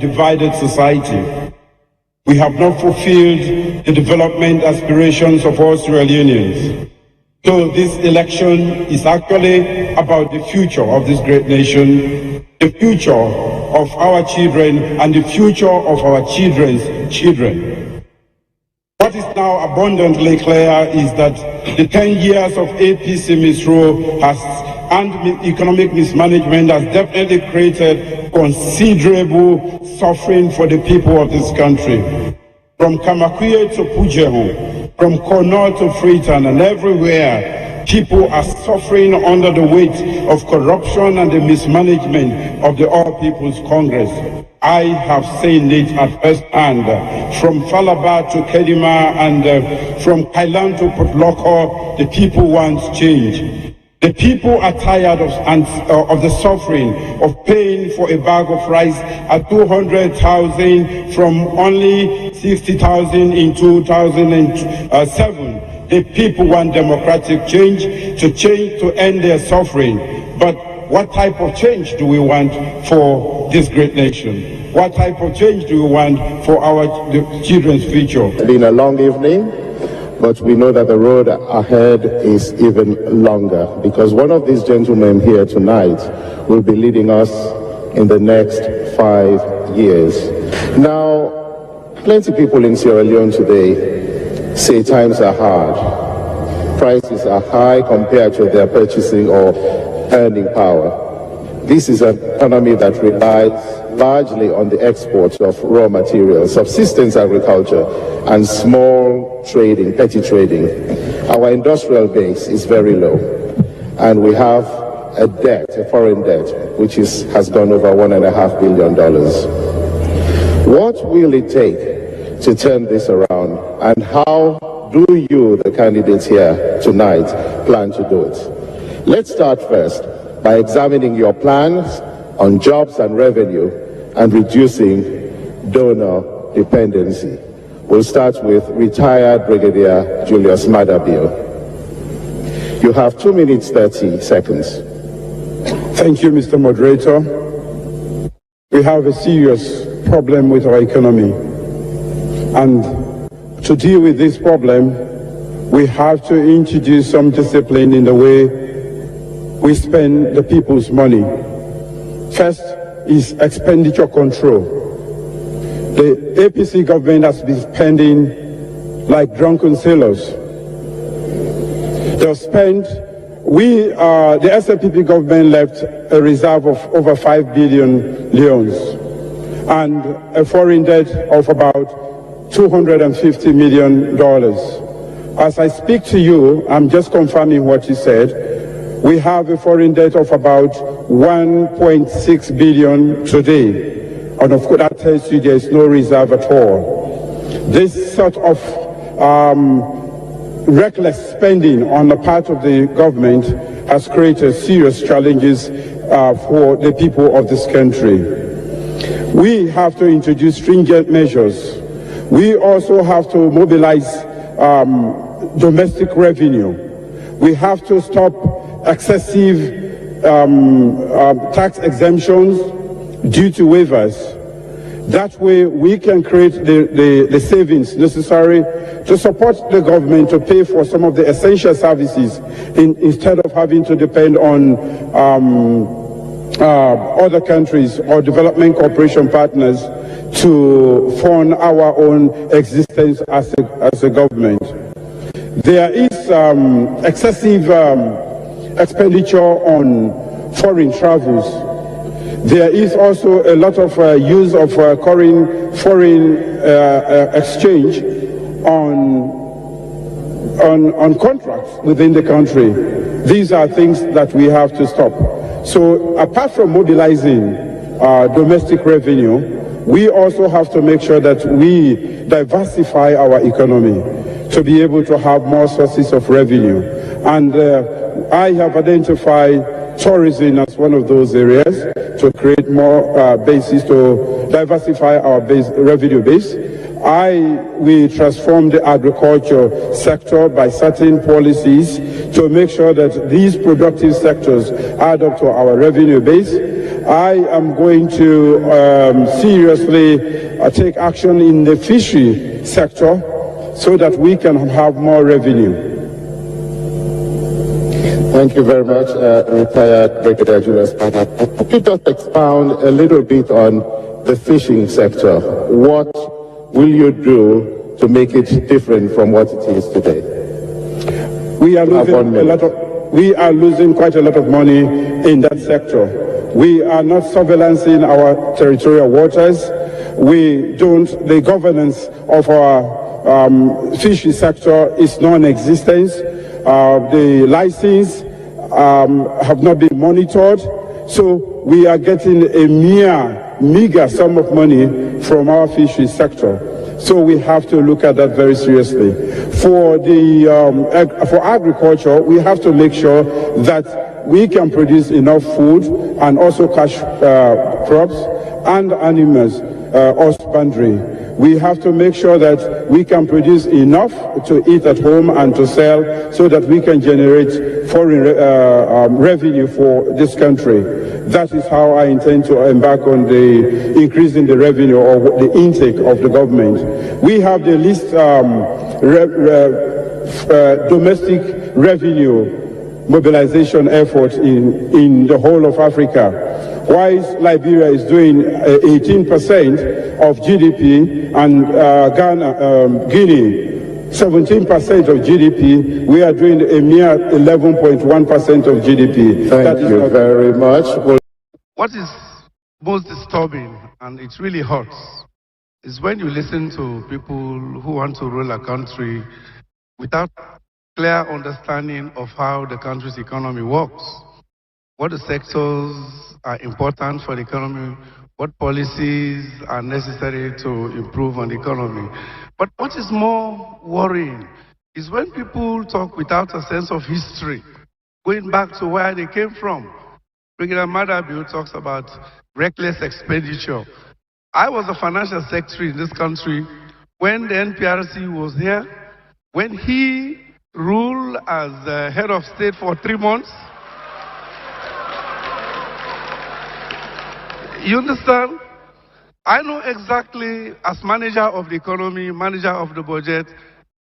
divided society. We have not fulfilled the development aspirations of all Sierra-Leoneans. So this election is actually about the future of this great nation, the future of our children, and the future of our children's children. What is now abundantly clear is that the 10 years of APC misrule and economic mismanagement has definitely created considerable suffering for the people of this country. From Kamakuye to Pujehu, from Kono to Freetown, and everywhere, people are suffering under the weight of corruption and the mismanagement of the All People's Congress. I have seen it at first hand, from Falaba to Kedima and from Kailan to LOKO. The people want change. The people are tired of the suffering of paying for a bag of rice at 200,000 from only 60,000 in 2007. The people want democratic change to end their suffering. But what type of change do we want for this great nation? What type of change do we want for our children's future? It's been a long evening, but we know that the road ahead is even longer, because one of these gentlemen here tonight will be leading us in the next 5 years. Now, plenty of people in Sierra Leone today say times are hard. Prices are high compared to their purchasing or earning power. This is an economy that relies largely on the exports of raw materials, subsistence agriculture, and small trading, petty trading. Our industrial base is very low, and we have a debt, a foreign debt, which has gone over $1.5 billion. What will it take to turn this around, and how do you, the candidates here tonight, plan to do it? Let's start first by examining your plans on jobs and revenue and reducing donor dependency. We'll start with retired Brigadier Julius Madabio. You have 2 minutes, 30 seconds. Thank you, Mr. Moderator. We have a serious problem with our economy. And to deal with this problem, we have to introduce some discipline in the way we spend the people's money. First is expenditure control. The APC government has been spending like drunken sailors. They've spent, the SLPP government left a reserve of over 5 billion leones and a foreign debt of about $250 million. As I speak to you, I'm just confirming what you said. We have a foreign debt of about 1.6 billion today. And of course, that tells you there's no reserve at all. This sort of reckless spending on the part of the government has created serious challenges for the people of this country. We have to introduce stringent measures. We also have to mobilize domestic revenue. We have to stop excessive tax exemptions, duty waivers. That way we can create the savings necessary to support the government to pay for some of the essential services instead of having to depend on other countries or development cooperation partners to fund our own existence as a government. There is excessive expenditure on foreign travels. There is also a lot of use of foreign exchange on contracts within the country. These are things that we have to stop. So apart from mobilizing domestic revenue, we also have to make sure that we diversify our economy to be able to have more sources of revenue. And I have identified tourism as one of those areas to create more bases to diversify our revenue base. We transform the agriculture sector by certain policies to make sure that these productive sectors add up to our revenue base. I am going to seriously take action in the fishery sector so that we can have more revenue. Thank you very much, retired Brigadier Julius Pata. Could you just expound a little bit on the fishing sector? What will you do to make it different from what it is today? We are losing quite a lot of money in that sector. We are not surveillancing our territorial waters. The governance of our fishery sector is non-existent. The license have not been monitored, so we are getting a meager sum of money from our fishery sector. So we have to look at that very seriously. For agriculture, we have to make sure that we can produce enough food and also cash crops and animals husbandry. We have to make sure that we can produce enough to eat at home and to sell so that we can generate foreign revenue for this country. That is how I intend to embark on the increasing the revenue or the intake of the government. We have the least domestic revenue mobilization effort in the whole of Africa. While Liberia is doing 18% of GDP and Guinea 17% of GDP, we are doing a mere 11.1% of GDP. Thank you very much. What is most disturbing, and it really hurts, is when you listen to people who want to rule a country without clear understanding of how the country's economy works, what the sectors are important for the economy, what policies are necessary to improve on the economy. But what is more worrying is when people talk without a sense of history, going back to where they came from. Brigadier Madabiu talks about reckless expenditure. I was a financial secretary in this country when the NPRC was here, when he ruled as head of state for 3 months. You understand? I know exactly, as manager of the economy, manager of the budget,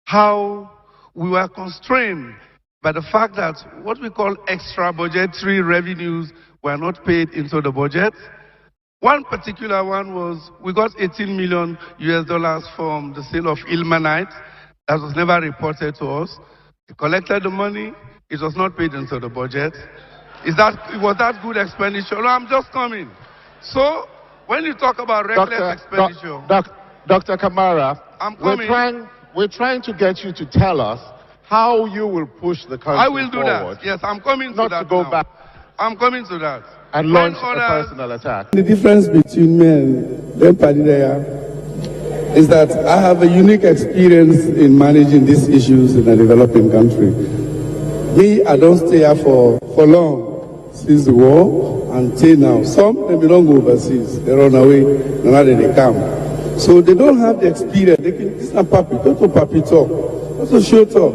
how we were constrained by the fact that what we call extra budgetary revenues were not paid into the budget. One particular one was we got $18 million from the sale of ilmenite. That was never reported to us. We collected the money, it was not paid into the budget. Was that good expenditure? No, I'm just coming. So, when you talk about reckless expenditure... Dr. KAMARA, I'm coming. We're trying to get you to tell us how you will push the country forward. I will do that. Yes, I'm coming to that. Not to go back. I'm coming to that. And launch a personal attack. The difference between me and them Padidea is that I have a unique experience in managing these issues in a developing country. Me, I don't stay here for long since the war. Until now, some they don't go overseas, they run away, now they come. So they don't have the experience. They can, it's not papi, go to papi talk, also show talk.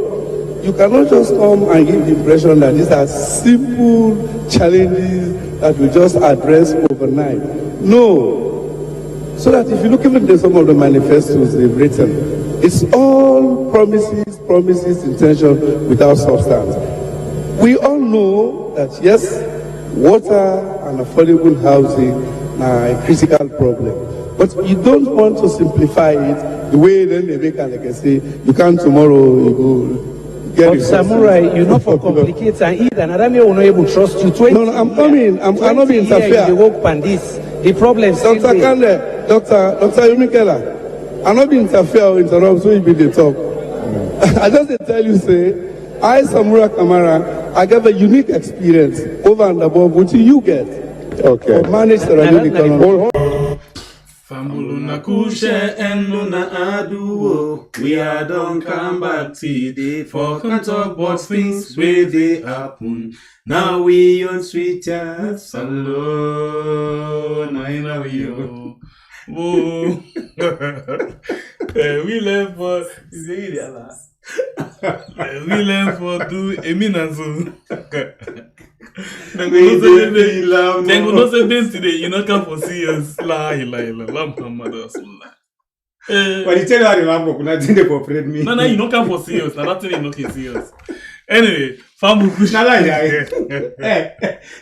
You cannot just come and give the impression that these are simple challenges that we just address overnight. No. So that if you look even at some of the manifestos they've written, it's all promises, intention without substance. We all know that yes, water and affordable housing are a critical problem. But you don't want to simplify it the way then they make like I say, you can tomorrow, you go get it. But SAMURA, you know for complicates and either, and I will not able to trust you. No, I'm coming. I'm not being interfere. The work and this, the problem is Dr. Kande, Dr. Yumikela, I'm not being interfere or interrupt, so you be the talk. I just tell you, say, I, SAMURA KAMARA, I have a unique experience over and above what you get. Okay. Manage the economy. Famuluna kushe enduna aduo. We are don't come back today for can talk about things where they happen. Now we on sweet chats alone. I know you. We left for do Eminazo. Then go no say then today, you not come for serious. La Muhammad Rasulullah. But you tell her the man not didn't cooperate me. No, you not come for serious. Now that thing you not serious. Anyway, family.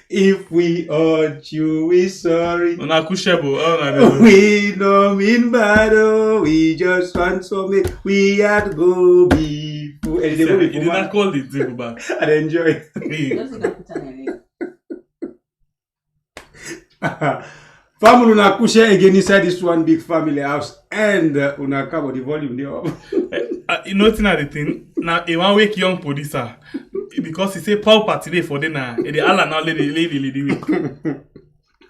If we hurt you, we sorry. We no mean bad. We just want something. We had to go before. You did not call it table back. I enjoy. Family una kushe again inside this one big family house and una cover the volume there. You know the thing. Now he want wake young producer because he say power party day for dinner. And the Allah now lady.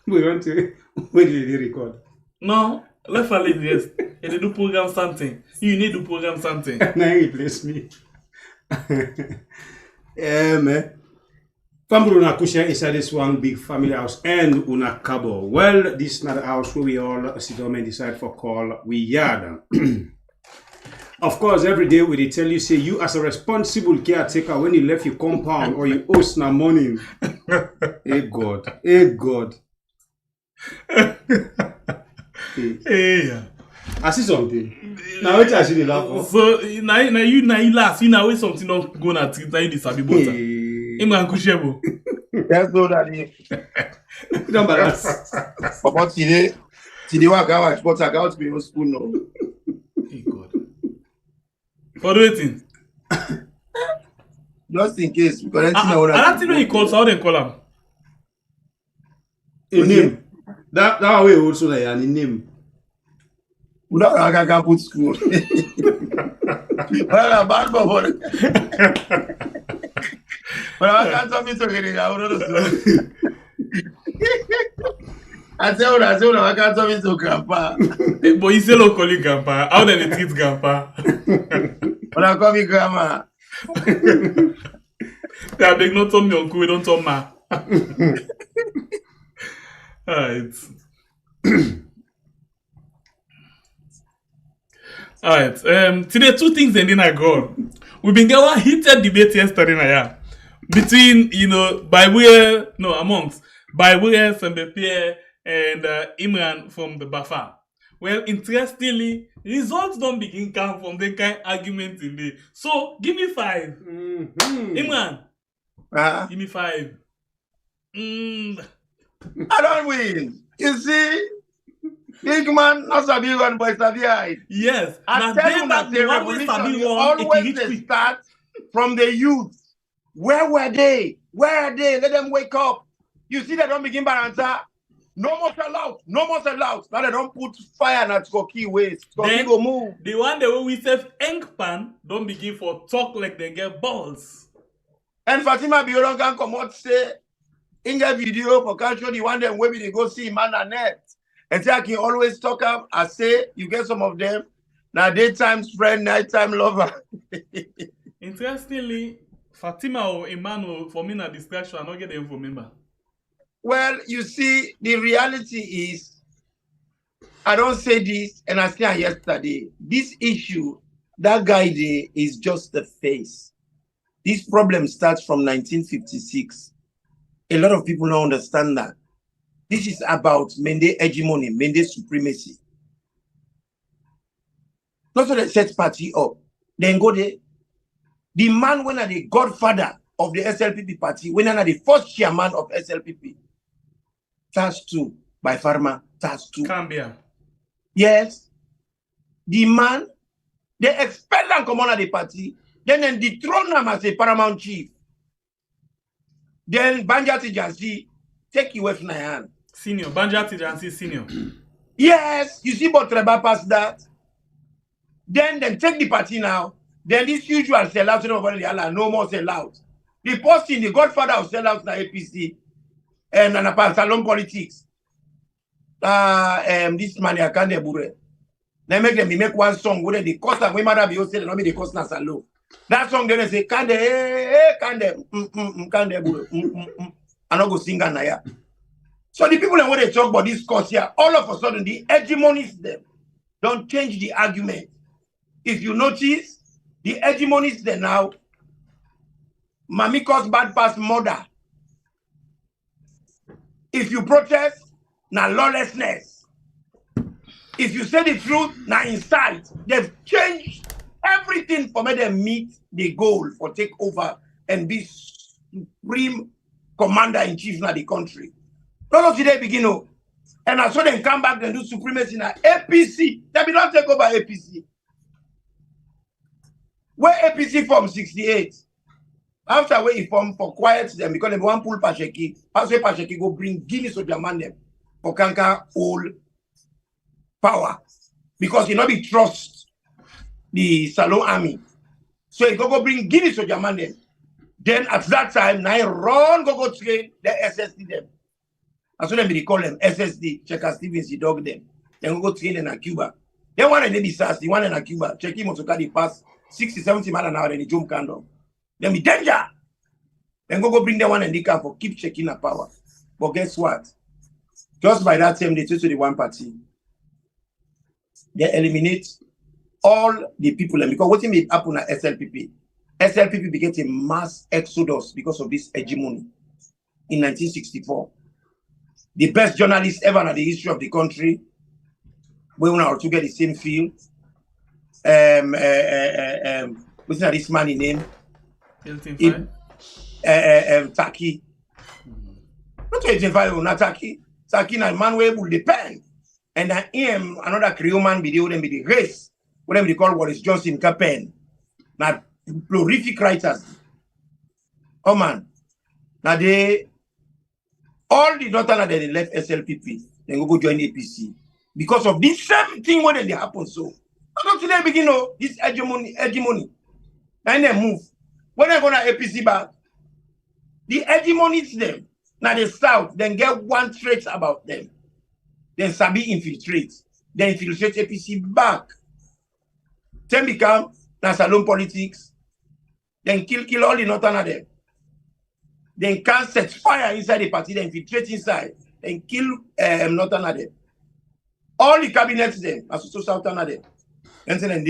We want to where did they record? No, let for lady yes. And they do program something. You need to program something. Now he replace me. Man. Family una kusha inside this one big family house and una cabo. Well, this is not a house where we all sit down and decide for call we yard. Of course, every day we tell you say you as a responsible caretaker when you left your compound or you host na morning. Hey God. Hey. I see something. Now which I see the laugh. So now you last. You know something not going at it. Now you disabi butter. Imran Kushebo. Yes, no, Daddy. Don't embarrass. But today work out, but I got to be no spoon no. Hey God. For waiting. Just in case, because I don't think he calls. How they call him? A name. That way also like a name. We don't can put school. Well, bad boy. But I can't tell me to get it out of the I tell I can't tell me to grandpa. But you say locally grandpa. How do they treat grandpa? But I call me grandma. They beg not tell me uncle, we don't tell ma. Alright. Alright. Today two things and then I go. We've been getting a heated debate yesterday now. Between, amongst Baibuye, Sembepier, and Imran from the Bafa. Well, interestingly, results don't begin come from the kind of argument in there. So, give me 5. Imran, give me 5. I don't win. You see? Big man, not a big one, but it's a big. Yes. I tell you that the revolution always start from the youth. Where were they? Where are they? Let them wake up. You see, they don't begin by answer. No more sellouts. No more sellouts. Now they don't put fire in that key ways. Then go move. The one that we say Engpan don't begin for talk like they get balls. And Fatima Biolon can come out say in the video for culture the one them where they go see man and net. And say I can always talk up. I say you get some of them. Now daytime friend, nighttime lover. Interestingly, Fatima or Emmanuel, for me, na distraction, I don't get them from member. Well, you see, the reality is, I don't say this, and I said yesterday, this issue, that guy there is just the face. This problem starts from 1956. A lot of people don't understand that. This is about Mende hegemony, Mende supremacy. Not so they set party up, then go there. The man when are the godfather of the SLPP party, when are the first chairman of SLPP. Task 2 by Pharma, Task 2. Cambia. Yes. The man, they expel and come on at the party, then dethrone him as a paramount chief. Then Banjati Jansi take you away from my hand. Senior, Banjati Jansi senior. Yes, you see but Treba pass that. Then take the party now. Then this usual sellout, no more sellout. The posting, the godfather of sellouts na APC and Salon politics. This man I can't bure. They make them make one song where the cost of women be also not be the cost na salon. That song they say can I not go sing na ya. So the people when they talk about this cost here, all of a sudden the hegemonies them don't change the argument. if you notice, the hegemonies there now, Mami cause bad past murder. If you protest, now lawlessness. If you say the truth, now incite. They've changed everything for me to meet the goal for take over and be supreme commander-in-chief in the country. Don't today begin, and I saw them come back and do supremacy in APC. They will not take over APC. Where APC from 68? After where he formed for quiet them because they want pull Pacheki. After Pacheki go bring Guinness to their man them for conquer all power. Because he not be trust the Salon army. So he go bring Guinness to their man them. Then at that time, now run go train the SSD them. That's what they call them SSD. Checker Stevens, he dog them. Then go train in Cuba. Then one in the SAS, the one in Cuba. Check him to carry pass 60, 70 miles an hour and he jump candle. Then be danger. Then go bring the one in the car for keep checking the power. But guess what? Just by that time, they took to the one party. They eliminate all the people. And because what may happen at SLPP? SLPP became a mass exodus because of this hegemony in 1964. The best journalists ever in the history of the country, we want to get the same field. What's this man in name? Taki. Not 85, not Taki. Taki na man where will depend. And then him, another Creole man video them be the race. Whatever they call what is Johnson Capen. Now prolific writers. Oh man. Now they all the daughter that they left SLPP, then go join APC. Because of this same thing when they happen. So not today begin this hegemony. And they move. When they're gonna APC back, the hegemonies them. Now the South, then get one trait about them. Then Sabi infiltrate. Then infiltrate APC back. Then become Salon politics. Then kill all the northern of them. Then can set fire inside the party, then infiltrate inside. Then kill northern of them. All the cabinets them, as also southern of them. And then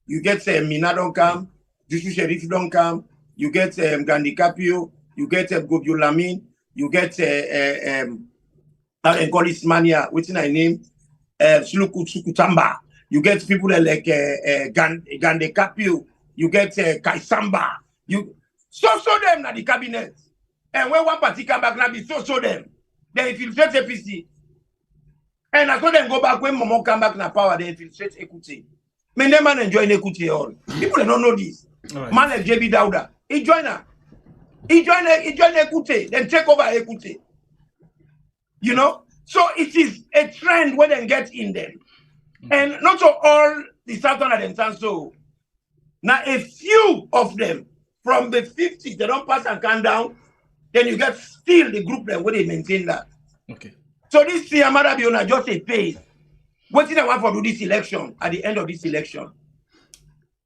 you get Mina don't come, Jushu Sheriff don't come, you get Gandhi Capio, you get Gobio Lamin, you get Encolis Mania, what's I name? Suluku Sukutamba. You get people like Gandhi Capio, you get Kaisamba. You so them na the cabinet. And when one party come back, now be so them. They infiltrate APC. And as when them go back, when Momo come back na power, they infiltrate Ekute. Men them man enjoy Ekute all. People don't know this. Right. Man like JB Dauda. He join her. He join Ekute, then take over Ekute. You know? So it is a trend when they get in them. And not so all the Southern and them so. Now a few of them from the 50s, they don't pass and come down, then you get still the group them where they maintain that. Okay. So this SAMURA Biona just a phase. What did I want for do this election? At the end of this election,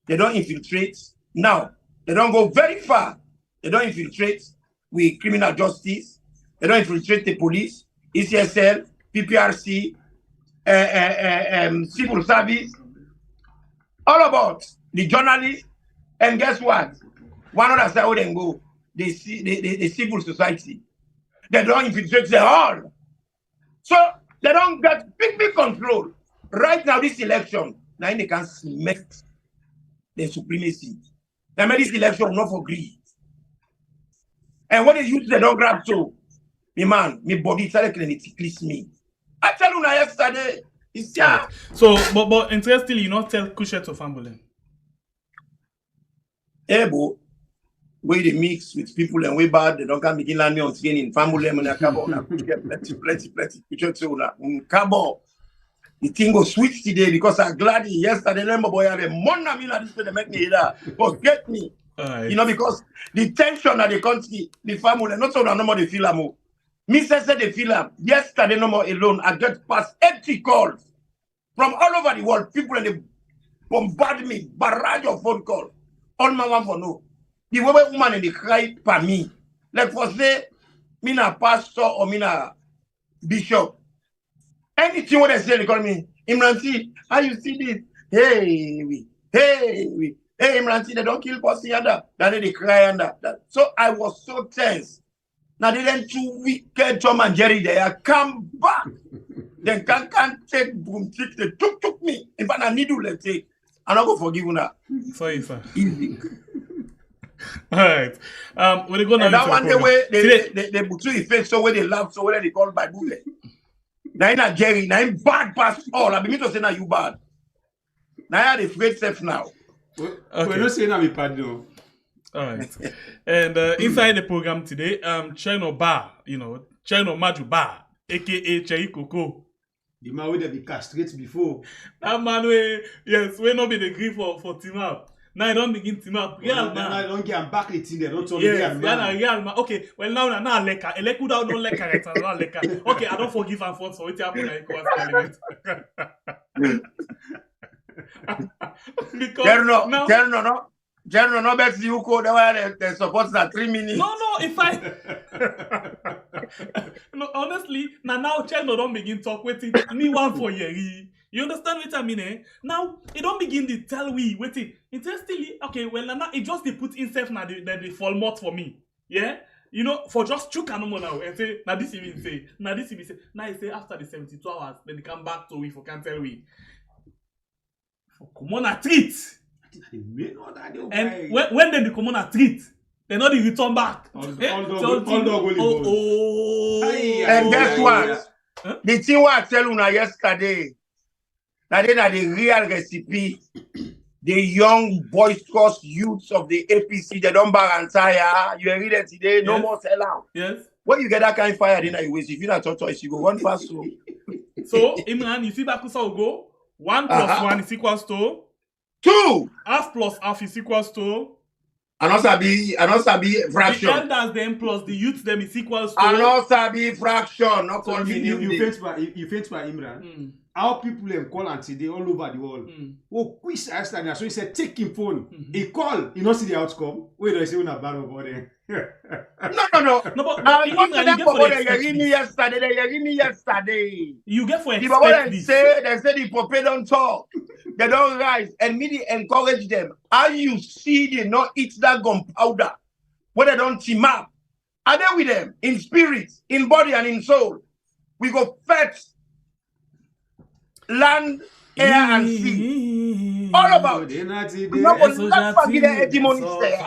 they don't infiltrate. Now, they don't go very far. They don't infiltrate with criminal justice. They don't infiltrate the police, ECSL, PPRC, civil service, all about the journalists. And guess what? One other side where they go, the civil society. They don't infiltrate them all. So they don't get big control. Right now, this election, now they can cement the supremacy. They made this election not for greed. And when they use they don't grab so, me man, me body started to tickles me. I tell you now yesterday, it's yeah. So, but interestingly, you not tell Kushe to Fambulen. Hey, bo, where they mix with people and way bad, they don't come begin land me on skin in Fambulen and a cabo, plenty, picture too, cabo. The thing was switch today because I'm glad yesterday, remember, boy, I had a money, this they make me that. Forget me. Right. You know, because the tension of the country, the family, not so no more the feel me said they feel yesterday no more alone. I get past 80 calls from all over the world. People and they bombard me, barrage of phone calls. All my one for no. The way woman and they cry for me. Like for say, me na pastor or me na bishop. Anything what they say, they call me, Imranti, how you see this? Hey, Hey, Imran, they don't kill Bossy under. Then they cry under. So I was so tense. Now they then 2 wicked Tom and Jerry there come back. Then can't take boom trick. They took me. In fact, I need to let take. I'm not going to forgive you now. Sorry, sir. Easy. All right. We're going to that one the way they put to the face so when they laugh so when they call by bullet. Now in a Jerry, now in bad past all. I mean to say now you bad. Now I have the afraid self now. Okay. We're not saying I'm a pardon. All right. And inside the program today, Cheno Bar, Cheno Maju Bar, aka Chericoco. The man would be castrated before. That man, yes, we not be the grief for team up. Now I don't begin team up. Real man. I don't get back the thing. They don't tell real man. Okay, well now leka. Eleku don't leka right now leka. Okay, I don't forgive and for it happen like was because General, no bet you code the supports that 3 minutes. No, if I no, honestly, now Cheno don't begin talk with it. Me one for year. You understand what I mean, eh? Now, it don't begin to tell we, wait, interestingly, okay, well, now it just they put himself now they fall mort for me. Yeah? For just chook and now and say, now this even say. Now he say after the 72 hours, then they come back to we for can't tell we. For come on a treat. And when they come on a treat, they know they return back. And guess what? Huh? The thing what I tell you yesterday. That is the real recipe. The young boisterous youths of the APC, they don't barantaya. You read it today, no more sell out. Yes. When you get that kind of fire, then you waste. If you're not tortoise, you go one fast. So, Imran, you see back will go 1 plus 1 is equals to 2. Half plus half is equals to. And also be fraction. The elders them plus the youth them is equals to. And also be fraction. Not so you face by Imran. Our people call and today all over the world. Oh, quiz yesterday. So he said, take him phone. He call. You know see the outcome. Wait, do I say una bad over there? No. But you hear me yesterday. You get for expect this. They say the Pope don't talk. They don't rise. And me they encourage them. How you see they not eat that gunpowder? When they don't team up. Are they with them? In spirit, in body, and in soul. We go fetch land, air, and sea. All about it. Not forget the hegemonies there.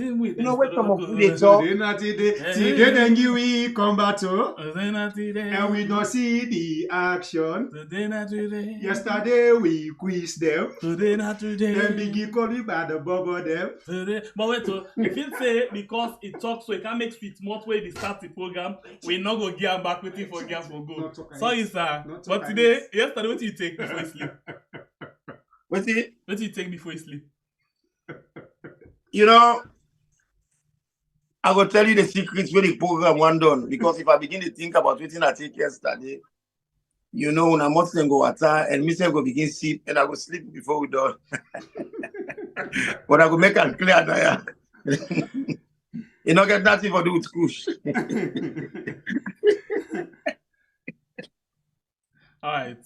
You know what some of you they talk? Today then we combat and we don't see the action. Yesterday we quiz them. Then begin calling by the bubble them. But wait, if you say because it talks so it can make sweet more way they start the program, we not go get back waiting for gas for go. Sorry, sir. But today, yesterday, what do you take before you sleep? What do you take before you sleep? I will tell you the secrets where the program one done. Because if I begin to think about what I take yesterday, when I must then go water and me say go begin sleep and I go sleep before we done. But I go make it clear now. You don't get nothing to do with kush. All right,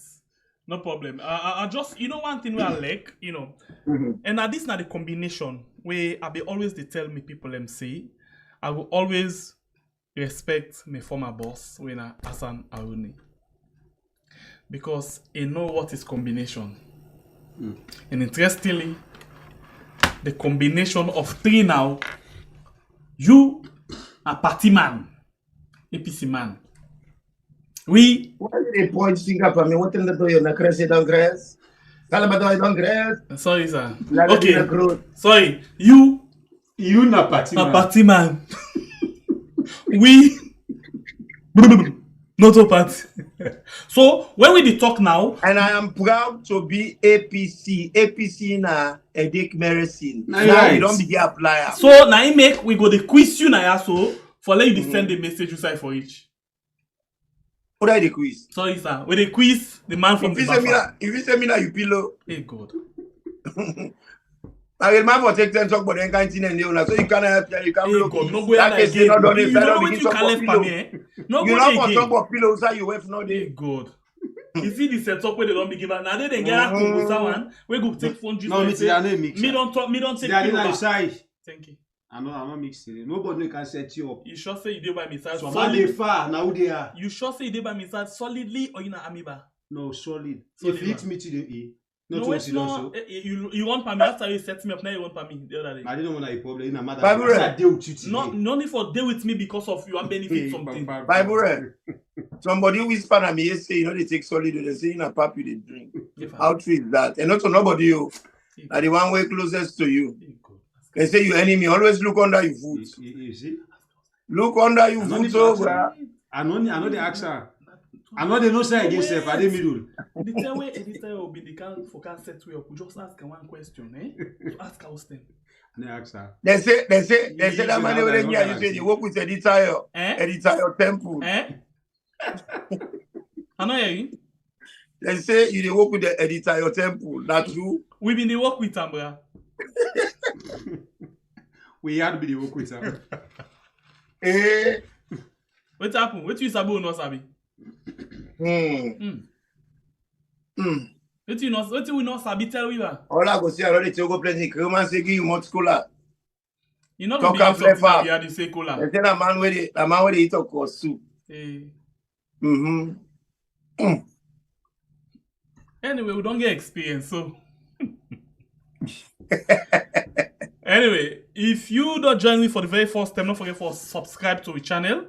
no problem. I just, one thing where I like, and now this is not the combination where I be always they tell me people them say, I will always respect my former boss when I Hassan Aruni. Because I know what is combination. And interestingly, the combination of 3 now, you a party man, APC man. Oui. Why do they point finger for me? What in the door you na cresse dans graisse? Calabado dans graisse. Sorry, sir. Okay. Sorry. You na party man. A party man. We not a party. So when we talk now, and I am proud to be APC. APC na Edic medicine. Now we don't be apply. So now we go the quiz you na so for let you defend the message you say for each. What are the quiz? Sorry, sir. When they quiz the man from the back. If you say me now, you pillow. Hey, God. I will man for take 10 talk, but then can't see any so you can't help you can't look. No go again. You don't know what you can left for me. No, you know for talk about pillows, you have no day. Hey, God. You see the setup where they don't be given. Now they get a Congo someone. We go take phone juice. No, me mix. Me don't take. They are inside. Thank you. I'm not mixing. Nobody can set you up. You sure say you did by me side? So they far now they are. You sure say you did by me side solidly or in a amoeba? No, solid. Solid If you hit me to the E, no, it's not. You want for me after you set me up. Now you want for me the other day. I didn't want a problem. In a matter. No need for deal with me because of you and benefit something. Bible. Somebody whisper at me say, you know, they take solid. They say in a pap you they drink. How true is that? And also nobody you. Are the one way closest to you. They say your enemy always look under your foot. You see? Look under your foot, so I know the accent. I know they no say against self. I didn't middle. The time where editor will be the can for can set way up. We just ask one question, eh? To ask us then. They say that man over there. You say you work with editor temple. I know you. They say you work with the editor temple. That's true. We been the work with Ambra. We had to be the work with her. What happened? What you sabi or not sabi? What you we not sabi tell we ba? All I go see already to go play the man say give you much cola. You know be something that you had to say cola. They say that man where they eat a course soup. Anyway, we don't get experience, so. Anyway, if you don't join me for the very first time, don't forget to subscribe to the channel,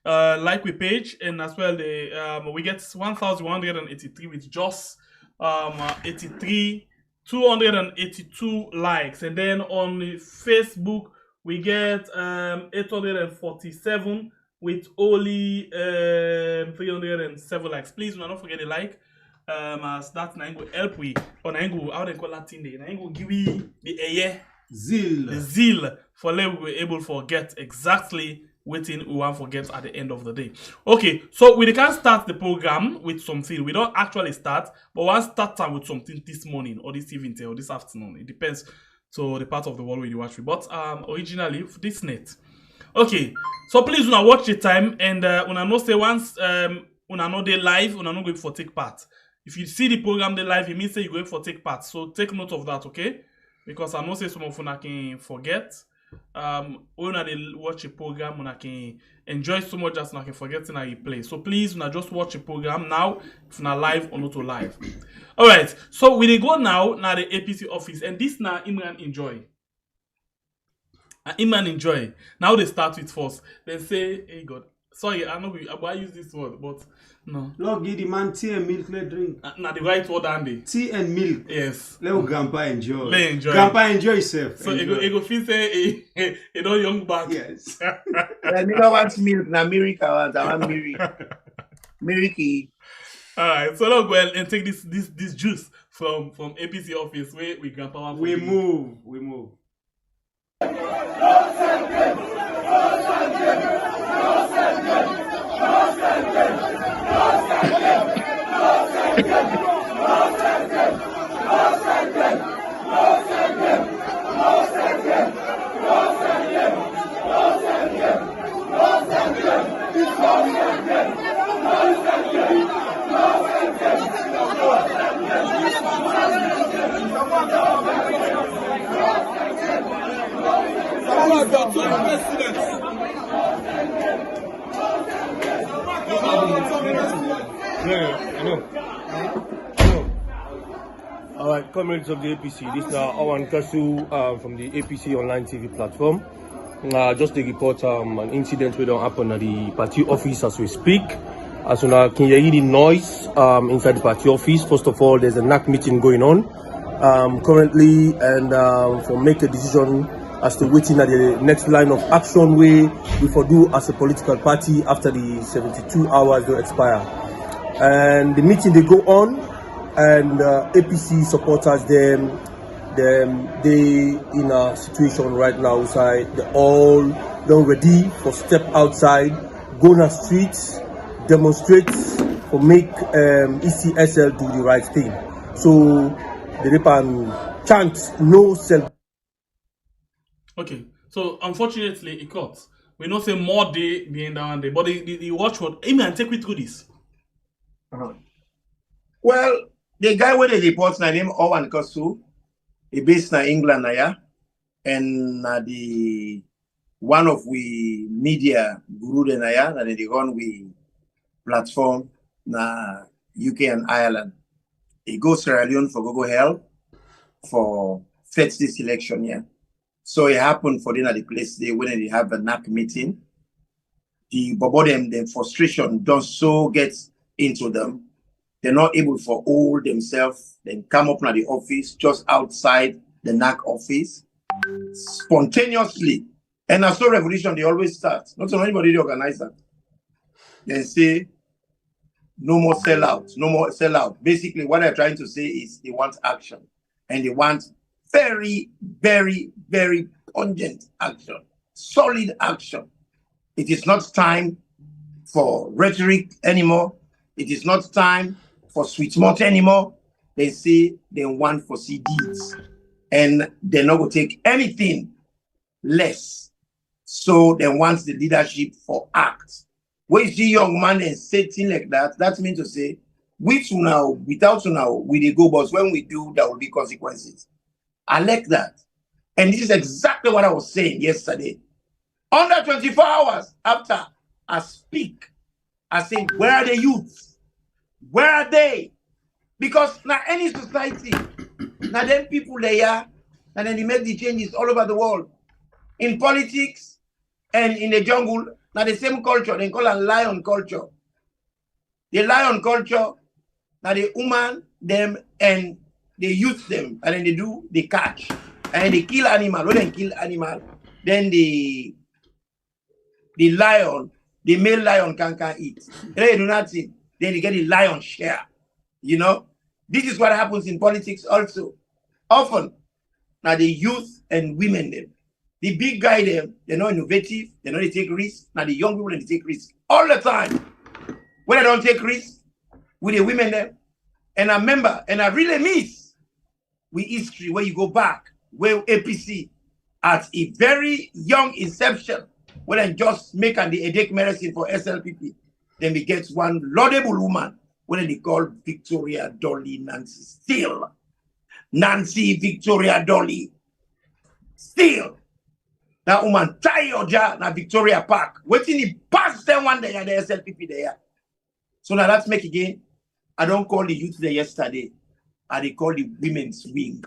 like we page, and as well we get 1,183 with just 282 likes, and then on Facebook we get 847 with only 307 likes. Please do not forget to like. As that na go help we or na go how they call that thing there. Na go give we the zeal for let we be able to get exactly what we want to get at the end of the day. Okay, so we can start the program with something. We don't actually start, but we'll start time with something this morning or this evening or this afternoon. It depends to the part of the world where you watch. But originally this net. Okay, so please una watch the time and una know say once una know they live, una know go for take part. If you see the program they live, it means say you're going for take part. So take note of that, okay? Because I know say some of you can forget. When they watch a program, when I can enjoy so much that I can forget in a play. So please, when I just watch a program now, if not live or not to live. All right. So we go now the APC office, and this now Imran enjoy. Imran enjoy. Now they start with first. They say, "Hey God, sorry, I know I use this word, but." No. Lord, give the man tea and milk, let drink. Now the right word, Andy. Tea and milk. Yes. Let grandpa enjoy. Let enjoy. Grandpa enjoy himself. So it go feel say he don't young back. Yes. I never want milk. Na America want. I want Milky. All right. So let's go ahead and take this juice from APC office where we grandpa. We move. All right, comrades of the APC, this is Awan Kasu from the APC online TV platform. Just to report an incident that happened at the party office as we speak. As you can hear the noise inside the party office. First of all, there's a NAC meeting going on currently, and for make a decision as to waiting at the next line of action we for do as a political party after the 72 hours will expire. And the meeting they go on, and APC supporters they in a situation right now outside. They all done ready for step outside, go on the streets, demonstrate for make Ecsl do the right thing. So the Repan chant no self. Okay, so unfortunately it cut. We not say more day being down there, but the watch word. Amen, take me through this. Well, the guy with the reports na name Owen Kosu, he based in England yeah, and the one of we media guru den yeah, and they run we platform na UK and Ireland. He goes to Sierra Leone for Google Help for fetch this election yeah. So it happened for them at the place they when they have a NAC meeting. The frustration does so get into them. They're not able to hold themselves. Then come up to the office just outside the NAC office spontaneously. And as so revolution, they always start. Not so anybody they organize that. They say, no more sellout, no more sellout. Basically, what they're trying to say is they want action. And they want very, very, very pungent action, solid action. It is not time for rhetoric anymore. It is not time for sweet mouth anymore. They say they want for deeds. And they're not going to take anything less. So they want the leadership for act. When you see young man and say things like that, that means to say, with now, without now, we dey go, but when we do, there will be consequences. I like that. And this is exactly what I was saying yesterday. Under 24 hours after I speak, I say, where are the youths? Where are they? Because now any society, now them people they are, and then they make the changes all over the world. In politics and in the jungle, now the same culture, they call it lion culture. The lion culture, now the woman, them, and they use them, and then they catch. And they kill animal. When they kill animal, then the lion, the male lion can't eat. And they do nothing. Then they get the lion share. You know? This is what happens in politics also. Often, now the youth and women, them, the big guy, them, they're not innovative, they know they take risks. Now the young people, they take risks all the time. When I don't take risks with the women, them, and I remember, and I really miss with history where you go back, where APC at a very young inception, when I just make an the headache medicine for SLPP, then we get one laudable woman, when they call Victoria Dolly Nancy Still. Nancy Victoria Dolly. Still. That woman tie your jaw na Victoria Park. Waiting the past them one day at the SLPP there. So now let's make again. I don't call the youth there yesterday. I call the women's wing.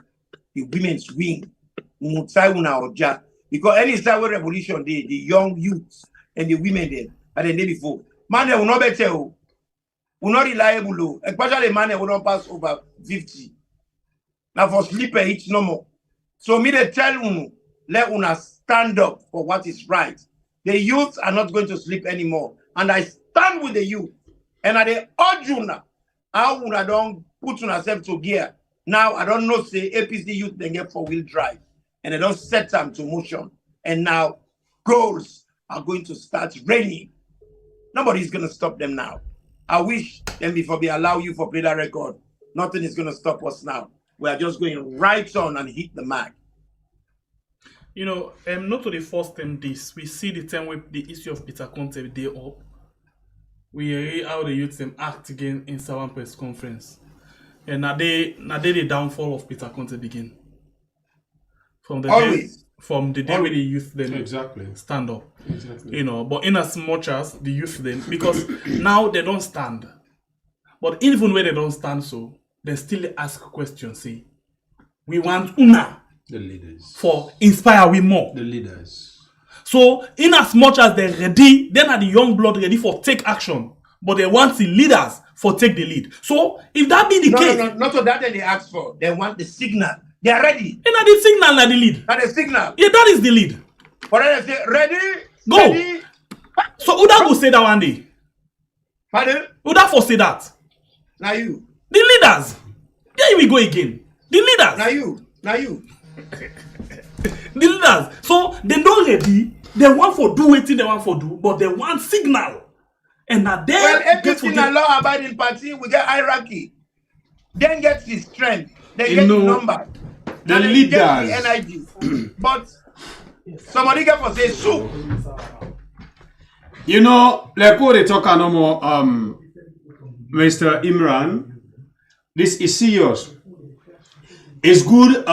The women's wing. Because any time with revolution day, the young youths and the women there, and the day before. Man, they will not better. Will not reliable. Especially man, they will not pass over 50. Now for sleeper, it's no more. So me they tell you, let una stand up for what is right. The youth are not going to sleep anymore. And I stand with the youth. And I urge you now, how una don't put yourself to gear. Now I don't know, say APC youth they get 4-wheel drive. And they don't set them to motion. And now goals are going to start raining. Nobody's going to stop them now. I wish them before they allow you for play that record. Nothing is going to stop us now. We are just going right on and hit the mark. You know, not to the first time this, we see the time with the issue of Peter Conte day up. We hear how the youth them act again in Sawan press conference. And now they the downfall of Peter Conte begin. From the day where the youth then stand up. Exactly. You know, but in as much as the youth then, because now they don't stand. But even when they don't stand so, they still ask questions, see. We want una. The leaders. For inspire we more. The leaders. So, in as much as they're ready, then are the young blood ready for take action. But they want the leaders for take the lead. So, if that be the case... No, not so that they ask for. They want the signal. They are ready. And the signal are the lead. And the signal. Yeah, that is the lead. But then they say, ready? Go. Ready. So, Uda will say that one day. Pardon? Uda for say that. Now you. The leaders. There we go again. The leaders. Now you. The leaders. So they don't ready. They want for do what they want for do, but they want signal. And now they get in a law-abiding party, we get hierarchy. Then get the strength. They get the number. The leaders. Get the energy. But somebody get for say so. You know, like what they talk no more, Mr. Imran. This is serious. It's good.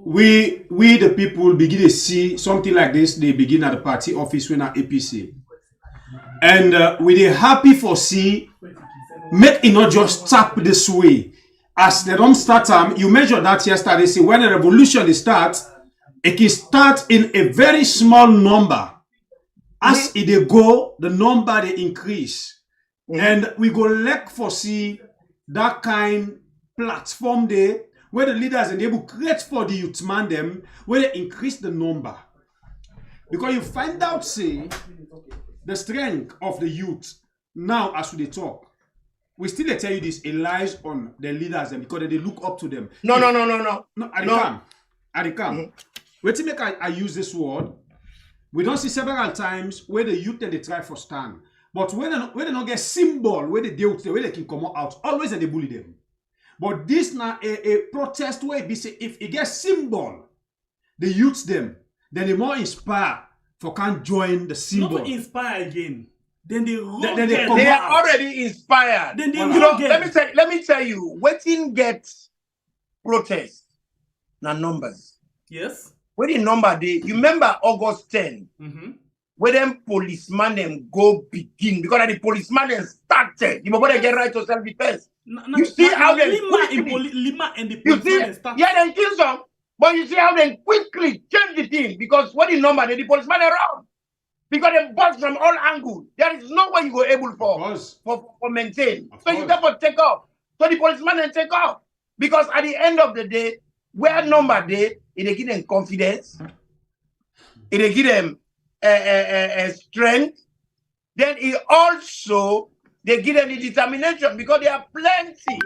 We the people begin to see something like this. They begin at the party office when at APC, and we are happy for see. Make it not just tap this way. As they don't start, you measure that yesterday. See, when a revolution starts, it can start in a very small number. As it go, the number they increase, and we go lack for see that kind platform there where the leaders and they will create for the youth man them where they increase the number, because you find out say the strength of the youth now as we talk. We still tell you this, it lies on the leaders and because they look up to them. No. At the camp. Wait till make I use this word. We don't see several times where the youth and they try for stand. But when they don't get symbol, where they deal with them, where they can come out, always they bully them. But this now a protest where it be say if it gets symbol, the youths them, then they more inspire for can join the symbol. Not inspire again. Then they they are already inspired. Then they let me tell you, waiting get protest now numbers. Yes. When the number day, you remember August 10, where them policemen them go begin because the policemen them started. You better get right to self-defense. You see how they Lima and the policemen started. Yeah, they kill some, but you see how they quickly change the thing because when the number the policemen around. Because they bust from all angles. There is no way you go able for maintain. So you therefore take off. So the policeman then take off. Because at the end of the day, where number day, it give them confidence. It give them strength. Then it also they give them the determination because there are plenty.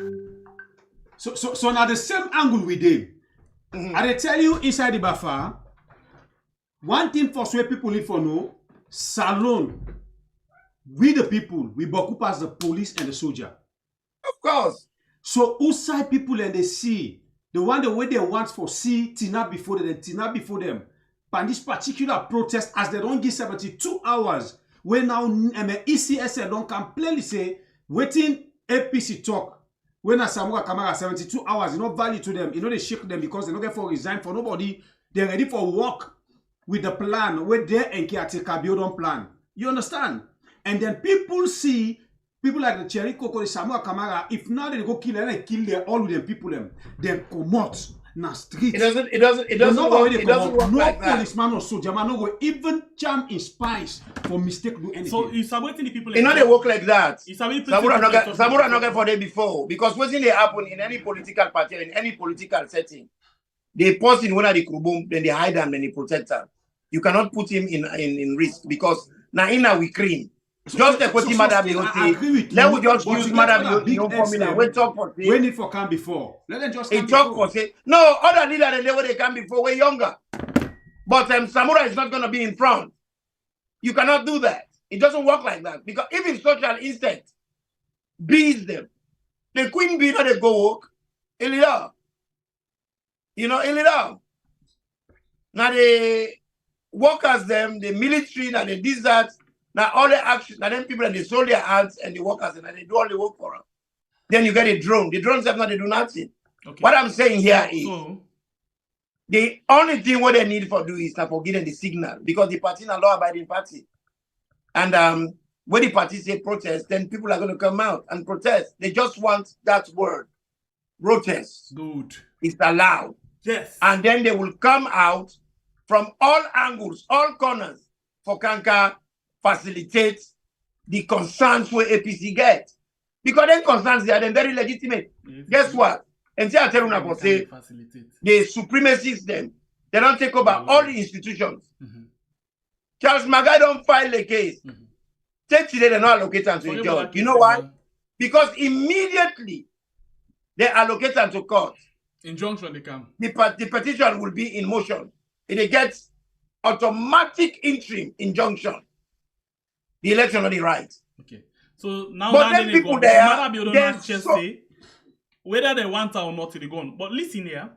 So now the same angle we did. I tell you inside the buffer, one thing for sure people need for know. Salon, we the people, we bokup as the police and the soldier. Of course. So outside people and they see, the one the way they want for see Tina before them. But this particular protest, as they don't give 72 hours, when now ECSL don't come plainly say, waiting APC talk. When a SAMURA KAMARA 72 hours, you know value to them, you know they shake them because they don't get for resign for nobody, they're ready for work. With the plan, where they and caretaker build on plan. You understand? And then people see, people like the Chericoco, the SAMURA KAMARA, if now they go kill them, they kill them, all of them people them, then come out na street. It doesn't work no like that. policeman or soldier, man, no go even jam in spies for mistake do anything. So you subverting the people. You know they work like that. SAMURA not get for them before. Because what's in they happen in any political party, in any political setting, they post in one of the kubum, then they hide them, then they protect them. You cannot put him in risk because now we cream. Just the put him Madam Beauty. Let we just use Madam Beauty. No formula. We talk for say. When it for come before. Let them just come talk for say. No, other leader than they come before. We're younger. But SAMURA is not going to be in front. You cannot do that. It doesn't work like that because if it's social instinct, bees them. The queen bee not they go work. You know, now the workers them, the military, now the desert, now all the action, now them people and they sold their hands and the workers and they do all the work for them. Then you get a drone. The drones have not they do nothing. Okay. What I'm saying here is the only thing what they need for do is for getting the signal because the party is a law-abiding party. And when the party say protest, then people are going to come out and protest. They just want that word. Protest. Good. It's allowed. Yes. And then they will come out from all angles, all corners, for Kanka facilitate the concerns where APC get. Because then concerns they are then very legitimate. Guess what? And I tell you say the supremacists them, they don't take over all the institutions. Charles Magai don't file the case. Take today they not allocate them to a judge. You know why? Because immediately they allocate them to court. Injunction they come. The petition will be in motion. It gets automatic interim injunction. The election on the right. Okay. So now but then people there, say whether they want or not to go on. But listen here,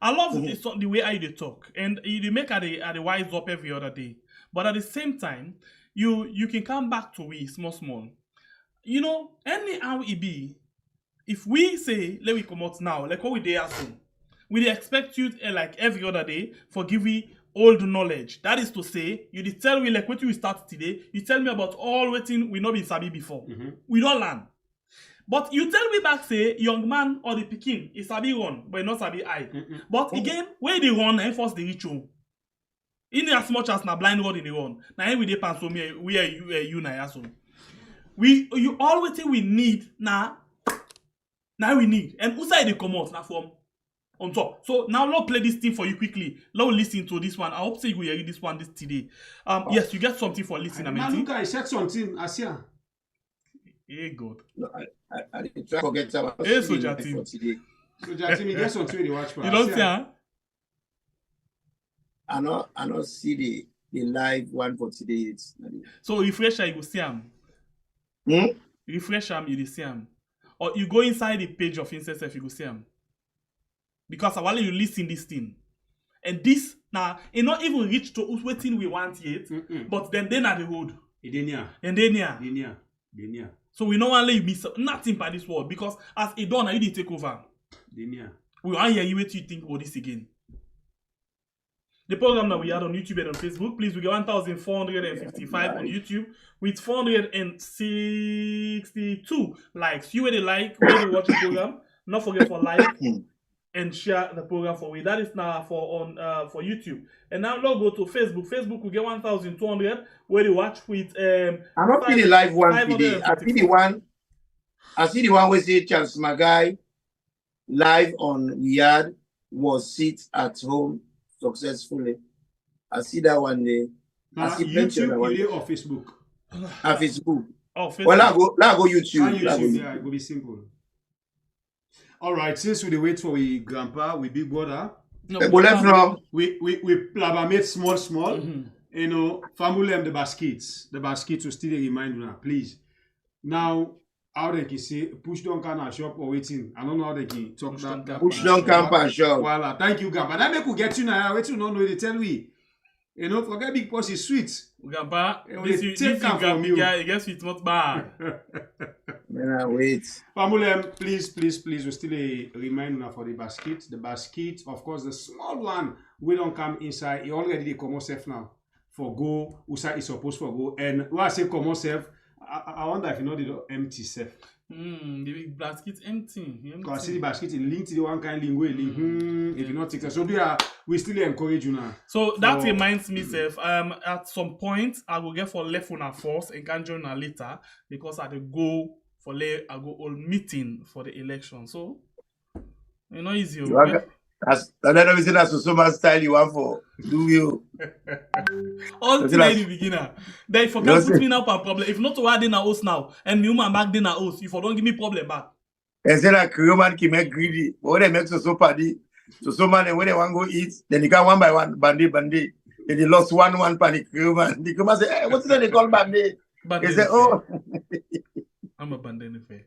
I love the way I they talk, and you make at the wise up every other day. But at the same time, you can come back to we small. You know, anyhow it be, if we say let we come out now, like what we dey asking, we dey expect you like every other day for give we old knowledge. That is to say, you dey tell me like what we start today, you tell me about all wetin we not been sabi before. We don't learn. But you tell me back say young man or the pikin is sabi run, but not sabi eye. But again, where they run and force the reach home. In as much as na blind road in the run. Now we dey pass me where you na yaso. You all wetin we need now we need. And who side they come out now from on top. So now let's play this thing for you quickly. Let's listen to this one. I hope say you will hear this one this today. Yes, you get something for listening. Man, look, I said something, Asia. Hey God. No, I didn't try to forget about Hey, Soldier Team. today. Soldier Team, you get something to watch for. You don't see, huh? I not see the live one for today. So refresh you go see him. Refresh him, you see him. Or you go inside the page of Incest, you go see him. Because while you listen this thing. And this now it not even reach to what thing we want yet. But then at the road. And then near. So we don't want to miss nothing by this word because as a donor, you did take over. We want to hear you wait you think about this again. The program that we had on YouTube and on Facebook, please, we get 1,455 on YouTube with 462 likes. You already like, you already watch the program. Not forget for like and share the program for we. That is now for YouTube. And now let's go to Facebook. Facebook we get 1,200 where they watch with I'm not see the live one today. I see the one where say Charles Magai live on Riyadh was sit at home successfully. I see that one day. I see YouTube or Facebook? Facebook. Oh, Facebook. Well, I go YouTube. Yeah, it will be simple. All right, since we wait for we grandpa, we big brother. No, we plabamate small. You know, family and the baskets will still remind you now, please. Now, how they can say push down can shop or waiting. I don't know how they can talk that. Push down camp and shop. Voila, thank you, grandpa. That make we get you now. Wait, you know, they tell we. You know, forget big boss is sweet. Grandpa, this grandpa, you guess it's not bad. Wait. Family, please, we still remind you for the basket. The basket, of course, the small one, we don't come inside. It already come safe now. For go, Usa is supposed for go. And when I say come safe, I wonder if you know the empty safe. The basket empty. Because I see the basket linked to the one kind link. If you not take that, so we still encourage you now. So that reminds me, Seth. At some point, I will get for left on a force and can join her later because I go for I go all meeting for the election. So you know easy. That's so much style you want for do you? All today the beginner. Then if you can put me now for a problem. If not to add in a house now and you man back then a house, if you don't give me problem back. And say that Creole can make greedy. But when they make so paddy, so man when they want to go eat, then they can one by one bandit. Then they lost one panic Creole man. The Creole say, hey, what's that they call bandit? They say, oh, I'm a bandit fair.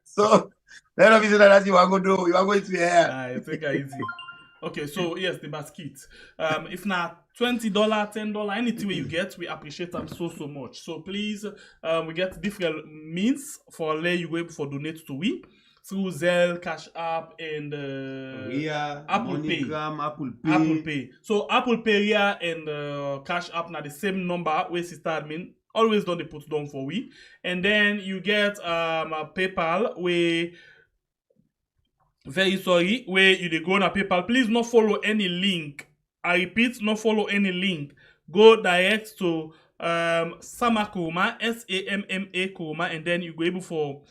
So then obviously that's you want to do. You want to go to here. I think I easy. Okay, so yes, the basket. If not $20, $10, anything you get, we appreciate them so much. So please, we get different means for you go able for donate to we through Zelle, Cash App, and Apple Pay. Apple Pay. So Apple Pay and Cash App now the same number where sister admin. Always don't they put down for we. And then you get a PayPal where where you dey go on a PayPal. Please not follow any link. I repeat, not follow any link. Go direct to SAMA Kuruma, SAMMA Kuruma, and then you go able for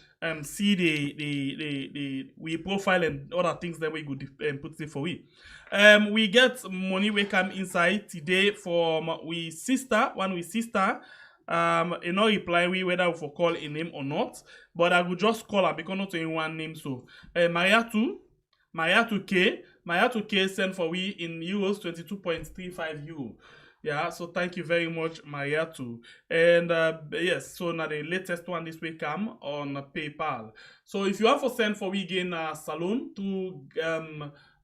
see the we profile and other things that we could put it for we. We get money we come inside today from we sister. You know reply we whether for call a name or not, but I will just call her because not in one name. So Maria 2 K send for we in euros 22.35 euro. Yeah, so thank you very much, Maria 2. And yes, so now the latest one this week come on PayPal. So if you want to send for we again salon to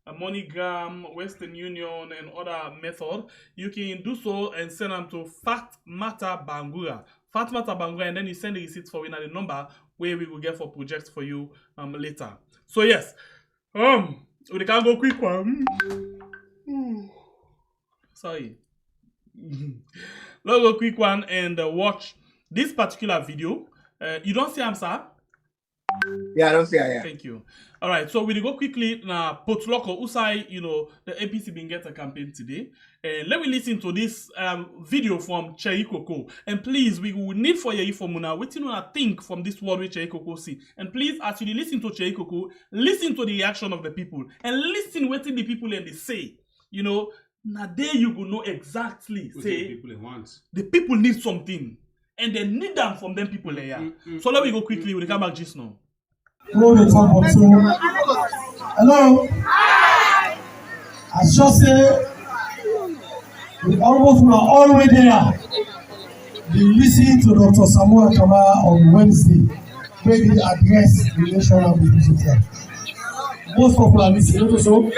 MoneyGram, Western Union, and other method, you can do so and send them to Fat Matter Bangura. Fat Matter Bangura, and then you send the receipt for in the number where we will get for projects for you later. So yes, we can go quick one. Sorry. Let's go quick one and watch this particular video. You don't see him, sir? Yeah, I don't see her. Yeah. Thank you. All right, so we'll go quickly now. LOKO, Usai, the APC been get a campaign today. Let me listen to this video from Chericoco. And please, we will need for you for Muna. What you think from this word which Chericoco see. And please, as you listen to Chericoco, listen to the reaction of the people and listen what the people and they say. Now there you will know exactly. Say the people need something. And they need them from them people there. So let me go quickly. We'll come back just now. Hello. I just say we almost were already there. We listened to Dr. SAMURA on Wednesday, where he addressed the nation of the digital. Most people are listening also.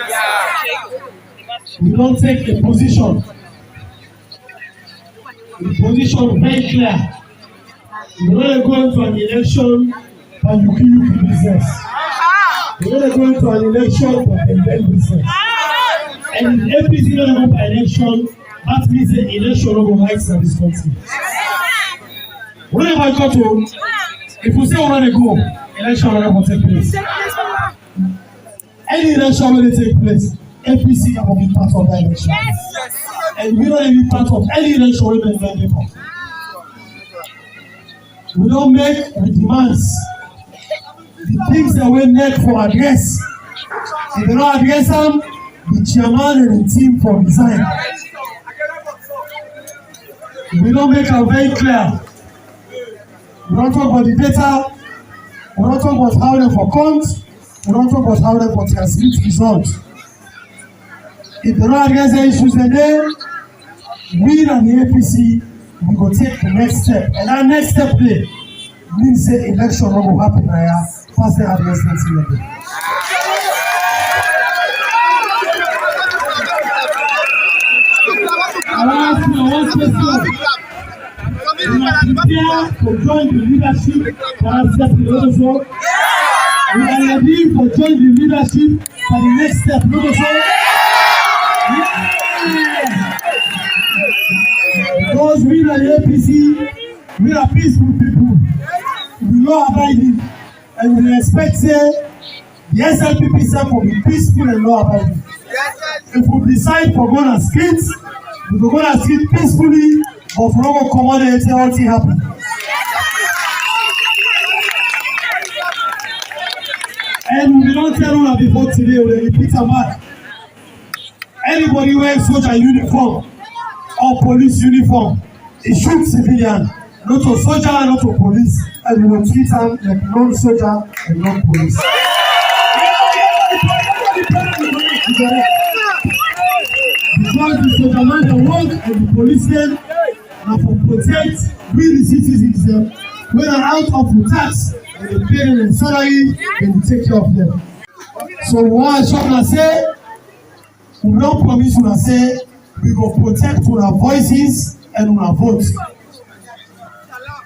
We don't take a position. The position very clear. We're not going to an election and you kill business. We're not going to an election for a business. And if APC don't go by election, that means the election will go rights in this country. Whenever I go to, if we say we want to go, election will take place. Any election will take place, APC will be part of that election. And we don't be part of any election we make. We don't make the demands. The things that we need for address. If they don't address them, the chairman and the team for resign. We don't make it very clear. We don't talk about the data. We don't talk about how they for count. We don't talk about how they for transmit results. If they don't address the issues there, we and the APC we go take the next step. And that next step there means the election will happen here. Pass the address next year. I want to prepare to join the leadership for the we are ready to join the leadership for the next step. Because we are the APC, we are peaceful people. We law abiding, and we expect the SLPP self will be peaceful and law abiding. If we decide for going to streets, we go to street peacefully, but we don't come out and tell what happen. And we don't tell you that before today, we repeat a back. Anybody wearing soldier uniform or police uniform, it shoots civilian, not a soldier, not a police, and we will treat them like non-soldier and non-police. Because the soldier man they work and the policemen are for protect we the citizens them when they're out of the tax and they pay them in salary and they take care of them. So what I should say, we don't promise to say we will protect our voices and our votes.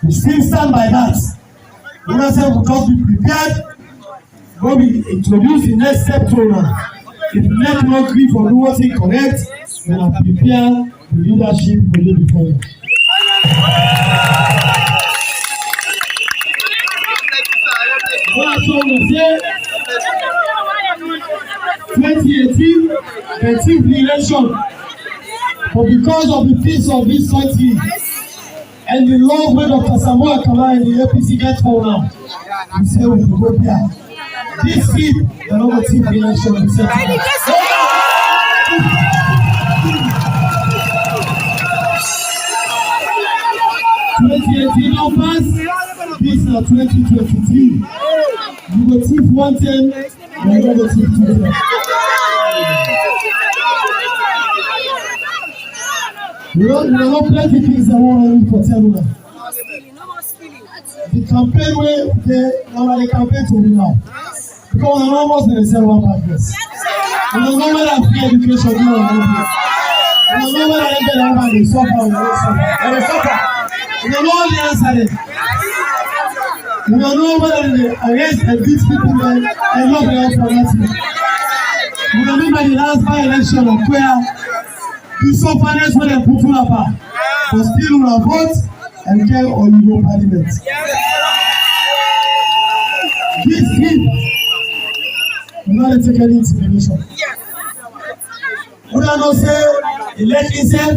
We still stand by that. We don't say we just be prepared when we introduce the next step to us. If we let no agree for do what is correct, then I prepare the leadership for you before you. What I should say, 2018, the chief election, but because of the peace of this country and the love where Dr. SAMURA and the APC get for now, we say we will go there. This seat, the number chief election, we say. 2018 now pass, this is 2023. You will chief 110. We don't plenty things that want to for Teluna. The campaign where they normally campaign to win now. Because we're almost in the same one practice. We don't know whether free education is not going to. We don't know whether they suffer or they suffer. We don't know the answer there. We don't know whether they arrest and beat people there and not there for nothing. We remember the last by-election of where the suffering when they put up, but still we vote and get on your parliament. This heat will not take any intimidation. We don't say elect itself,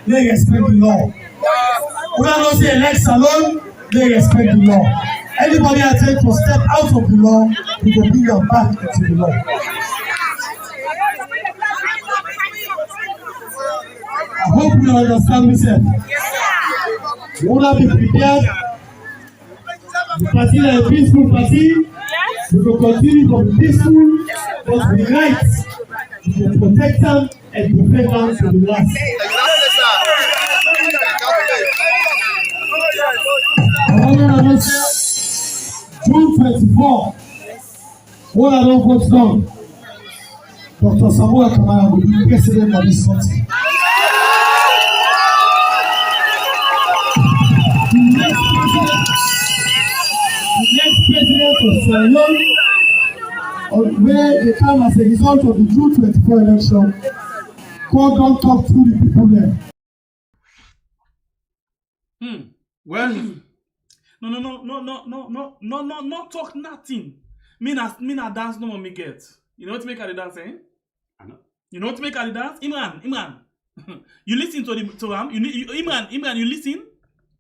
they respect the law. We don't say elect alone, they respect the law. Anybody attempt to step out of the law, we will bring them back into the law. I hope you understand me, sir. We will be prepared. The party is a peaceful party. We will continue to be peaceful, but with the rights, we will protect them and defend them to the last. June 24, what I don't vote down, Dr. SAMURA KAMARA will be president of this country. The next president of Sierra Leone, where they come as a result of the June 24 election, God don't talk to the people there. Well, no talk nothing. Me na dance no more me get. You know what to make a dance, eh? I know. You know what to make a dance? Imran. You listen to him. Imran, you listen?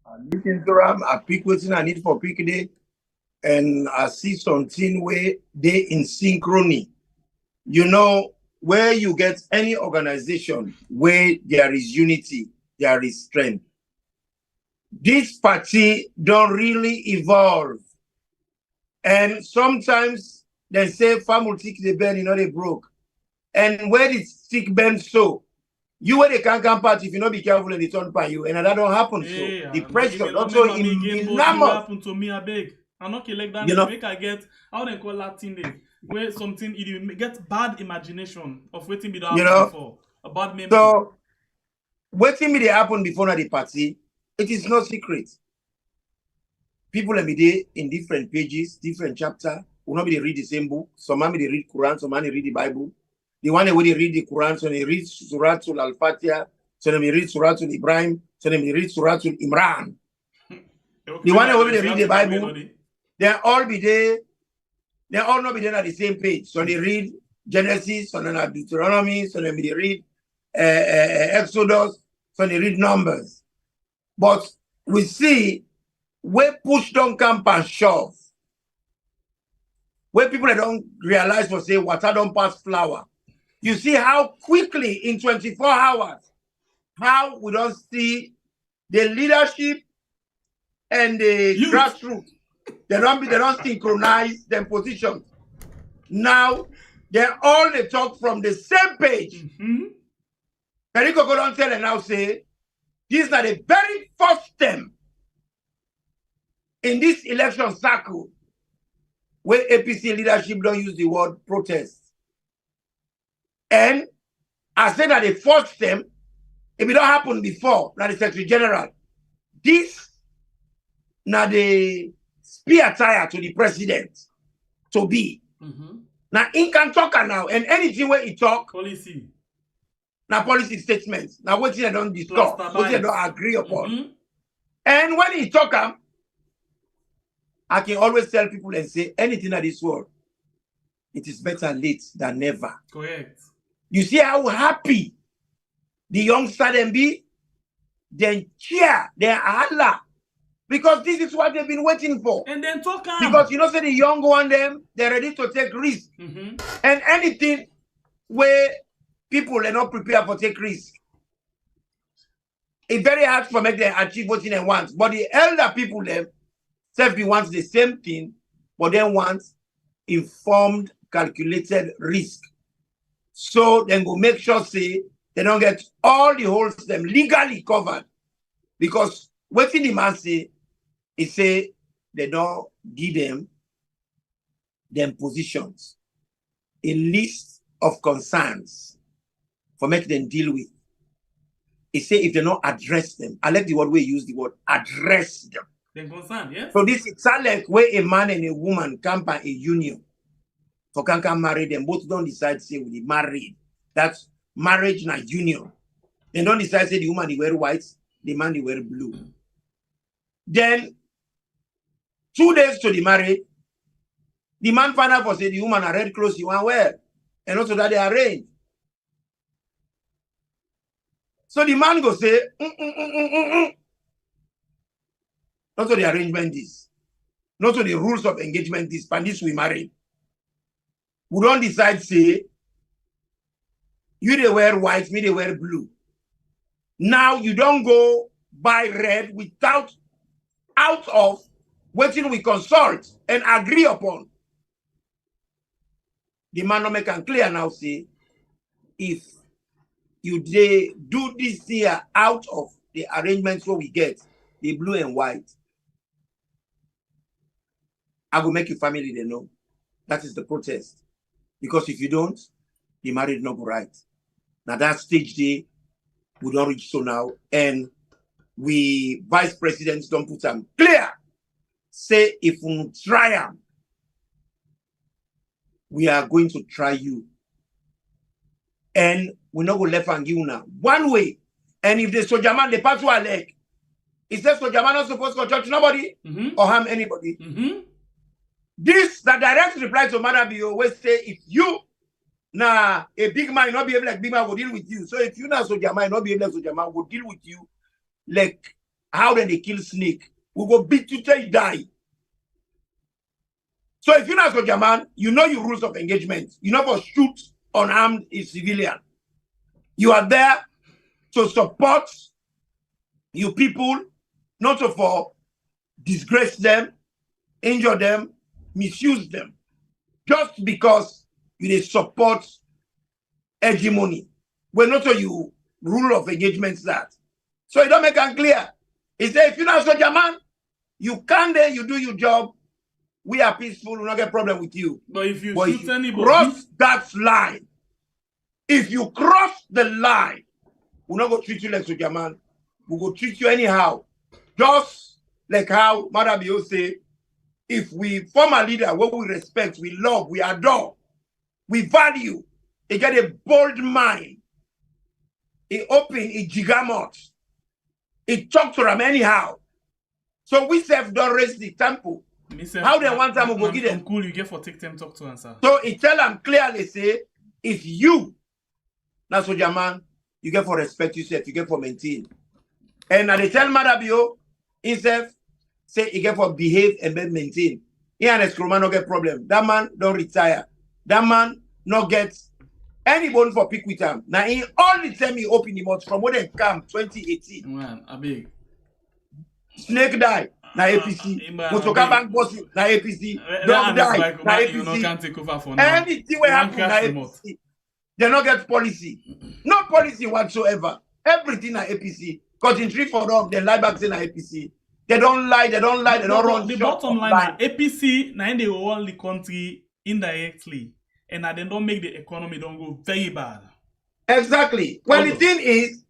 I listen to him, I pick what I need for pick day, and I see something where they in synchrony. You know, where you get any organization where there is unity, there is strength. This party don't really evolve. And sometimes they say, family tick the bend, you know, they broke. And where did stick bend so? You where they can't come party if you not be careful and they turn by you. And that don't happen. Hey, so the pressure also in happen to me, I beg. I'm not like that. You know, make I get how they call Latin day where something you get bad imagination of waiting be the before. A bad memory. So waiting me they happen before the party. It is no secret. People let me there in different pages, different chapter. Will not be they read the same book. Some man they read Quran, some man they read the Bible. The one where they read the Quran, so they read Suratul Al-Fatiha, so they read Suratul Ibrahim, so they read Suratul Imran. Okay, the one where they read the Bible, they all be there. They all not be there at the same page. So they read Genesis, so they read Deuteronomy, so they read Exodus, so they read Numbers. But we see where push don't come and shove, where people don't realize for say water don't pass flour. You see how quickly in 24 hours, how we don't see the leadership and the grassroots. They don't synchronize their positions. Now they all they talk from the same page. Chericoco don't tell and now say this is not the very first step in this election cycle where APC leadership don't use the word protest. And I said that the first step, if it don't happen before, now the Secretary General, this now the spear tire to the president to be. Now he can talk now, and anything where he talk, policy. Now policy statements. Now what they don't discuss, what they don't agree upon. And when he talk I can always tell people and say anything in this world, it is better late than never. Correct. You see how happy the youngster them be? Then cheer, then Allah. Because this is what they've been waiting for. And then talk because you know, say the young one them, they're ready to take risk. And anything where people are not prepared for take risk, it's very hard for make them achieve what they want. But the elder people them, self wants the same thing, but then wants informed, calculated risk. So then go make sure say they don't get all the holes them legally covered. Because what the man say, he say they don't give them positions, a list of concerns for make them deal with. He say if they don't address them, I like the word we use the word address them. Then concern, yes. So this is like where a man and a woman come by a union. For can marry them, both don't decide say we married. That's marriage na union. They don't decide say the woman they wear white, the man they wear blue. Then 2 days to the marriage, the man find out for say the woman are red clothes you want wear, and also that they arrange. So the man go say, not to the arrangement this, not to the rules of engagement this, but this we marry. We don't decide say, you they wear white, me they wear blue. Now you don't go buy red without, out of waiting we consult and agree upon. The man no make it clear now say, if you they do this here out of the arrangements what we get, the blue and white, I will make your family they know. That is the protest. Because if you don't, the marriage not go right. Now that stage day, we don't reach so now, and we vice presidents don't put them clear. Say if we try them, we are going to try you. And we're not going to left and give now. One way. And if the soldier man, the pass to our leg, it says soldier man not supposed to touch nobody or harm anybody. This, the direct reply to Madam B always say, if you, a big man not be able like big man will deal with you. So if you now soldier man not be able like soldier man will deal with you like how then they kill snake. We go beat you till you die. So if you're not soldier man, you know your rules of engagement. You know for shoot unarmed a civilian. You are there to support you people, not to for disgrace them, injure them, misuse them, just because you support hegemony. We're not so you rule of engagements that. So it don't make it clear. It says if you're not soldier man, you can there, you do your job. We are peaceful, we don't get problem with you. But if you shoot anybody, cross that line. If you cross the line, we're not going to treat you like soldier man. We go treat you anyhow. Just like how Madam Bio say, if we form a leader, what we respect, we love, we adore, we value, he get a bold mind, he open, he gigamot, he talk to them anyhow. So we self don't raise the temple. How they want them to go get them? Cool, you get for take them talk to answer. So he tell them clearly say, if you, that's what your man, you get for respect yourself, you get for maintain. And they tell Madabio, himself, say he get for behave and then maintain. He and Ecsl man no get problem. That man don't retire. That man no get anybody for pick with him. Now he all the time he open him out from when they come 2018. Man, I beg. Snake die. Na APC. Motoka bank boss na APC. Dog die. Na APC. Anything will happen na APC. They don't get policy. No policy whatsoever. Everything na APC. Cutting tree for them, they lie back to na APC. They don't lie, they don't run. The bottom line is APC now they run the country indirectly. And they don't make the economy don't go very bad. Exactly. Well, the thing is,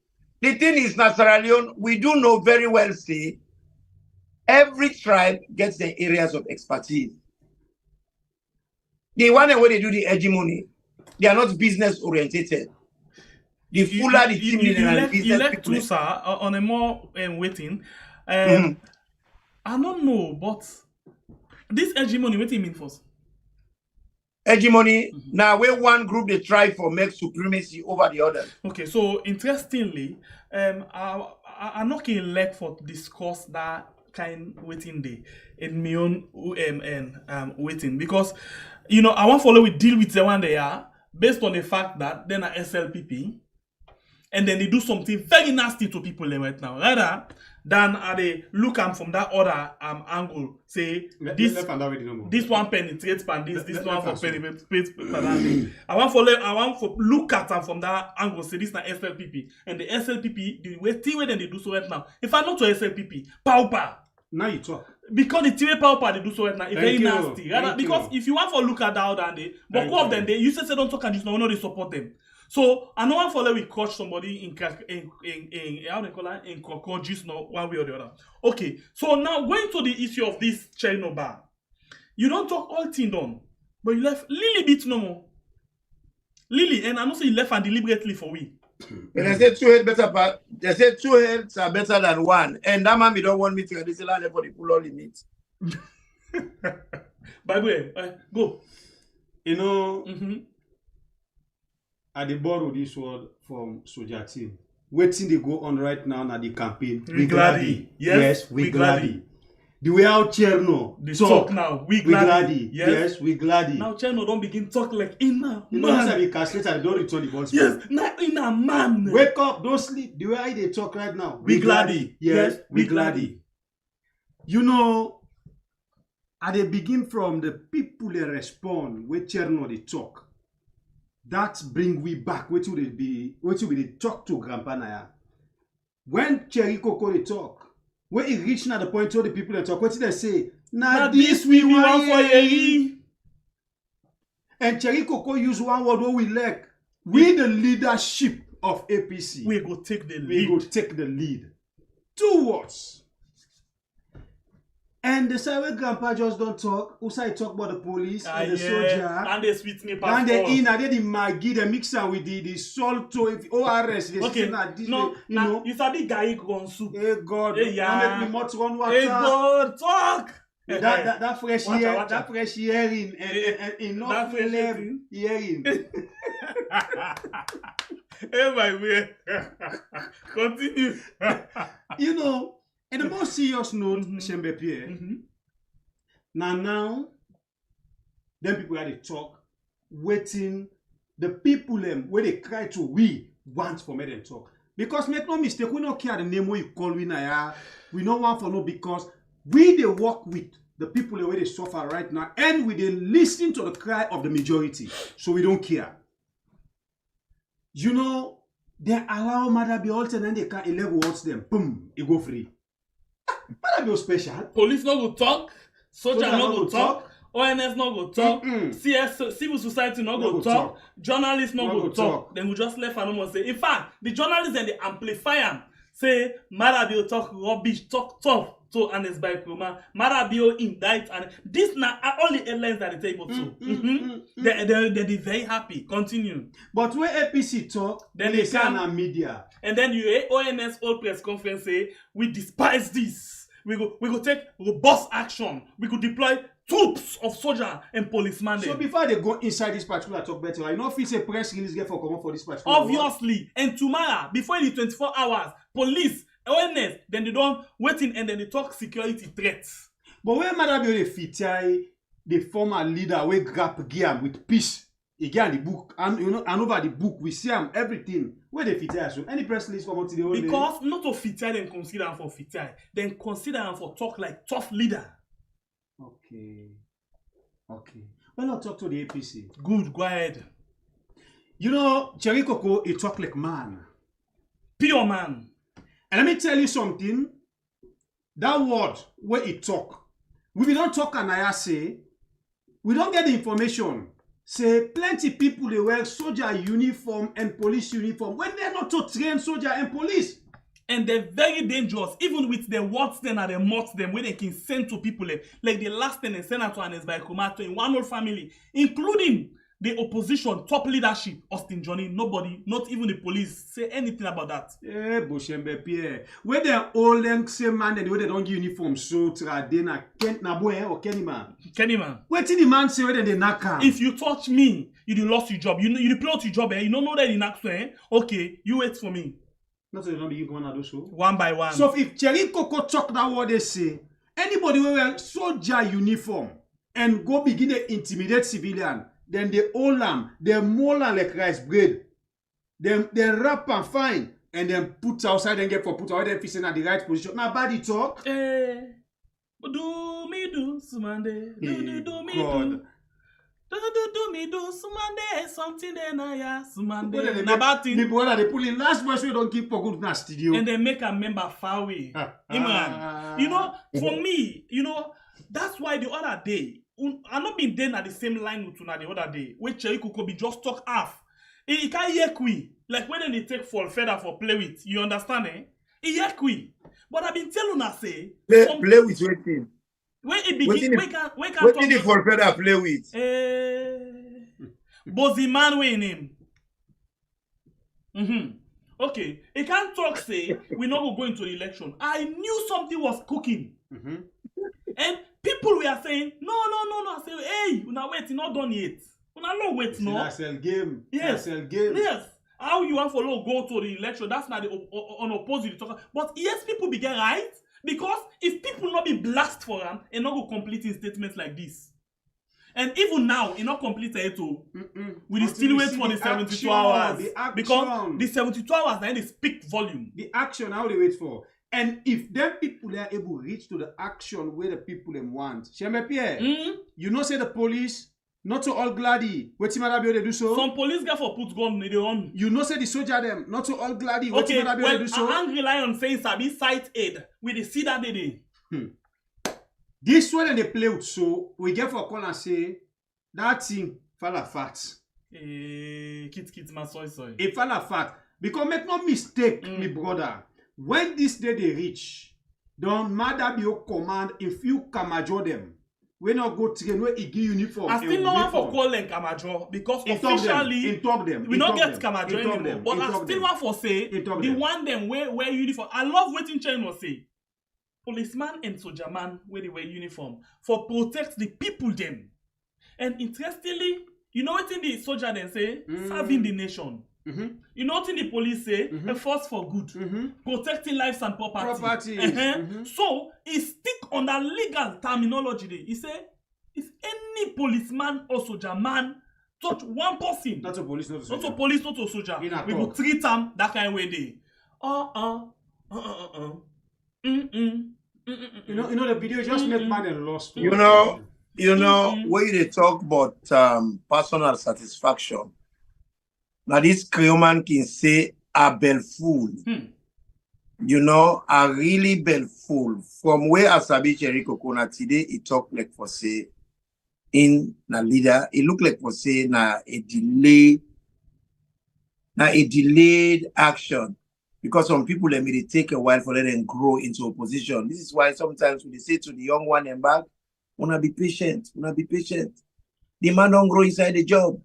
Sierra Leone, we do know very well, say, every tribe gets their areas of expertise. The one where they do the hegemony, they are not business orientated. The fuller the team you left to sir on a more waiting. I don't know, but this hegemony, what do you mean for? Hegemony, now where one group they try for make supremacy over the other. Okay, so interestingly, I'm not in leg for discuss that kind waiting day in my own waiting because you know I want to follow with deal with the one they are based on the fact that then are SLPP and then they do something very nasty to people right now. Rather than they look at from that other angle, say this one penetrates pan this one for penetrates pan. I want to look at them from that angle, say this na SLPP and the SLPP the way then they do so right now. If I not to SLPP, pauper. Now you talk. Because the TV pauper they do so right now, it's very nasty. Rather, because if you want to look at that other day, but all of them you say don't talk and this no they support them. So I know one follow we catch somebody in how they call that in crocodiles, no one way or the other. Okay, so now going to the issue of this Chernobyl, you don't talk all thing done, but you left Lily bit no more. Lily, and I know say you left and deliberately for we. And I said 2 heads better, but they said 2 heads are better than 1. And that man, we don't want me to this land for the pull all limit. By the way, go. You know, I dey borrow this word from Soldier Team. Waiting they go on right now na the campaign. We glady. Yes, we glady. The way out Cherno talk now. We glady. Yes, we glady. Now Cherno don't begin talk like inna man. Once I be castrated, I don't return the ball. Yes, not inna man. Wake up, don't sleep. The way they talk right now. We glady. Yes, we glady. You know, I dey begin from the people they respond where Cherno they talk. That bring we back. What will they talk to Grandpa Naya? When Chericoco they talk. When it reach now the point where the people that talk, what did they say? Now this we want for ye. And Chericoco use one word where we like. We the leadership of APC. We go take the lead. We go take the lead. 2 words. And the side Grandpa just don't talk. Also, I talk about the police and the soldier. And the sweet me and the in and the Maggi, the mixer with the salt to ORS. Okay. No, you sabi guy go soup. Hey God, yeah. Make me much one water. Hey God, talk. That fresh air, that fresh hearing, and enough hearing. Hey my way. Continue. You know. And the more serious note, Shembe Pierre, now, them people are they talk, waiting, the people them where they cry to we want for me them talk. Because make no mistake, we don't care the name where you call we now, we don't want for no because we they work with the people where they suffer right now and we they listen to the cry of the majority. So we don't care. You know, they allow Mother be altered and they can't 11 watch them. Boom, it go free. But that special. Police no go talk, soldier no go talk, ONS no go talk, CS civil society no go talk, journalists no go talk. Then we just left and almost say. In fact, the journalists and the amplifier say Marabio talk rubbish, talk tough to Anes by Kroma. Marabio indict and this now all the airlines that they table too. They're very happy. Continue. But where APC talk, then they say on media. And then you hear ONS all press conference say we despise this. We go take robust action. We could deploy troops of soldier and policemen. So before they go inside this particular talk better, I know if it's a press release get for common for this particular. Obviously, and tomorrow, before the 24 hours, police, awareness, then they don't wait in and then they talk security threats. But when Madam Bill Fitai, the former leader, we grab gear with peace. Again, the book, and you know, and over the book, we see everything. Where they Fitai, so any press release come out to the whole because not to Fitai, then consider him for Fitai, then consider him for talk like tough leader. Okay. Well, I'll talk to the APC. Good, go ahead. You know, Chericoco, he talk like man. Pure man. And let me tell you something. That word where he talk, we don't talk and I say, we don't get the information. Say plenty people they wear soldier uniform and police uniform when they're not to train soldier and police. And they're very dangerous, even with the words then and the mots them where they can send to people like the last thing they sent to Anes by Komato in one whole family, including the opposition, top leadership, Austin Johnny, nobody, not even the police, say anything about that. Eh, Boshembe Pierre. Where they're all them same man, the way they don't give uniform, so Tradena, Kent Naboe or Kenny man. Kenny man. What did the man say whether they knock? If you touch me, you lost your job. You plot your job, you don't know that you knock, okay, you wait for me. Not so they don't begin going to do so. One by one. So if Chericoco talk that word they say, anybody who wear soldier uniform and go begin to intimidate civilian, then they hold them, they mold them like rice bread. Then they wrap and fine, and then put outside and get for put out them facing at the right position. Now body talk. Do me do Sumande. Do me do. Do me do Sumande. Something then I Sumande. Na bad thing. The brother they pull in last voice we don't keep for good in the studio. And they make a member far away. Imran. You know, for me, you know, that's why the other day. I'm not been there at the same line with Tuna the other day, where Chericoco be just talk half. He can't hear qui. Like when they take for feather for play with. You understand, eh? He hear qui. But I've been telling her, say... Play with waiting. When it begin, we can what did the for feather play with? Bozy man we name. Okay, he can't talk, say, we not go into the election. I knew something was cooking. And people were saying, no. I say, hey, una wait, not done yet. Una no wait, no. Ecsl game. Yes. Ecsl game. Yes. How you want to go to the election? That's not the unopposed talk. But yes, people begin right. Because if people not be blasted for them, and not go completing statements like this. And even now, it not completed it too. We still wait for the 72 hours. Because the 72 hours then they speak volume. The action, how they wait for. And if them people are able to reach to the action where the people them want, you know say the police, not to all gladdy. What you matter they do so? Some police guy for put gun in the run. You know say the soldier them, not to all gladdy. What you matter they do so? Angry Lion saying sabi site aid. We dey see that day. This one they play with, so we get for call and say that thing fall fat. Kit my soy. It fall fat. Because make no mistake, me brother. When this day they reach, don't matter be your command if you kamajo them. We not go train where he give uniform. I still not want for call them kamajo because officially we not get kamajo anymore. But I still want for say the one them wear uniform. I love waiting chain was say. Policeman and soldier man where they wear uniform for protect the people them. And interestingly, you know what in the soldier then say? Serving the nation. You know what in the police say? A force for good. Protecting lives and property. So, he stick on the legal terminology. He say, if any policeman or soldier man touch one person, not a police, not a soldier. Not a police, not a soldier. We will treat them that kind of way they. You know the video just make man and lost. You know, where they talk about personal satisfaction. Now this Creoman can say a belful. You know, a really belful. From where Asabi Chericoco na today, it talk like for say in na leader, it look like for say na a delayed action. Because some people let me take a while for them and grow into opposition. This is why sometimes when they say to the young one and back, wanna be patient. The man don't grow inside the job.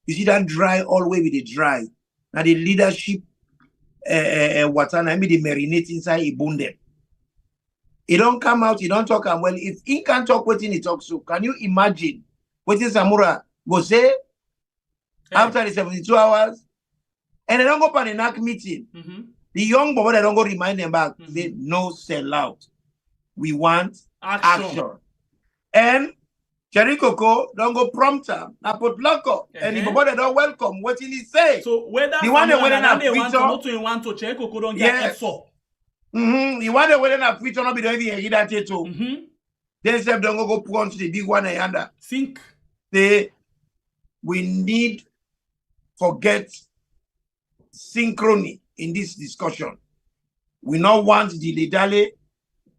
You see that dry all the way with the dry. Now the leadership water, I mean the marinate inside a bone them. He don't come out, he don't talk and well. If he can't talk what he talks so, can you imagine what is SAMURA go say after the 72 hours? And they don't go for the NAC meeting. The young boy, they don't go remind them back. They no sell out. We want action. And Chericoco don't go prompt them. Now put LOKO. And the boy they don't welcome. What did he say? So whether the one they want to Chericoco don't get Ecsl. The one they want to not be doing even that too. They say don't go punch the big one yonder. Think we need forget synchrony in this discussion. We not want dilly-dally.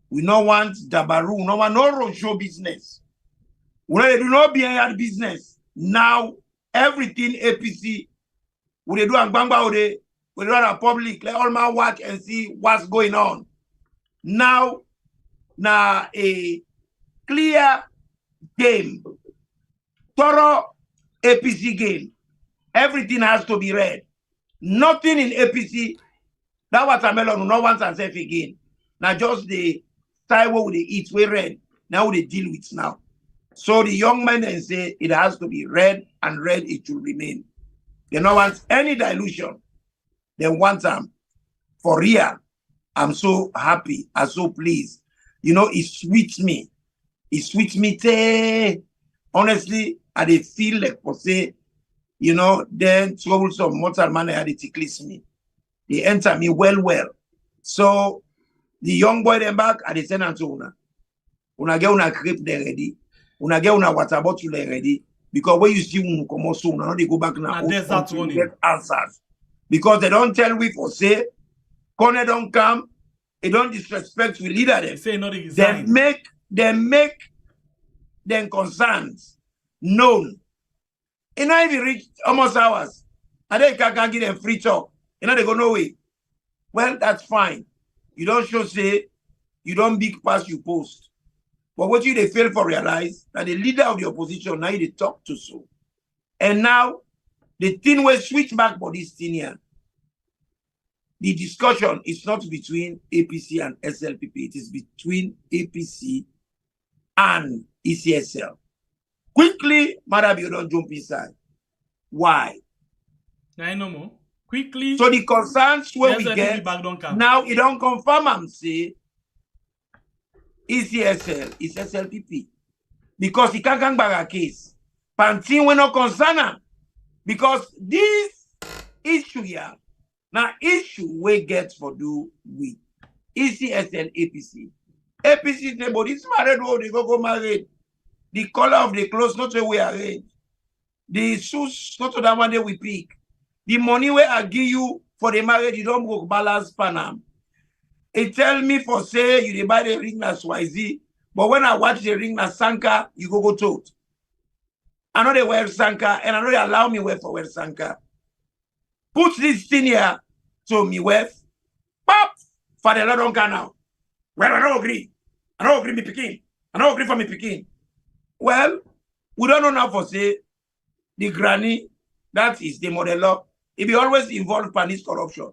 We not want dabaru. We not want no roadshow business. We do not behind business. Now, everything APC, we do a bangba, we do a public. Let all my work and see what's going on. Now a clear game, thorough APC game. Everything has to be read. Nothing in APC that watermelon will not want herself again. Now just the style what they eat, we read. Now they deal with now. So the young men then say it has to be read and read it should remain. They don't want any dilution. They want them for real. I'm so happy. I'm so pleased. You know, it sweets me. It sweets me. Honestly, I they feel like for say, you know, then troublesome mortal man had it ticklish me. They enter me well. So the young boy then back at the send to una. Una get una crepe they ready. Una get una water bottle they ready. Because when you see una come out soon, now they go back now. Get answers. Because they don't tell we for say, Kone don't come, they don't disrespect we leader them. Say not They make them concerns known. It not even reach almost hours. And then you can't give them free talk. You know, they go, no way. Well, that's fine. You don't show say, you don't big pass you post. But what you they fail for realize that the leader of the opposition, now they talk to so. And now, the thing will switch back for this thing here. The discussion is not between APC and SLPP. It is between APC and ECSL. Quickly, Madam, you don't jump inside. Why? I know more. Quickly. So the concerns where we get, now it don't confirm and say ECSL is SLPP. Because he can't come back a case. Pantin will not concern him. Because this issue here, now issue we get for do with ECSL APC. APC say, but this married world, they go married. The color of the clothes, not the way I arrange. The shoes, not that one day we pick. The money where I give you for the marriage, you don't go balance Panam. It tell me for say you buy the ring na Swazi, but when I watch the ring na Sanka, you go tote. I know they wear Sanka, and I know they allow me wear Sanka. Put this thing here to me wear. Pop! For the Lord don't come now. Well, I don't agree. I don't agree me picking. I don't agree for me picking. Well, we don't know now for say the granny, that is the model law. It be always involved in this corruption.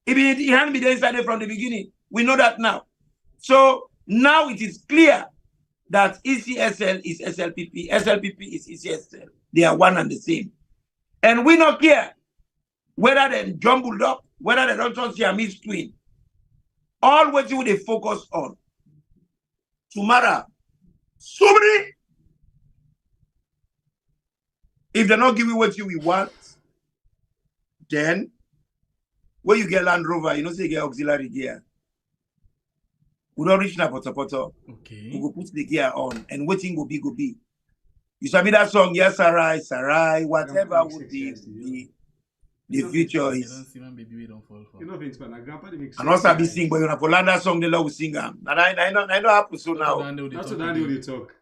It hadn't been there inside from the beginning. We know that now. So now it is clear that ECSL is SLPP, SLPP is ECSL. They are one and the same. And we not care whether they jumbled up, whether they don't see a mixed twin. All what you they focus on. Tomorrow, somebody, if they're not giving what you want, then when you get Land Rover, you know, say you get auxiliary gear. We don't reach now, poto. Okay. We go put the gear on, and waiting go be. You sabi that song, yes, Sarai, whatever would be the future is. And also be sing, but you know, for land that song, the Lord will sing them. And I know happen so now. That's what they talk.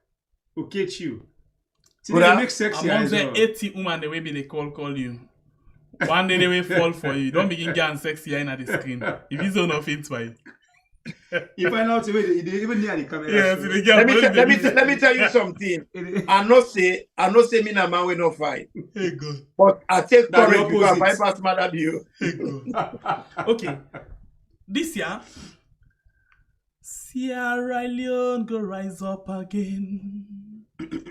Okay, you. See, they make sexy among as the well. 80 women, the way they call you. One day they will fall for you. Don't begin getting sexy in the screen. If you don't know fit by. You find out the way they even near the camera. Yes, let me tell you something. I not say me na man we no fight. Hey God. But I take That courage the because I opposite. pass Madam you. Hey God. Okay. This year, Sierra Leone go rise up again.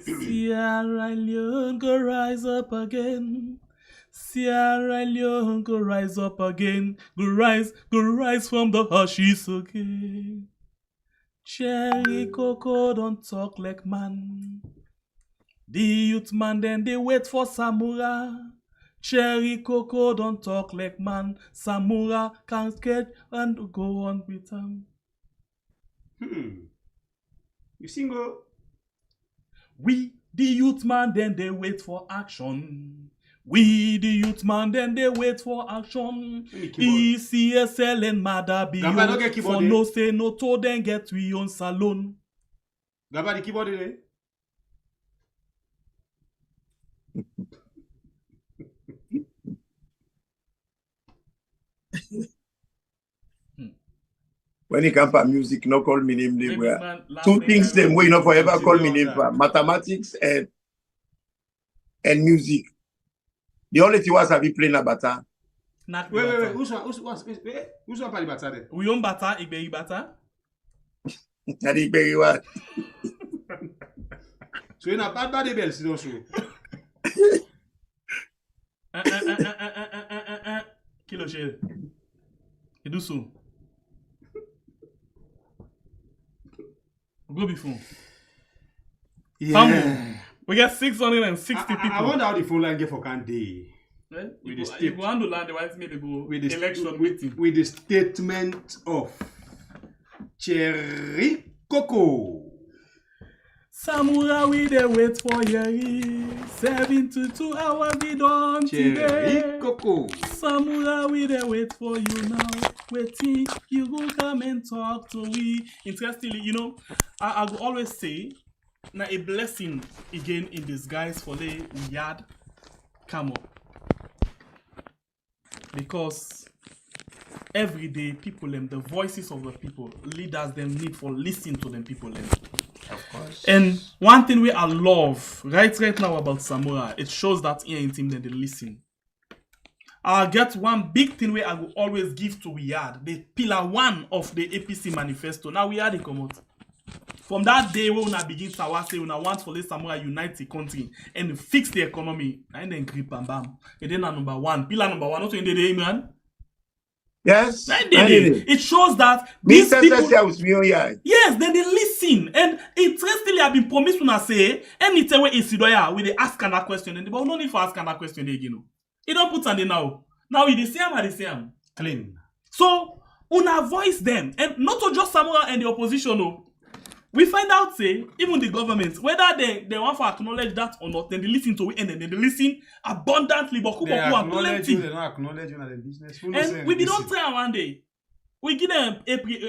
Sierra Leone go rise up again. Sierra Leone go rise up again. Go rise from the ashes again. Chericoco don't talk like man. The youth man then they wait for SAMURA. Chericoco don't talk like man. SAMURA can't get and go on with them. You single? We, the youth man, then they wait for action. We, the youth man, then they wait for action. ECSL and Madabi for no say no to then get we on salon. Gaba the keyboard there? When it comes to music, no call me name. They were two things them way not forever call me name for mathematics and music. The only thing was I be playing a bata. Wait. Who's one party bata there? We own bata, Igberi bata. That is very well. So you're not bad bells, you know, so. Kilo shell. You do so. Go before. Yeah. We got 660 people. I wonder how the phone line get for Kande. With the state. If we want to land the white maybe go with the election meeting. With the statement of Chericoco. SAMURA we dey wait for you. 72 hours we done today. Chericoco. SAMURA we dey wait for you now. Waiting, you go come and talk to we. Interestingly, you know, I go always say, now a blessing again in disguise for the yard come up. because every day people them, the voices of the people, leaders them need for listening to them people them. Of course. And one thing we I love right now about SAMURA, it shows that here in team that they listen. I'll get one big thing where I will always give to Wiyad, the pillar 1 of the APC manifesto. Now Wiyad they come out. From that day when we begin to say we want for the SAMURA unite the country and fix the economy, and then grip and bam. And then number 1, pillar number 1, not in the day, man. Yes. It shows that these people, yes, then they listen. And interestingly, I've been promised when I say anytime where is Sidoya with the ask that question, and but no need for ask that question again. He don't put on the now. Now he the same or the same. Clean. So una voice them, and not to just SAMURA and the opposition. No. We find out, say, even the government, whether they want to acknowledge that or not, then they listen to it and then they listen abundantly. But they acknowledge you, they don't acknowledge you in the business. And we don't try one day. We give them April.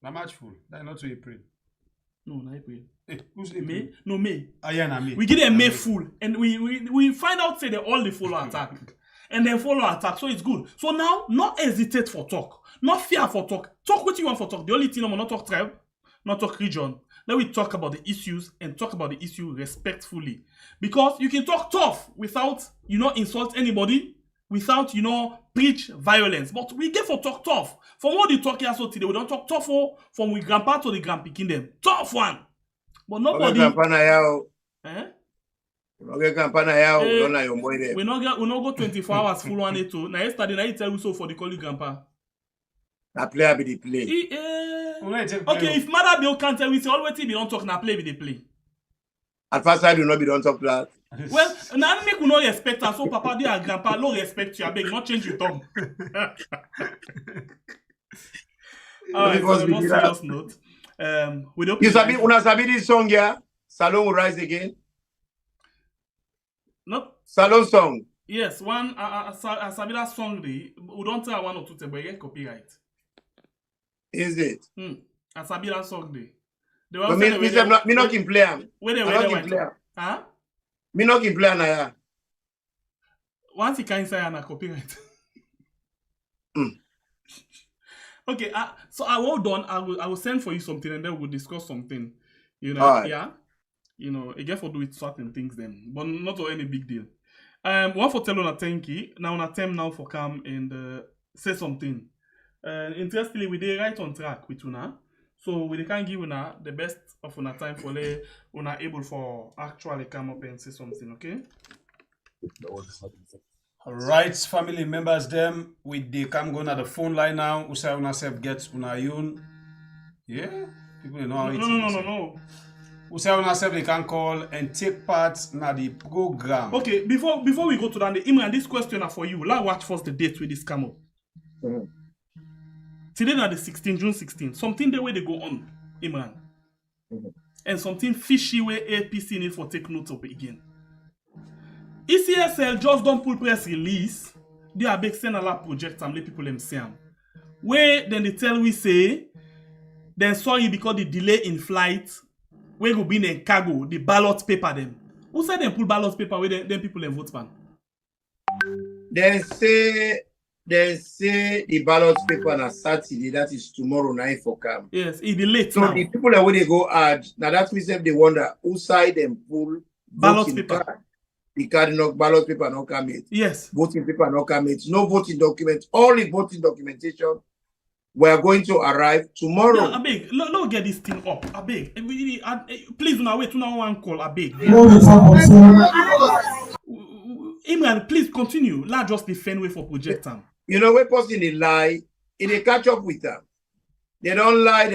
March full. That's not to April. No, not April. Hey, who's April? May? No, May. May. We give them May full. And we find out, say, they all the follow attack. And then follow attack. So it's good. So now, not hesitate for talk. Not fear for talk. Talk what you want for talk. The only thing I'm not talk tribe, not talk region. Let me talk about the issues and talk about the issue respectfully. Because you can talk tough without, insult anybody, without, preach violence. But we get for talk tough. From what you talk here so today, we don't talk tough from we grandpa to the grandpa kingdom. Tough one. But nobody. We not go 24 hours full one it too. Now yesterday night tell you so for the calling grandpa. Na play be the play. Okay, if Mother Bill can't tell we say always be don't talk na play be the play. At first I do not be don't talk that. Well, now make we no respect us, so Papa and Grandpa no respect you. I beg not change your tongue. Alright, so the most serious note. Una sabi this song here? Salon will rise again. No. Salon song. Yes, one a Sabila song we don't tell 1 or 2 but you get copyright. Is it? A Sabila song day. Me not can play am. Huh? Me not can play am. Once you can say a copyright. Okay, so I will done. I will send for you something and then we'll discuss something. Right. Yeah. I get for do with certain things then, but not any big deal. One for tell on a thank you. Now on a time now for come and say something. Interestingly, we did right on track with Una. So we can give Una the best of Una time for Una able for actually come up and say something, okay? Alright, family members them with the come going at the phone line now. Usa Una self gets Una yun. Yeah? People know how it is. No. Usa Una self they can call and take part in the program. Okay, before we go to that, Imran, this question are for you. Let's watch first the date with this come up. Today na the 16th, June 16th. Something the way they go on, Imran. And something fishy where APC need for take note of it again. ECSL just don't pull press release. They are big send a lot project and let people them see them. Where then they tell we say, then sorry because the delay in flight, where go be in cargo, the ballot paper them. Who said them pull ballot paper where then people them vote pan? They say the ballot paper on a Saturday, that is tomorrow night for come. Yes, it be late so now. The people that when they go add, now that we say they wonder who side them pull ballot paper. Card. The card no ballot paper no come it. Yes. Voting paper no come it. No voting document. All the voting documentation we are going to arrive tomorrow. Yeah, I beg. Let's get this thing up. I beg. Please, now wait. Now one call. I beg. Imran, please continue. Let's just defend way for project time. We're posting a lie. They catch up with them. They don't lie.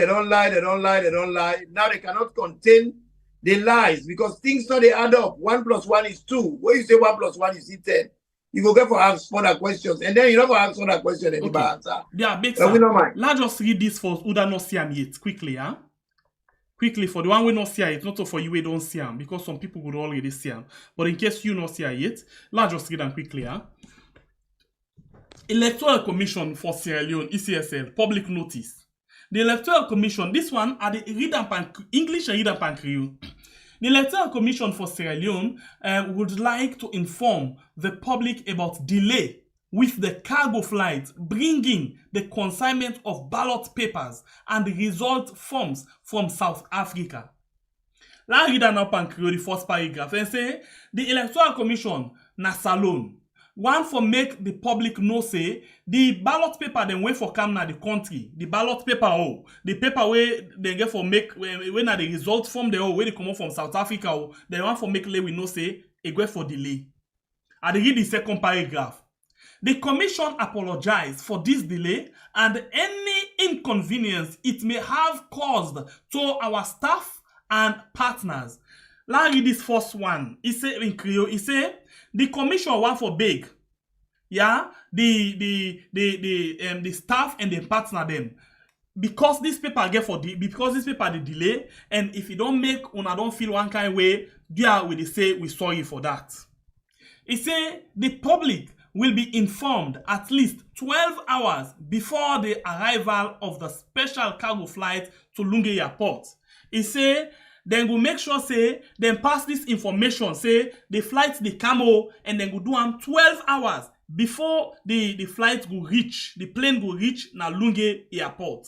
Now they cannot contain the lies because things not they add up. 1 + 1 is 2. When you say 1 + 1 is 10, you go get for ask further questions, and then you never ask further question and okay. Answer. Yeah, big we don't mind. Let's just read this for who don't see them yet quickly, huh? Quickly for the one we not see it, not for you we don't see them because some people would already see them. But in case you not see it yet, let's just read them quickly, huh? Electoral Commission for Sierra Leone, ECSL, public notice. The Electoral Commission, this one are the English and Read and Creole. The Electoral Commission for Sierra Leone would like to inform the public about delay with the cargo flight bringing the consignment of ballot papers and the result forms from South Africa. Let's read an up and create the first paragraph and say the Electoral Commission na salon. One for make the public know say the ballot paper then wait for come na the country. The ballot paper the paper where they get for make when na the result from the where they come out from South Africa they want for make we know say it go for delay. I read the second paragraph. The commission apologized for this delay and any inconvenience it may have caused to our staff and partners. Let's read this first one. He say in Creole, he say the commission want for big, yeah, the staff and the partner them because this paper get for because this paper the delay and if you don't make una don't feel one kind way, yeah, we say we sorry for that. He say the public will be informed at least 12 hours before the arrival of the special cargo flight to Lunge Airport. He say then go make sure say then pass this information say the flight the camo and then go do them 12 hours before the flight go reach the plane go reach na Lunge Airport.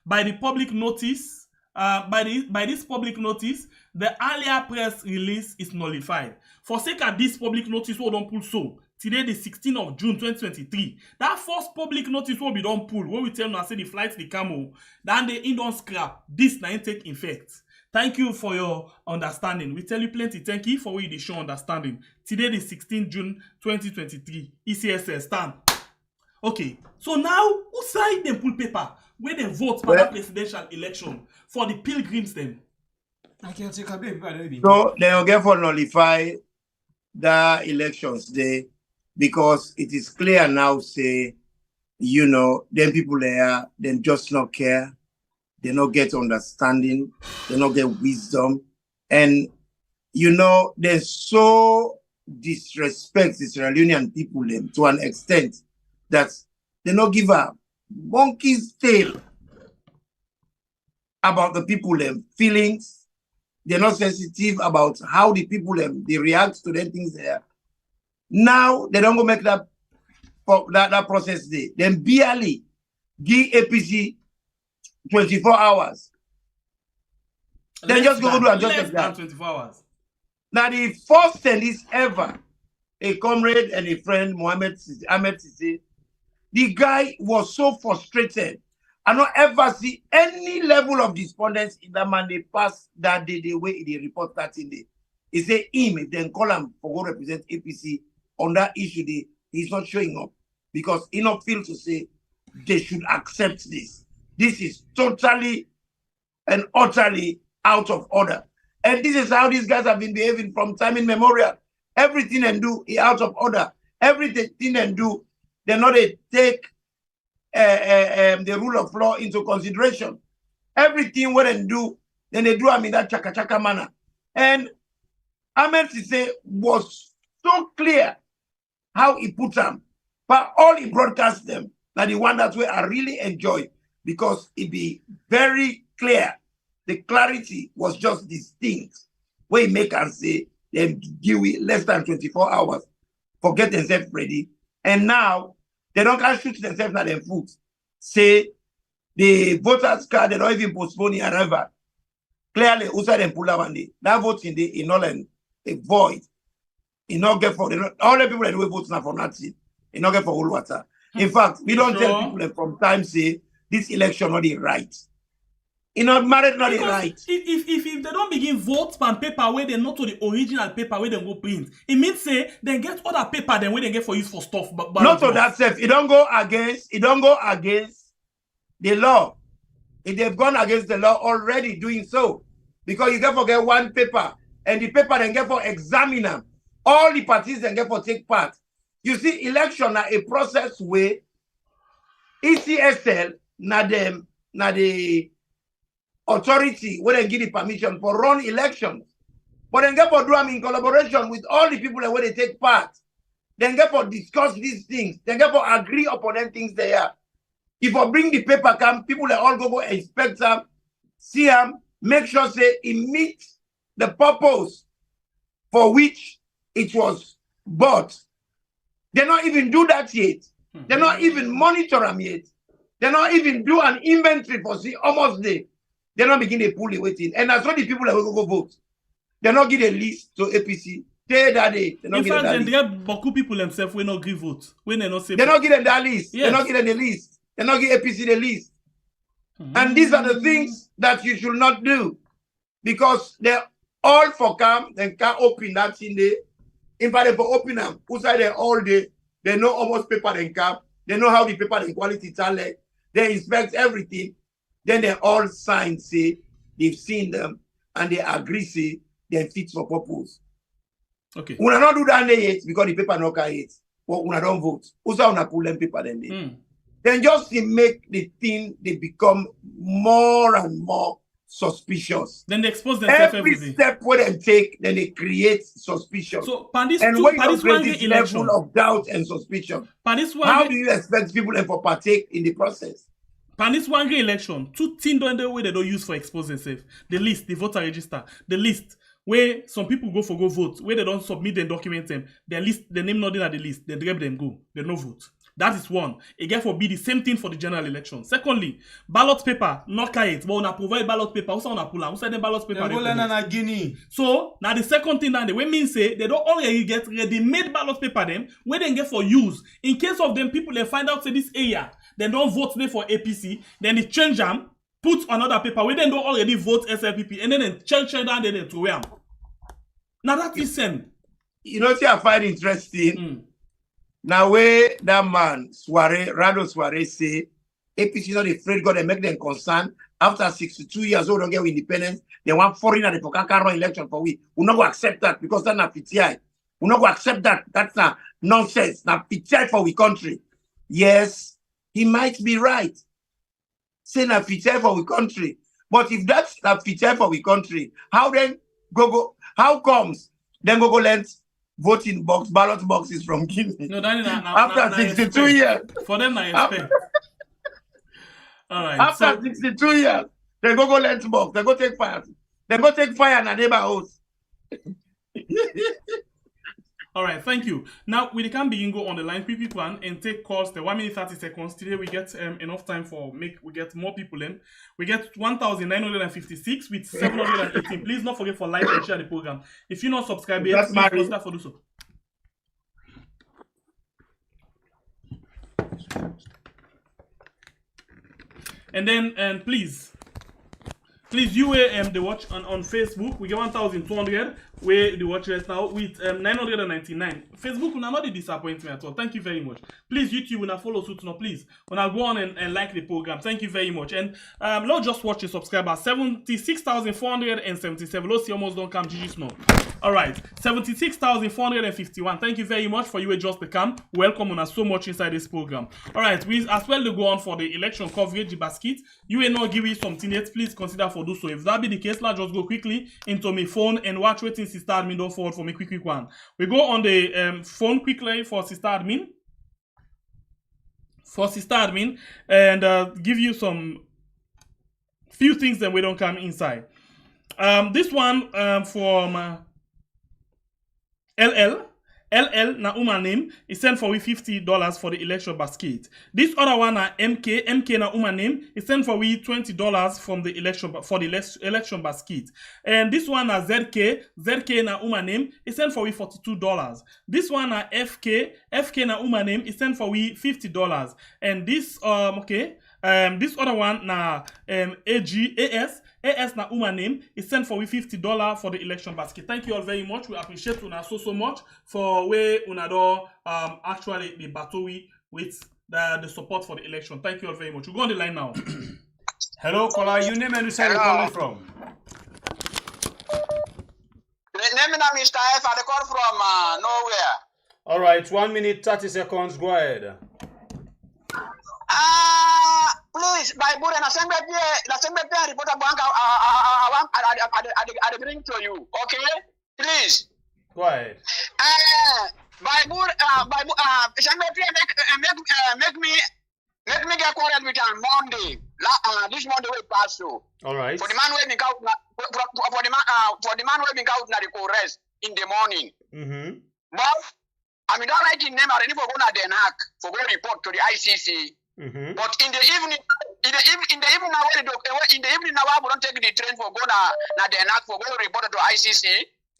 By the public notice, by this public notice, the earlier press release is nullified. For sake of this public notice, we don't pull so. Today, the 16th of June 2023, that first public notice will be done pull, where we tell now say the flight the camo, then they in don't scrap. This now take effect. Thank you for your understanding. We tell you plenty. Thank you for what you show understanding. Today, the 16th June 2023, ECSS stand. Okay, so now who side them pull paper where they vote for the presidential election for the pilgrims them? So they will get for nullify the elections day because it is clear now say, you know, them people there, they just not care. They not get understanding. They not get wisdom. And, you know, they so disrespect the Sierra Leonean people them to an extent that they not give a monkey's tail about the people them feelings. They're not sensitive about how the people them they react to them things there. Now they don't go make that process day. Then barely give APC 24 hours. Then just go do and just that. 24 hours. Now the first tennis ever, a comrade and a friend, Ahmed Sisi, the guy was so frustrated. I don't ever see any level of despondence in that man. They pass that day, the way they report that in day. He say him, if they call him for go represent APC on that issue, he's not showing up because he not feel to say they should accept this. This is totally and utterly out of order. And this is how these guys have been behaving from time immemorial. Everything and do is out of order. Everything and do, they're not a take the rule of law into consideration. Everything what they do, then they do in that chaka manner. And Ahmed Sisi was so clear how he put them, but all he broadcast them, that the one that way I really enjoy because it be very clear. The clarity was just distinct. Where he make and say, they give it less than 24 hours for get themselves ready. And now, they don't can shoot themselves at their foot. Say, the voters card, they don't even postpone it arrival. Clearly, outside them pull up one day. That voting day, in all a void. In not get for, all the people that do vote now for nothing. In not get for all water. In fact, we don't tell people that from time say, this election not the right. You know, married not the right. If they don't begin vote on paper where they not to the original paper where they go print, it means say they get other paper than where they get for use for stuff. But not to that self. It don't go against the law. If they've gone against the law already doing so, because you get for get one paper and the paper then get for examiner. All the parties then get for take part. You see, election are a process where ECSL na the authority where they give the permission for run elections. But then get for do them in collaboration with all the people where they take part. Then get for discuss these things. Then get for agree upon them things they are. If I bring the paper come, people they all go inspect them, see them, make sure say it meets the purpose for which it was bought. They not even do that yet. They not even monitor them yet. They not even do an inventory for see almost there. They not begin to pull the waiting. And that's why the people that will go vote. They not give a list to APC. They not in fact, then there are beaucoup people themselves will not give vote. When they not say they not give them that list. Yes. They not give them the list. They not give APC the list. And these are the things that you should not do. Because they're all for calm, then can't open that thing there. In fact, they for open them, outside there all day, they know almost paper and cap, they know how the paper and quality talent, they inspect everything, then they all sign, say, they've seen them, and they agree, say, they're fit for purpose. Okay. Una not do that yet, because the paper not carry it, but una don't vote. Also, una pull them paper then they. Then just to make the thing, they become more and more suspicious. Then they expose themselves every step where they take, then they create suspicion. So, and when you create this level of doubt and suspicion, how do you expect people to partake in the process? This one election, two things don't the way they don't use for expose themselves. The list, the voter register, the list where some people go vote, where they don't submit and document them, their list, the name not in the list, they grab them go, they no vote. That is one. Again, for be the same thing for the general election. Secondly, ballot paper, not carried, but on a provide ballot paper. Who's on a pull? Who's the ballot paper? So now the second thing that the women say they don't already get ready-made ballot paper them where they get for use. In case of them people they find out say this area, they don't vote there for APC, then they change them, put another paper where they don't already vote SLPP, and then they change down then they throw them. Now that is same. You know what I find interesting? Now, where that man, Rado Soare, say, APC is not afraid God, they make them concerned. After 62 years old, don't get independence, they want foreigner, they can't run election for we. We're not going to accept that because that's not PTI. We're not going to accept that. That's not nonsense. Not PTI for we country. Yes, he might be right. Say not PTI for we country. But if that's not PTI for we country, how then how comes then go lend voting box, ballot boxes from Guinea. No, that after 62 years. For them, I expect. All right. After 62 years, they go lend box. They go take fire. They go take fire in a neighbor house. All right, thank you. Now we can begin go on the line PP plan and take calls. The 1 minute 30 seconds. Today we get enough time for we get more people in. We get 1,956 with 718. Please not forget for like and share the program. If you're not subscribed yet, please consider for do so. And then please you the watch on Facebook. We get 1,200 where the watch right now with 999. Facebook will not disappoint me at all. Thank you very much. Please YouTube will not follow suit now. Please when I go on and like the program. Thank you very much. And not just watch the subscribers 76,477. Let's see almost don't come GG's now. All right, 76,451. Thank you very much for you just the come. Welcome on us so much inside this program. All right, we as well to go on for the election coverage the basket. You will not give you something yet. Please consider for do so. If that be the case, let's just go quickly into my phone and watch waiting sister admin don't forward for me quick one. We go on the phone quickly for sister admin. And give you some few things that we don't come inside. This one from LL na Uma name is sent for we $50 for the election basket. This other one na MK na Uma name is sent for we $20 from the election basket. And this one na ZK na Uma name is sent for we $42. This one na FK na Uma name is sent for we $50. And this this other one na AS na Uma name is sent for we $50 for the election basket. Thank you all very much. We appreciate una so much for where una do actually the battle with the support for the election. Thank you all very much. We go on the line now. Hello, caller. Your name and where you calling from? Name na Mr. F. I call from nowhere. All right, 1 minute 30 seconds. Go ahead. Please, by Buddha, the same report bank I bring to you. Okay, please. Go ahead. By Buddha, make me get quarrel with on Monday. this Monday we pass through. All right. For the man who been out for the man who been out na the rest in the morning. Mm-hmm. But I mean, don't write in name already for going to Den Haag for go report to the ICC. Mm-hmm. But in the evening, in the evening now, we don't take the train for go na Den Haag for go report to ICC.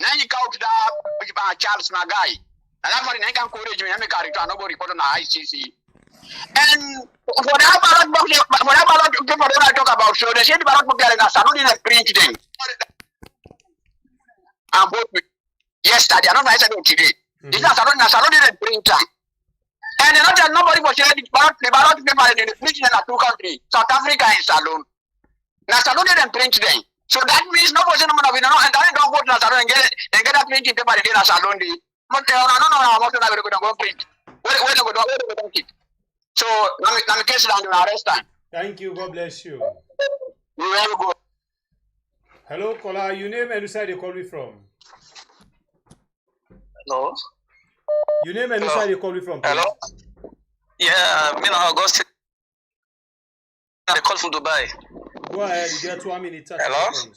Now you count that Charles Magai. And that's why I can encourage me. I make a return no go report to ICC. And for that ballot box, people don't talk about. So they say the ballot box are in a salon in a print them. And both yesterday, I don't know I said it today. It's a salon in a print time. And not that nobody was saying the ballot paper in the print in a two countries, South Africa and Salon. Now Salon didn't print them. So that means nobody no and they don't go to the Salon and get a printing paper in a Salon. But no, I'm not going to go print. Where do we go? So, I'm a case down to arrest time. Thank you. God bless you. You very good. Hello, caller. Your name and who side you call me from? Hello. Your name and who side you call me from? Please? Hello. Yeah, me now August. I call from Dubai. Go ahead. You get 2 minutes. Hello.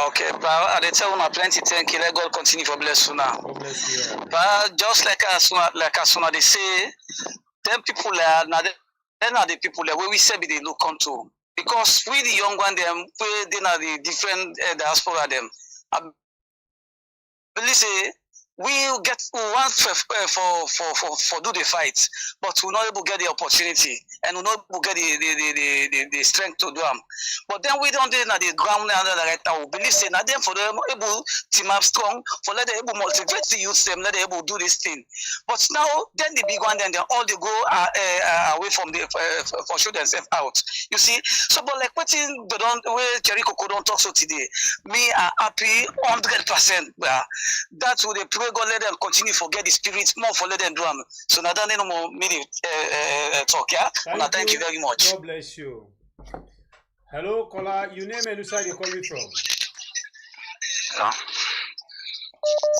Okay, but I tell you plenty thank you. Let God continue for bless you now. God bless you. But just like as soon as they say, them people are not the people where we say they look onto. Because we the young one them, we they are the different diaspora them. I believe say we get one for do the fight, but we not able to get the opportunity and we not able to get the strength to do them. But then we don't do the ground right now. We believe say now them for them able team up strong, for let them able motivate the youth them, let them able do this thing. But now then the big one then all they go away from the for show themselves out. You see, so but like what in they don't where Chericoco don't talk so today. Me are happy 100%. That's what they pray God let them continue forget the spirit more for let them do them. So now don't no more meaning talk, yeah? Thank you very much. God bless you. Hello, caller. Your name and who side you call me from? Hello.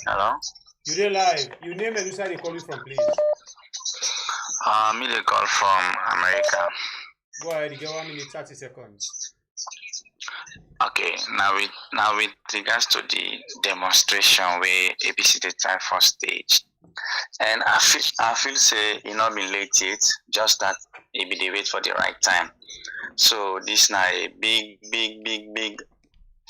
Hello. You dey live. Your name and who side you call me from, please? Me they call from America. Go ahead. You get 1 minute 30 seconds. Okay, now with regards to the demonstration where APC the time for stage, and I feel say it not been late yet, just that it be the wait for the right time. So this now a big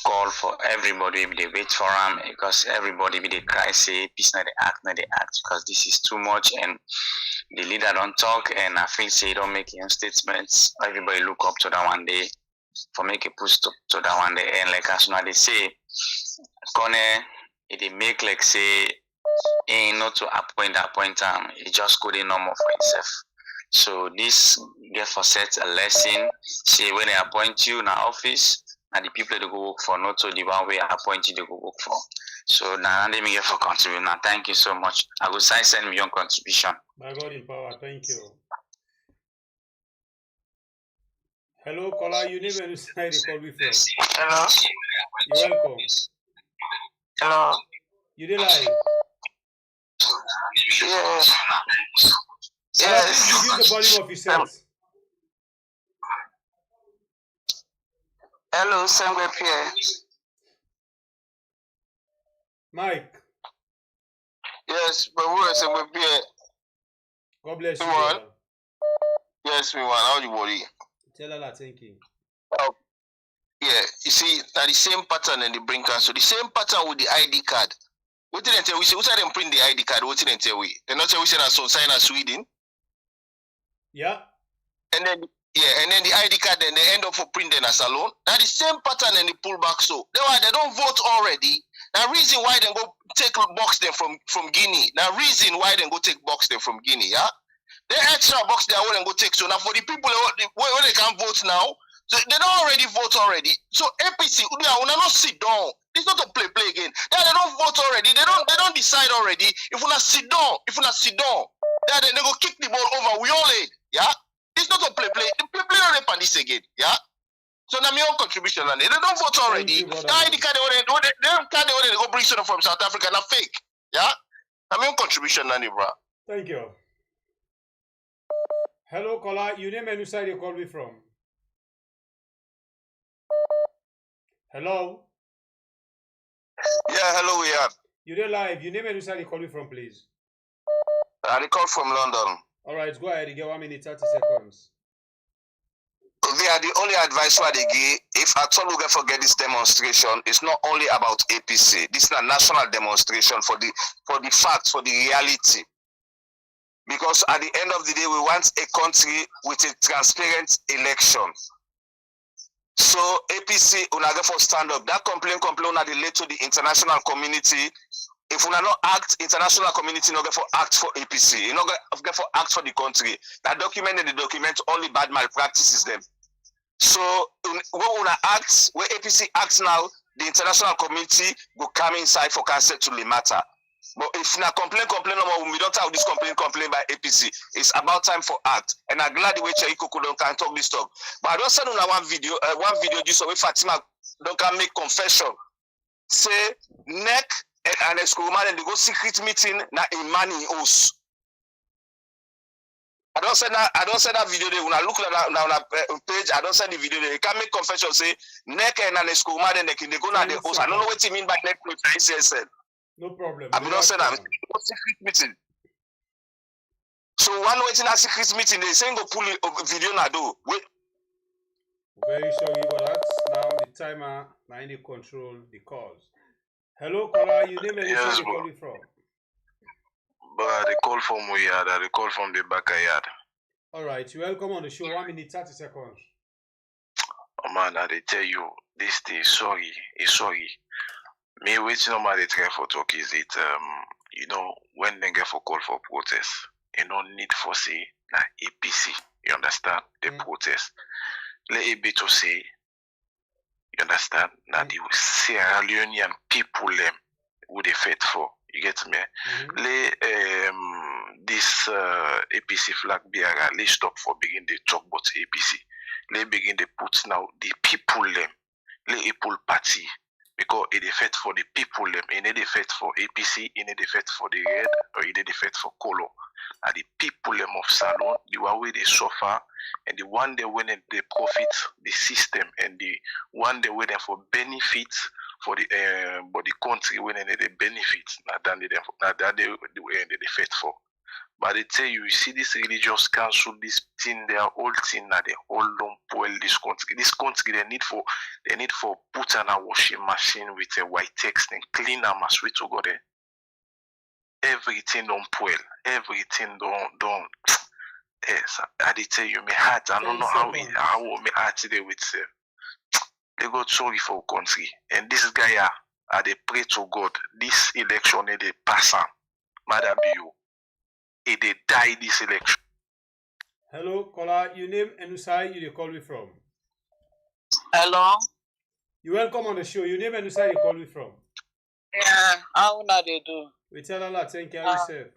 call for everybody be the wait for them because everybody be the cry say peace not the act because this is too much and the leader don't talk and I feel say don't make any statements. Everybody look up to that one day. For make a push to that one day and like as now they say Kone it make like say ain't not to appoint it just could no more for himself. So this get for set a lesson. Say when they appoint you in the office and the people that go work for not to the one way I appoint you to go work for. So now let me get for contribution. Now thank you so much. I will send me your contribution. My God in power, thank you. Hello, caller. Your name and who side you call me from? Hello. You're welcome. Hello. You did live. Yes. Please reduce the volume of your set. Hello, Sangwe Pierre. Mike. Yes, but we're Sangwe Pierre. God bless you. Brother. Yes, we want. How you body? Tell Allah, thank you. Oh, yeah, you see, now the same pattern and the bring so the same pattern with the ID card. What didn't tell we say? What did them print the ID card? What didn't tell we? They not tell we say that so sign as Sweden. Yeah. And then the ID card then they end up for print in a salon. Now the same pattern and the pullback so. They don't vote already. Now reason why they go take box them from Guinea. Now reason why they go take box them from Guinea, yeah? The extra box they will go take. So now for the people where they can vote now, so they don't already vote already. So APC, we will not sit down. It's not a play again. They don't vote already. They don't decide already. If we not sit down, then they go kick the ball over. We all aid, yeah. It's not a play. The play don't happen this again, yeah. So now my own contribution on it. They don't vote already. The ID card they go bring someone from South Africa, not fake, yeah. My own contribution on it, bro. Thank you. Hello, caller. Your name and who side you call me from? Hello? Yeah, hello, we are. You're live. Your name and who side you call me from, please? I call from London. All right, go ahead. You get 1 minute, 30 seconds. They are the only advice why they give. If at all we can forget this demonstration, it's not only about APC. This is a national demonstration for the facts, for the reality. Because at the end of the day, we want a country with a transparent election. So APC una get for stand up. That complaint una relate to the international community. If una not act, international community not get for act for APC. You not get for act for the country. That document in the document only bad malpractices them. So when una act, when APC acts now, the international community will come inside for cancel to the matter. But if na complain no more, we don't have this complaint by APC. It's about time for act. And I'm glad the way Chericoco don't can talk this talk. But I don't send una one video just so Fatima don't can make confession. Say neck and a school man and they go secret meeting na Imani house. I don't send that video there. When I look at that page, I don't send the video there. You can make confession say neck and a school man and they go na the house. I don't know what you mean by neck with ICSL. No problem. I don't say that secret meeting. So one waiting at secret meeting, they saying go pull a video na do. Wait. Very sorry for that. Now the timer now in control the calls. Hello, caller. Your name and where you calling from? But they call from Uyard, they call from the backyard. All right, you're welcome on the show. 1 minute, 30 seconds. Oh man, I tell you, this thing, sorry. Me waiting on my try for talk is it, you know, when they get for call for protest, you don't need for say, na APC, you understand, the protest. Let it be to say, you understand, na the Sierra Leonean people them, who they fight for. You get me? This APC flag bearer, they stop for begin the talk about APC. They begin to put now the people them, they pull party because it is fight for the people them, and it is fight for APC, and it is fight for the red, or it is fight for color. And the people them of Salon, the way they suffer, and the one they when they profit the system, and the one they when for benefit. For the country when they benefit, not that they fight for. But they tell you, see this religious council, this thing, their whole thing, that they all don't spoil this country. This country they need for put on a washing machine with a white text and clean them as we to go there. Everything don't spoil. Everything don't. Yes, I did tell you, my heart. I don't know how my heart today with say. They got sorry for country. And this guy, they pray to God. This election, they pass on. Madam you. They die this election. Hello, caller. Your name and whose side you call me from? Hello. You're welcome on the show. Your name and whose side you call me from? Yeah, how now they do? We tell Allah, thank you yourself.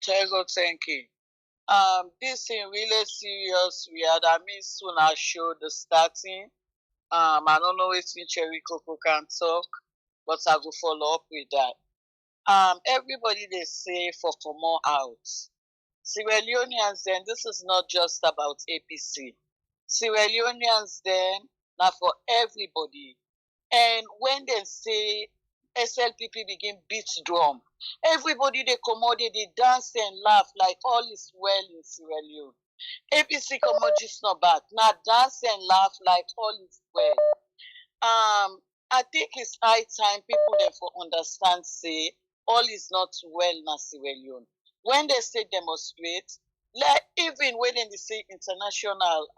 Thank you. This thing really serious. We had a miss soon I show the starting. I don't know if Chericoco can talk, but I will follow up with that. Everybody they say for more out. Sierra Leoneans then, this is not just about APC. Sierra Leoneans then, now for everybody. And when they say SLPP begin beat drum, everybody they come out, they dance and laugh like all is well in Sierra Leone. APC come out just not bad. Now dance and laugh like all is well. I think it's high time people therefore understand say all is not well in Sierra Leone. When they say demonstrate, even when they say international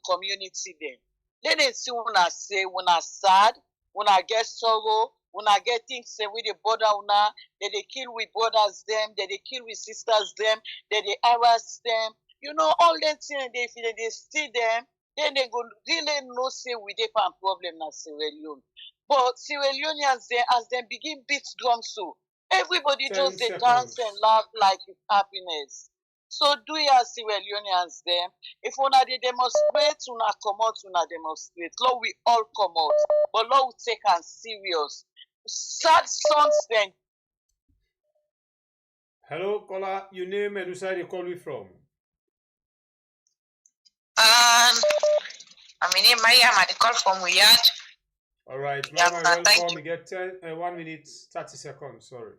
community then, let them see when I say when I sad, when I get sorrow, when I get things say with the border una, they kill with brothers them, they kill with sisters them, they harass them. You know, all that things they see them, then they go really no say we dey pan problem na Sierra Leone. But Sierra Leoneans then as they begin beat drum so everybody just they dance and laugh like it's happiness. So do ya Sierra Leoneans then? If una they demonstrate, una come out, una demonstrate. Lord we all come out, but Lord we take and serious. Sad songs then. Hello, caller. Your name and who side you call me from? I mean, Mariam, I call from Riyadh. All right, Mariam, welcome. We get 1 minute, 30 seconds. Sorry.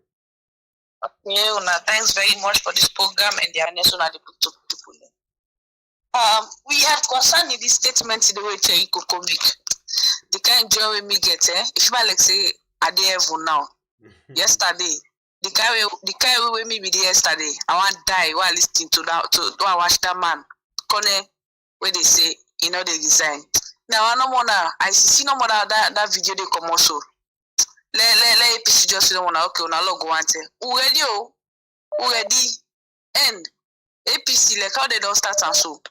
Okay, thanks very much for this program and the awareness on the people. We have concern in this statement the way Chericoco make. The kind of joy we get, if you like say, I did now. Yesterday, the kind way me be there yesterday. I want die while listening to I watch that man. Kone, where they say, you know, they design. Now I no more I see no more that video they come also. Let APC just don't wanna okay on a log one already and APC like how they don't start and so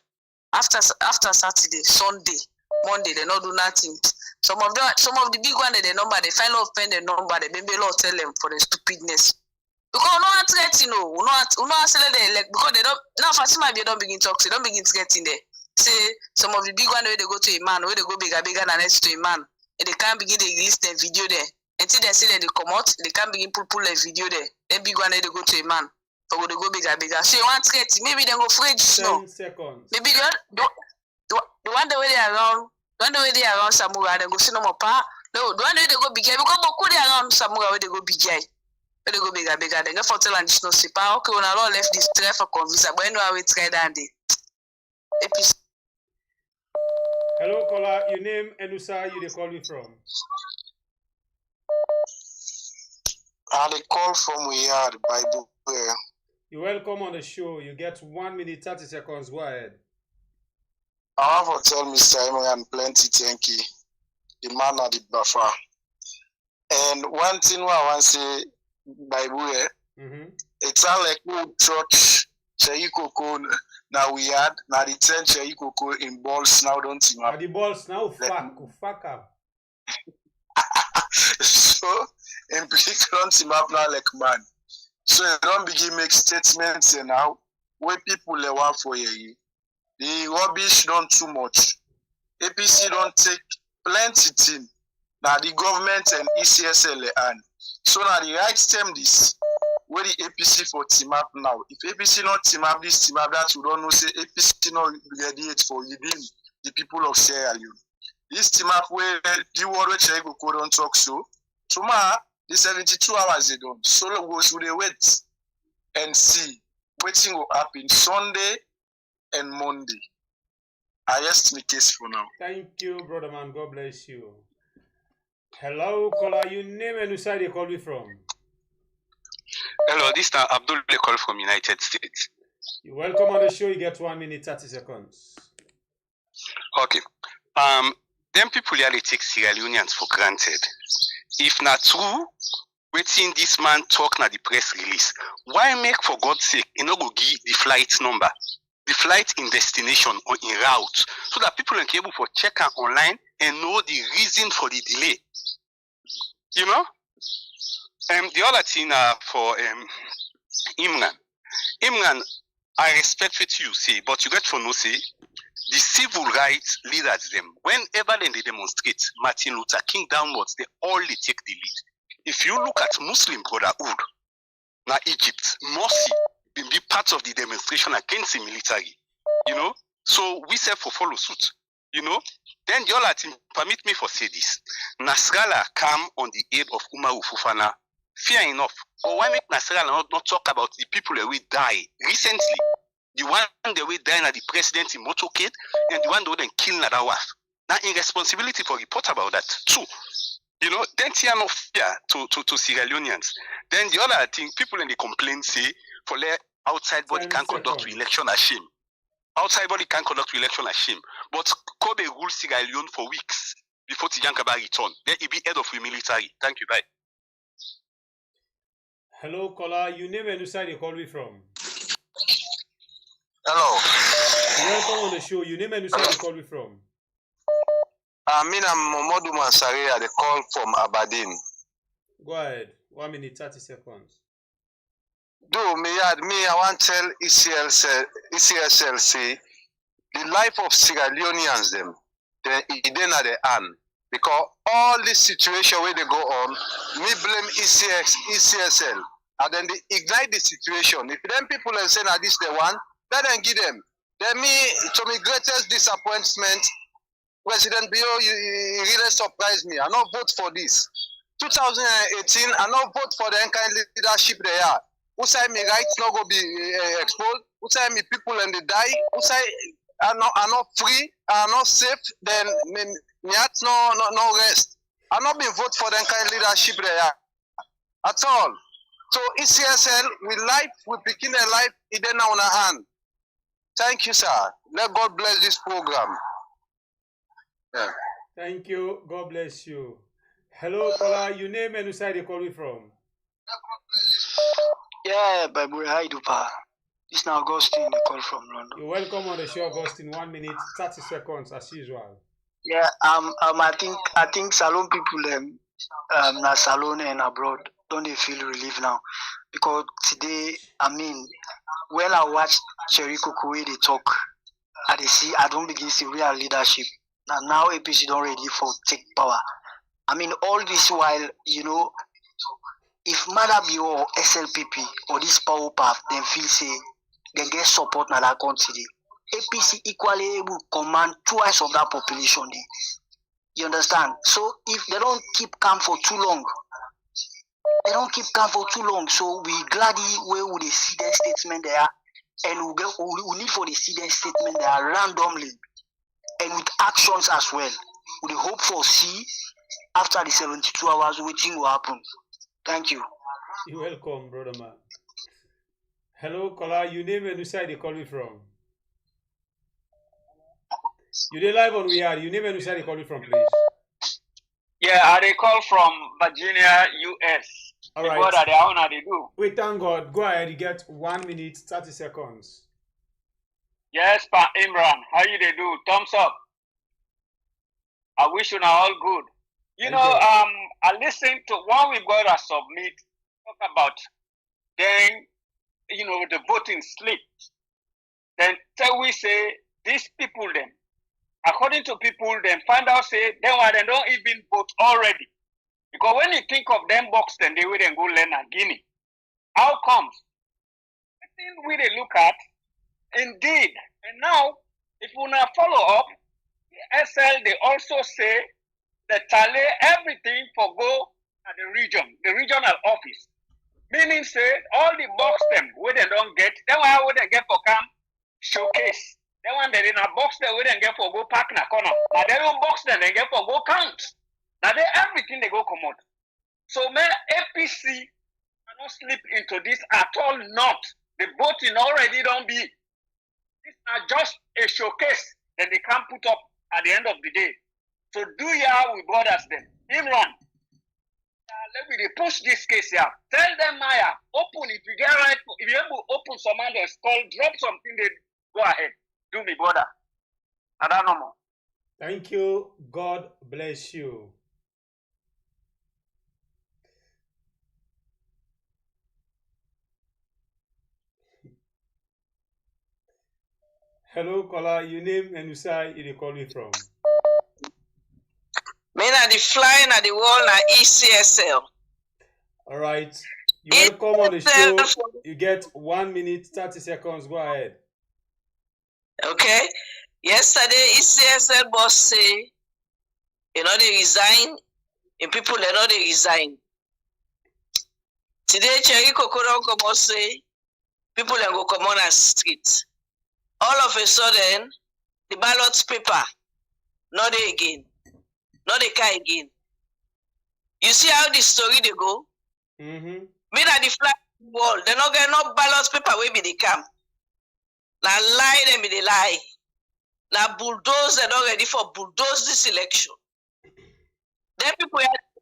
after Saturday, Sunday, Monday they don't do nothing. Some of the big one they number they find out pen the number they maybe law tell them for the stupidness. Because no threat, no accelerate like because they don't now for some they don't begin talk, they don't begin to get in there. Say some of the big one where they go to a man, where they go bigger than next to a man, and they can't begin to release their video there. Until they say that they come out, they can't begin pull a video there. Then big one where they go to a man, but they go bigger. So you want threat, maybe they go fridge no. 10 seconds. Maybe the one the way they around, SAMURA, they go see no more part. No, the one way they go bigger because they around SAMURA where they go bigger. Where they go bigger. They go for tell and no see pa. Okay, when I left this try for convince, but anyway we try that day. Hello, caller. Your name and Usa, you they call me from? I call from Riyadh, by the way. You're welcome on the show. You get 1 minute, 30 seconds. Go ahead. I have to tell Mr. Imran plenty thank you. The man at the buffer. And one thing I want to say, by the way, it's all like old church. Chericoco now we had now the 10 Chericoco in balls now don't team up. The balls now fuck up. So in don't team up now like man. So you don't begin make statements now where people they want for you. The rubbish don't too much. APC don't take plenty thing. Now the government and ECSL and so now the right stem this. Where the APC for team up now. If APC not team up this, team up that, you don't know, say APC not ready for within the people of Sierra Leone. This team up where the world where Chericoco don't talk so. Tomorrow, the 72 hours they don't. So they wait and see. Waiting will happen Sunday and Monday. I rest my case for now. Thank you, brother man. God bless you. Hello, caller. Your name and who side you call me from? Hello, this is Abdul call from United States. You're welcome on the show. You get 1 minute, 30 seconds. Okay. Them people really take Sierra Leoneans for granted. If not true, waiting this man talk na the press release. Why make for God's sake, you know, go give the flight number, the flight in destination or in route, so that people can be able to check out online and know the reason for the delay. You know? The other thing for Imran, I respect what you say, but you get for no say, the civil rights leaders them, whenever they demonstrate Martin Luther King downwards, they only take the lead. If you look at Muslim Brotherhood, now Egypt, Morsi, will be part of the demonstration against the military, you know, so we say for follow suit, you know. Then the other thing, permit me for say this, Nasrallah come on the aid of Umaru Fofana. Fair enough. But why make Nasrallah not talk about the people that will die recently? The one that will die at the president in motorcade and the one that will kill Nadawaf. Now, irresponsibility for report about that too. You know, then tear no fear to Sierra Leoneans. Then the other thing, people in the complaint say for let outside body can conduct election as shame. Outside body can conduct election as shame. But Kobe ruled Sierra Leone for weeks before Tijankaba returned. Then he be head of the military. Thank you, bye. Hello, caller. Your name and who side you call me from? Hello. Welcome on the show. Your name and who side you call me from? I'm Momodu Mansaria. They call from Aberdeen. Go ahead. 1 minute, 30 seconds. I want to tell ECSL say the life of Sierra Leoneans them, then at the end. Because all this situation where they go on, me blame ECSL. And then they ignite the situation. If them people are saying that this they want, let them give them. Then to my greatest disappointment, President Bio, he really surprised me. I not vote for this. 2018, I not vote for the kind leadership they are. Who say me rights not go be exposed? Who say me people and they die? Who say are not free, are not safe? Then me at no rest. I not been vote for the kind leadership they are at all. So ECSL, we begin a life hidden on our hand. Thank you, sir. Let God bless this program. Yeah. Thank you. God bless you. Hello, caller. Your name and who side you call me from? Yeah, Bible, hi, Dupa. This is Augustine, they call from London. You're welcome on the show, Augustine. 1 minute, 30 seconds, as usual. Yeah, I think Salon people, na Salon and abroad, don't they feel relief now? Because today, when I watch Chericoco way they talk, I don't begin to see real leadership. Now APC don't ready for take power. All this while, if Madabi or SLPP or this power path, then feel say they get support na that country. APC equally able to command twice of that population. You understand? So if they don't keep calm for too long, so we gladly where would they see their statement there, and we need for the see their statement there randomly and with actions as well. We hope for see after the 72 hours waiting will happen. Thank you. You're welcome, brother man. Hello, caller. Your name and which side you call me from? You did live on We Are. Your name and which side you call me from, please? Yeah, they call from Virginia, US. All right. What are they? How they do? Wait, thank God. Go ahead. You get 1 minute, 30 seconds. Yes, Pa Imran. How you they do? Thumbs up. I wish you all good. I listened to one we got to submit, talk about then, the voting slip. Then we say, these people then, according to people, then find out, say, they don't even vote already. Because when you think of them box, then they will then go learn a Guinea. How comes? I think we they look at, indeed, and now, if we now follow up, SL, they also say, they tally everything for go at the regional office. Meaning say all the box them where they don't get, then why would they get for come showcase? Then one they in a box they would get for go park na corner. Now they don't box them, they get for go count. Now they everything they go come out. So may APC cannot slip into this at all not. The voting already don't be. It's not just a showcase that they can put up at the end of the day. So do ya with brothers then. Imran, let me push this case here. Tell them Maya, open if you get right, if you able to open some others, call, drop something, they go ahead. Do me, brother. I don't know more. Thank you. God bless you. Hello, caller. Your name and which side you call me from? Me na the fly na the wall na ECSL. All right. You're welcome on the show. You get 1 minute, 30 seconds. Go ahead. Okay. Yesterday, ECSL boss say, they resign, and people, they resign. Today, Chericoco don't come out say, people they go come on the street. All of a sudden, the ballot paper, not there again. Not the car again. You see how the story they go? Me that the flag wall, they not get no ballot paper where be they come. Now lie them be they lie. Now bulldoze they not ready for bulldoze this election. Then people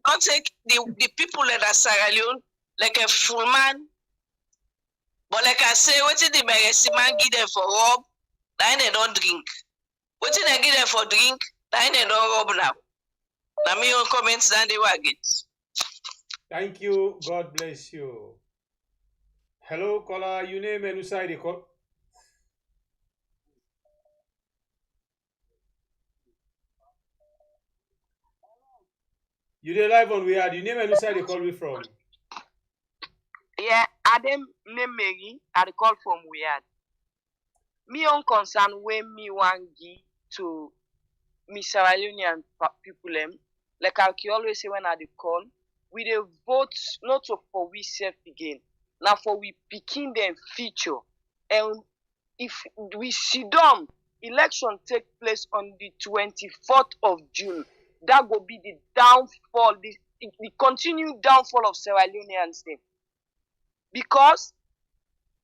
not take the people that are Sierra Leone like a full man. But like I say, what did the Mercy man give them for rob? Now they don't drink. What did they give them for drink? Now they don't rob now. Now me your comments down the wagon. Thank you. God bless you. Hello, caller. Your name and which side you call? You did live on We Are. Your name and which side you call me from? Yeah, Adam name Mary. I call from We Are. me on concern when me want give to me Sierra Leonean people like I always say when I call, we dey vote not for we self again, now for we picking them future. And if we sit down, election take place on the 24th of June. That will be the downfall, the continued downfall of Sierra Leoneans. Because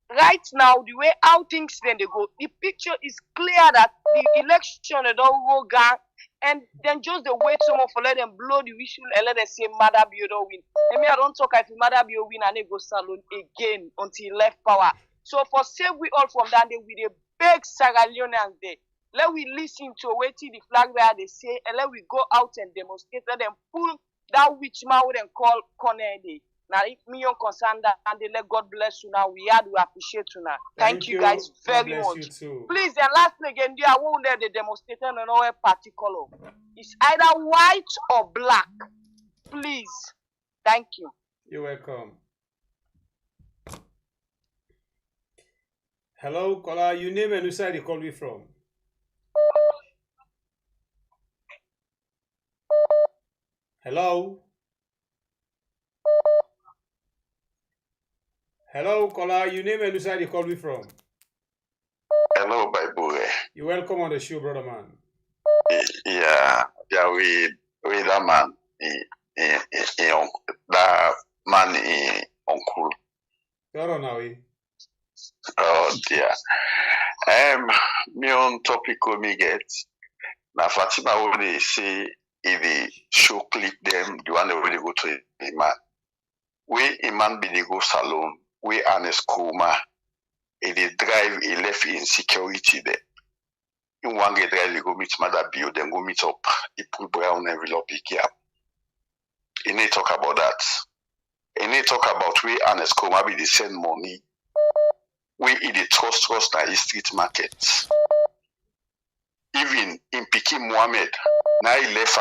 right now, the way how things then they go, the picture is clear that the election they don't go down, and then just the wait someone for let them blow the whistle and let them say Mother Bio win. And me I don't talk if Mother Bio win and they go salon again until he left power. So for save we all from that day with a big Sierra Leoneans day. Let we listen to waiting the flag where they say and let we go out and demonstrate. Let them pull that witch man we then call Corner Day. Now, if me on concern that and they let God bless you now, we appreciate you now. Thank you guys very much. Please, and lastly again, I won't let the demonstration on our party color. It's either white or black. Please. Thank you. You're welcome. Hello, caller. Your name and which side you call me from? Hello. Hello, caller. Your name and which side you call me from? Hello, Bible. You're welcome on the show, brother man. Yeah, we that man, that man, uncle. Oh dear. Me on topic me get. Now Fatima when they say if they show clip them, the one they really go to a man. We a man be they go salon. We honest coma. If they drive, he left insecurity there. In one get drive, they go meet Mother Bio, then go meet up. He put brown envelope, he cap. He need talk about that. He need talk about we honest coma be they send money. We in the trust na street market. Even in Pikin Mohammed, now he left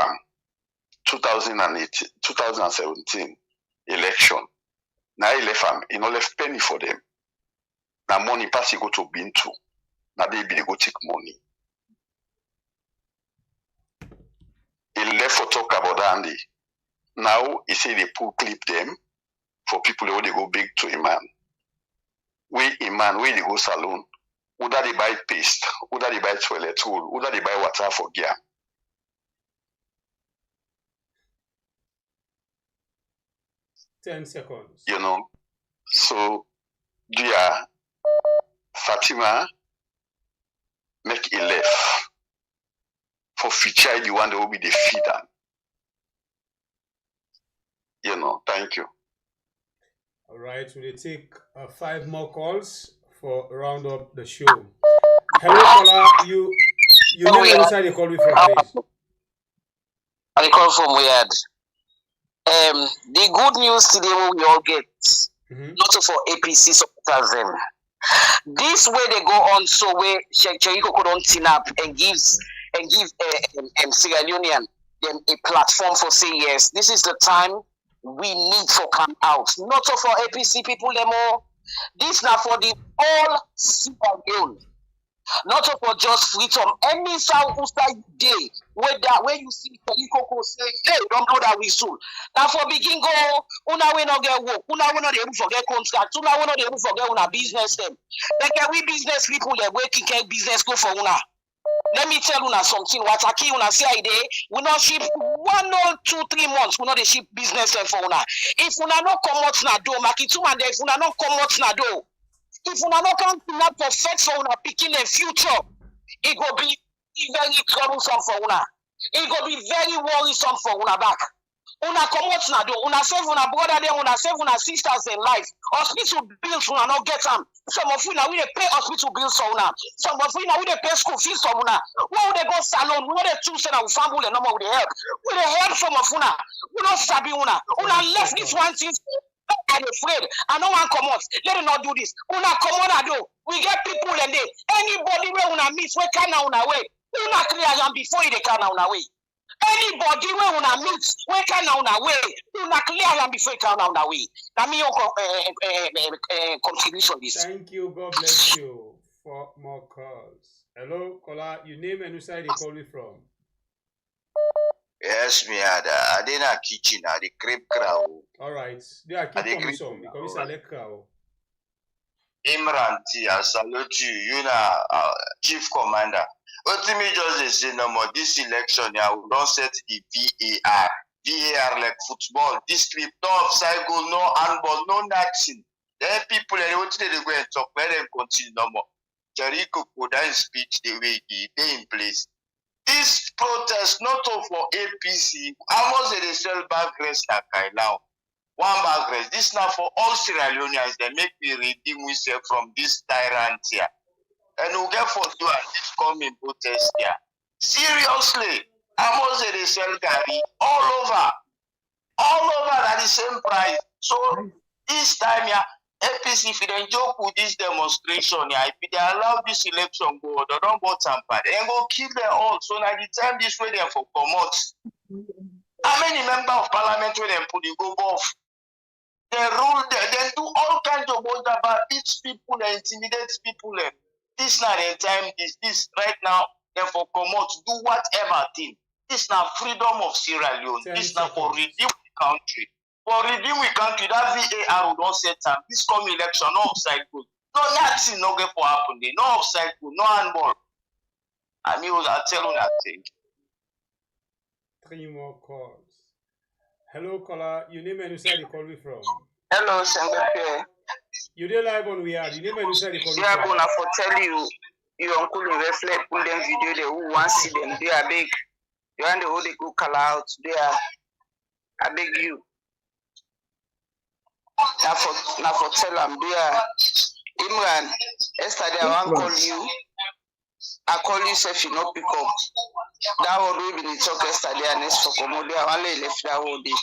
2017 election. Now he left he no left penny for them. Now money pass he go to Bintu. Now they be they go take money. He left for talk about Andy. Now he say they pull clip them for people who they go big to a man. We a man where they go salon. Who that they buy paste? Who that they buy toilet roll? Who that they buy water for gear? $10 seconds. You know, so dear Fatima make a left for future the one that will be the feeder. You know, thank you. All right, we'll take 5 more calls for round up the show. Hello, caller. You name and inside you call me from, please. I call from Weird. The good news today we all get, not for APC supporters them. This way they go on, so where Chericoco don't team up and give Sierra Leonean them a platform for say yes. This is the time we need to come out. Not for APC people them all. This now for the all Sierra Leone. Not for just freedom. Any South day where you see Chericoco say, hey, don't blow that whistle. Now for begin go, una we not get work, una we not able to get contract, una we not able to get una business them. Like we business people they working can business go for una. Let me tell una something. What I keep una say today, we not ship 1 or 2, 3 months. We not the ship business them for una. If una not come out na do, makitu and if una not come out na do. If una not come not perfect for una picking the future, it will be very troublesome for una. It will be very worrisome for una back. Una come out na do, una save una brother there, una save una sisters in life. Hospital bills una not get them. Some of you now we pay hospital bills for una. Some of you now we pay school fees for una. Why would they go salon? We know they choose and family and number with the help. We they help some of una. We don't sabi una. Una left this one thing. I'm afraid. I don't want to come out. Let them not do this. Una come on, do. We get people in there. Anybody where una meet, we can now on our way. Una clear them before they can now on our way. Anybody where una meet, we can now on our way. Una clear them before they can now on our way. Now me your contribution this. Thank you. God bless you. 4 more calls. Hello, caller. Your name and which side they call you from? Yes, me I did a kitchen, I the crepe crowd. All right. They are keep coming some because I like crowd. Imran T, I salute you. You know, Chief Commander. What me just they say no more. This election, yeah, we don't set the VAR. VAR like football. This clip, no offside goal, no handball, no nothing. Then people, they want to go and talk. Let them continue no more. Chericoco, that speech, the way they in place. This protest, not all for APC. How much they sell bag rest like now? One bag rest. This now for all Sierra Leoneans. They make me redeem myself from this tyrant here. And we'll get for do this coming protest here. Seriously, how much they sell Gary all over at the same price. So this time here, APC, if they joke with this demonstration, yeah, if they allow this election go, they don't go tamper, they go kill them all. So now the time this way they for promote. How many members of parliament will they put the go off? They rule, they do all kinds of work about beat people and intimidate people. This not the time, this right now, they for promote, do whatever thing. This now freedom of Sierra Leone. This now for redeem the country. For redeem the country, that VAR will not set time. This coming election, no offside goal. No nothing, no get for happen there. No offside goal, no handball. And you will tell you that thing. 3 more calls. Hello, caller. Your name and who side you call me from? Hello, Sengape. You dey live on We Are. Your name and who side you call me Yeah, from? gonna for tell you, your uncle in reflect, pull them video, they who want see them, they are big. You want the whole they go call out, they are, I beg you. Now for tell them, they are, Imran, yesterday I want call you, I call you say if you not pick up. That would be the talk yesterday and next for Komodo, I want to left that whole day.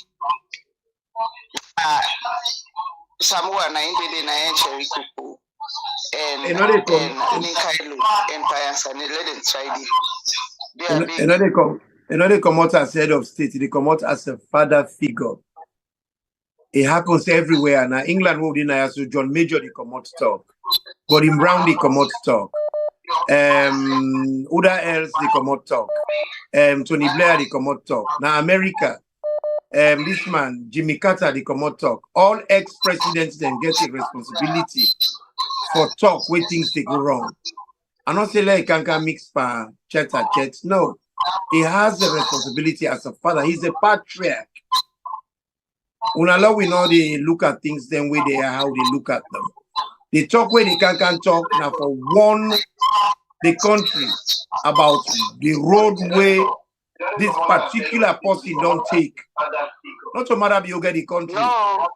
SAMURA na indede na yen Chericoco and Ninkailu Empire and let them try it. They come out as head of state, they come out as a father figure. It happens everywhere. Now England will deny so John Major they come out talk. Gordon Brown they come out talk. Uda else they come out talk. Tony Blair they come out talk. Now America. This man, Jimmy Carter, the come out talk. All ex-presidents then get a responsibility for talk where things they go wrong. I'm not saying like he can mix pa chat. No, he has a responsibility as a father. He's a patriarch. Unallow we know they look at things then way they are, how they look at them. They talk where they can talk now for one the country about the roadway this particular person don't take. Not to matter you get the country. No.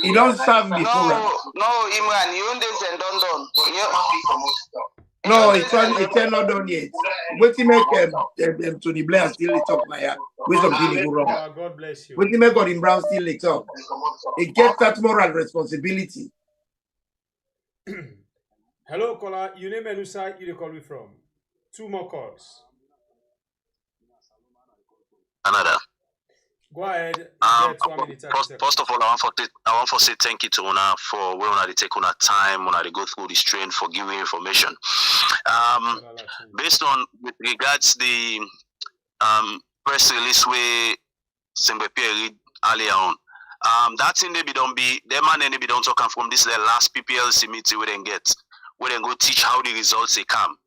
He don't serve before. No, Imran, you understand done. No, it's not done yet. Wait till make Tony Blair still talk my with something go wrong. God bless you. Wait till make Gordon Brown still talk. It gets that moral responsibility. Hello, caller. Your name and who side you call me from? 2 more calls. Canada. Go ahead. First of all, I want to say thank you to Una for when Una take Una time, Una they go through this train for giving information. Based on with regards the press release where Sembepe read earlier on, that thing they be don't be them man they be don't talk from this the last PPLC meeting we then go teach how the results they come.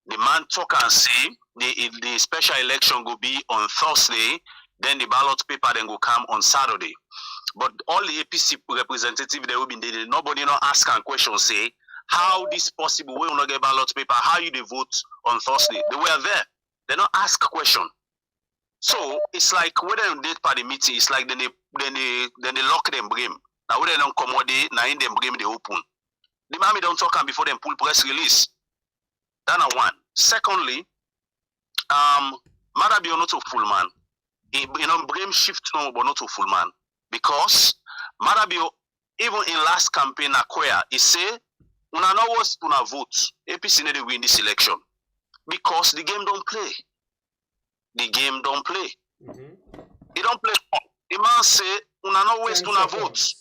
The man talk and say the special election will be on Thursday. Then the ballot paper then will come on Saturday. But all the APC representatives they will be there. Nobody not ask and question say how this possible. We will not get ballot paper. How you they vote on Thursday? They were there. They not ask question. So it's like when they did party meeting, it's like then they lock them brim. Now when they don't come now in them brim they open. The mommy don't talk and before them pull press release. That's one. Secondly, Marabio not a full man. Blame shift no, but not a full man. Because Marabio, even in last campaign, Akoya, he say, una know what's una vote. APC need to win this election. Because the game don't play. The game don't play. He don't play. The man say, una know what's una vote.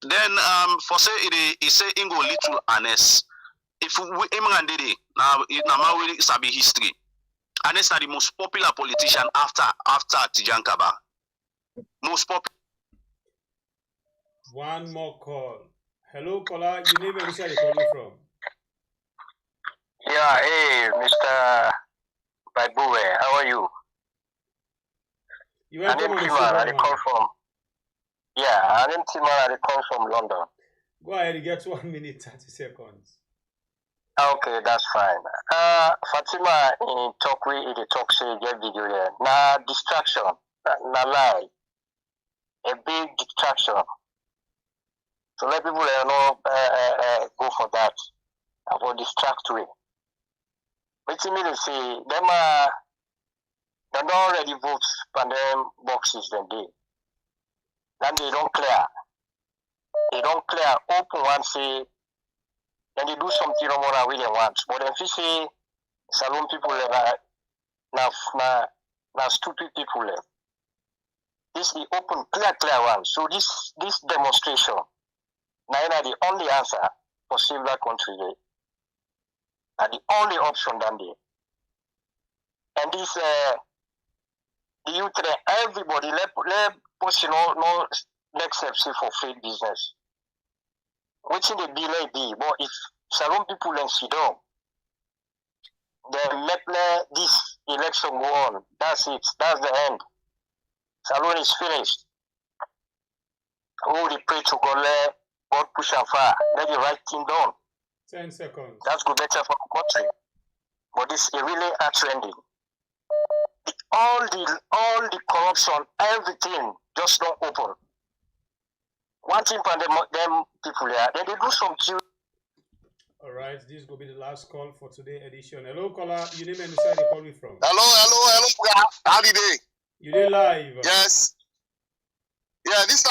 Then for say it say ingo little honest. If we Imran did it now we sabi history. Honest are the most popular politician after Tijan Kaba. Most popular. One more call. Hello, caller. Your name and where you calling from? Yeah, hey, Mr. Baibuwe, how are you? You welcome on the show, I call from. Yeah, I'm Timar. I call from London. Go ahead. You get 1 minute 30 seconds. Okay, that's fine. Fatima in talk in the talk say get video here. Na distraction, na lie, a big distraction. So let people know go for that, for distract way. What you mean to say them they don't already vote for them boxes then they don't clear. They don't clear open one say then they do something no more way they want. But if you say Salon people now stupid people this is the open clear one. So this demonstration now the only answer for save that country and the only option done there. And this the youth everybody let push no next step say for faith business. Which in the delay be, but if Salon people and sit down, then let this election go on. That's it. That's the end. Salon is finished. Oh, they pray to God, God push and fire. Let the right thing done. 10 seconds. That's good better for the country. But this is really a trending. All the corruption, everything just not open. One thing for them people here, they do some cute. All right, this will be the last call for today edition. Hello, caller. Your name and the side you call me from. Hello. How did they? You did live. Yes. Yeah, this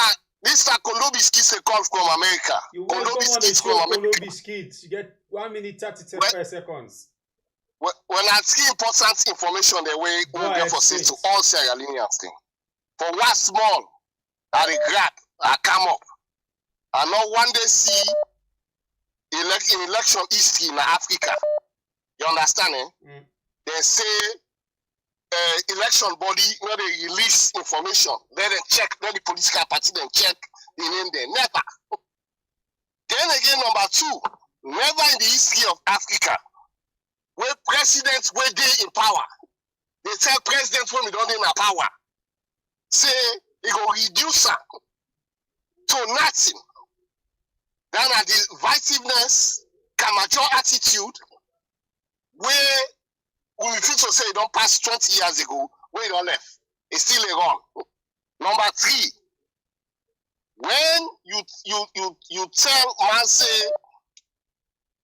is Kondo Biscuits a call from America. You Kondo welcome on the Biscuits show, from Kondo America. Biscuits. You get 1 minute 30 seconds. When I see important information, the way we get for say to all Sierra Leoneans thing. For what small, I regret, I come up. I know one day see election history in Africa. You understand? They say election body where they release information, then they check, then the political party then check the name there. Never. Then again, number two, never in the history of Africa where presidents were they in power. They tell presidents when we don't in power. Say it will reduce her to nothing. Then at the divisiveness, KAMARA attitude, where we refuse to say it don't pass 20 years ago, where it don't left. It's still a wrong. Number three, when you tell man say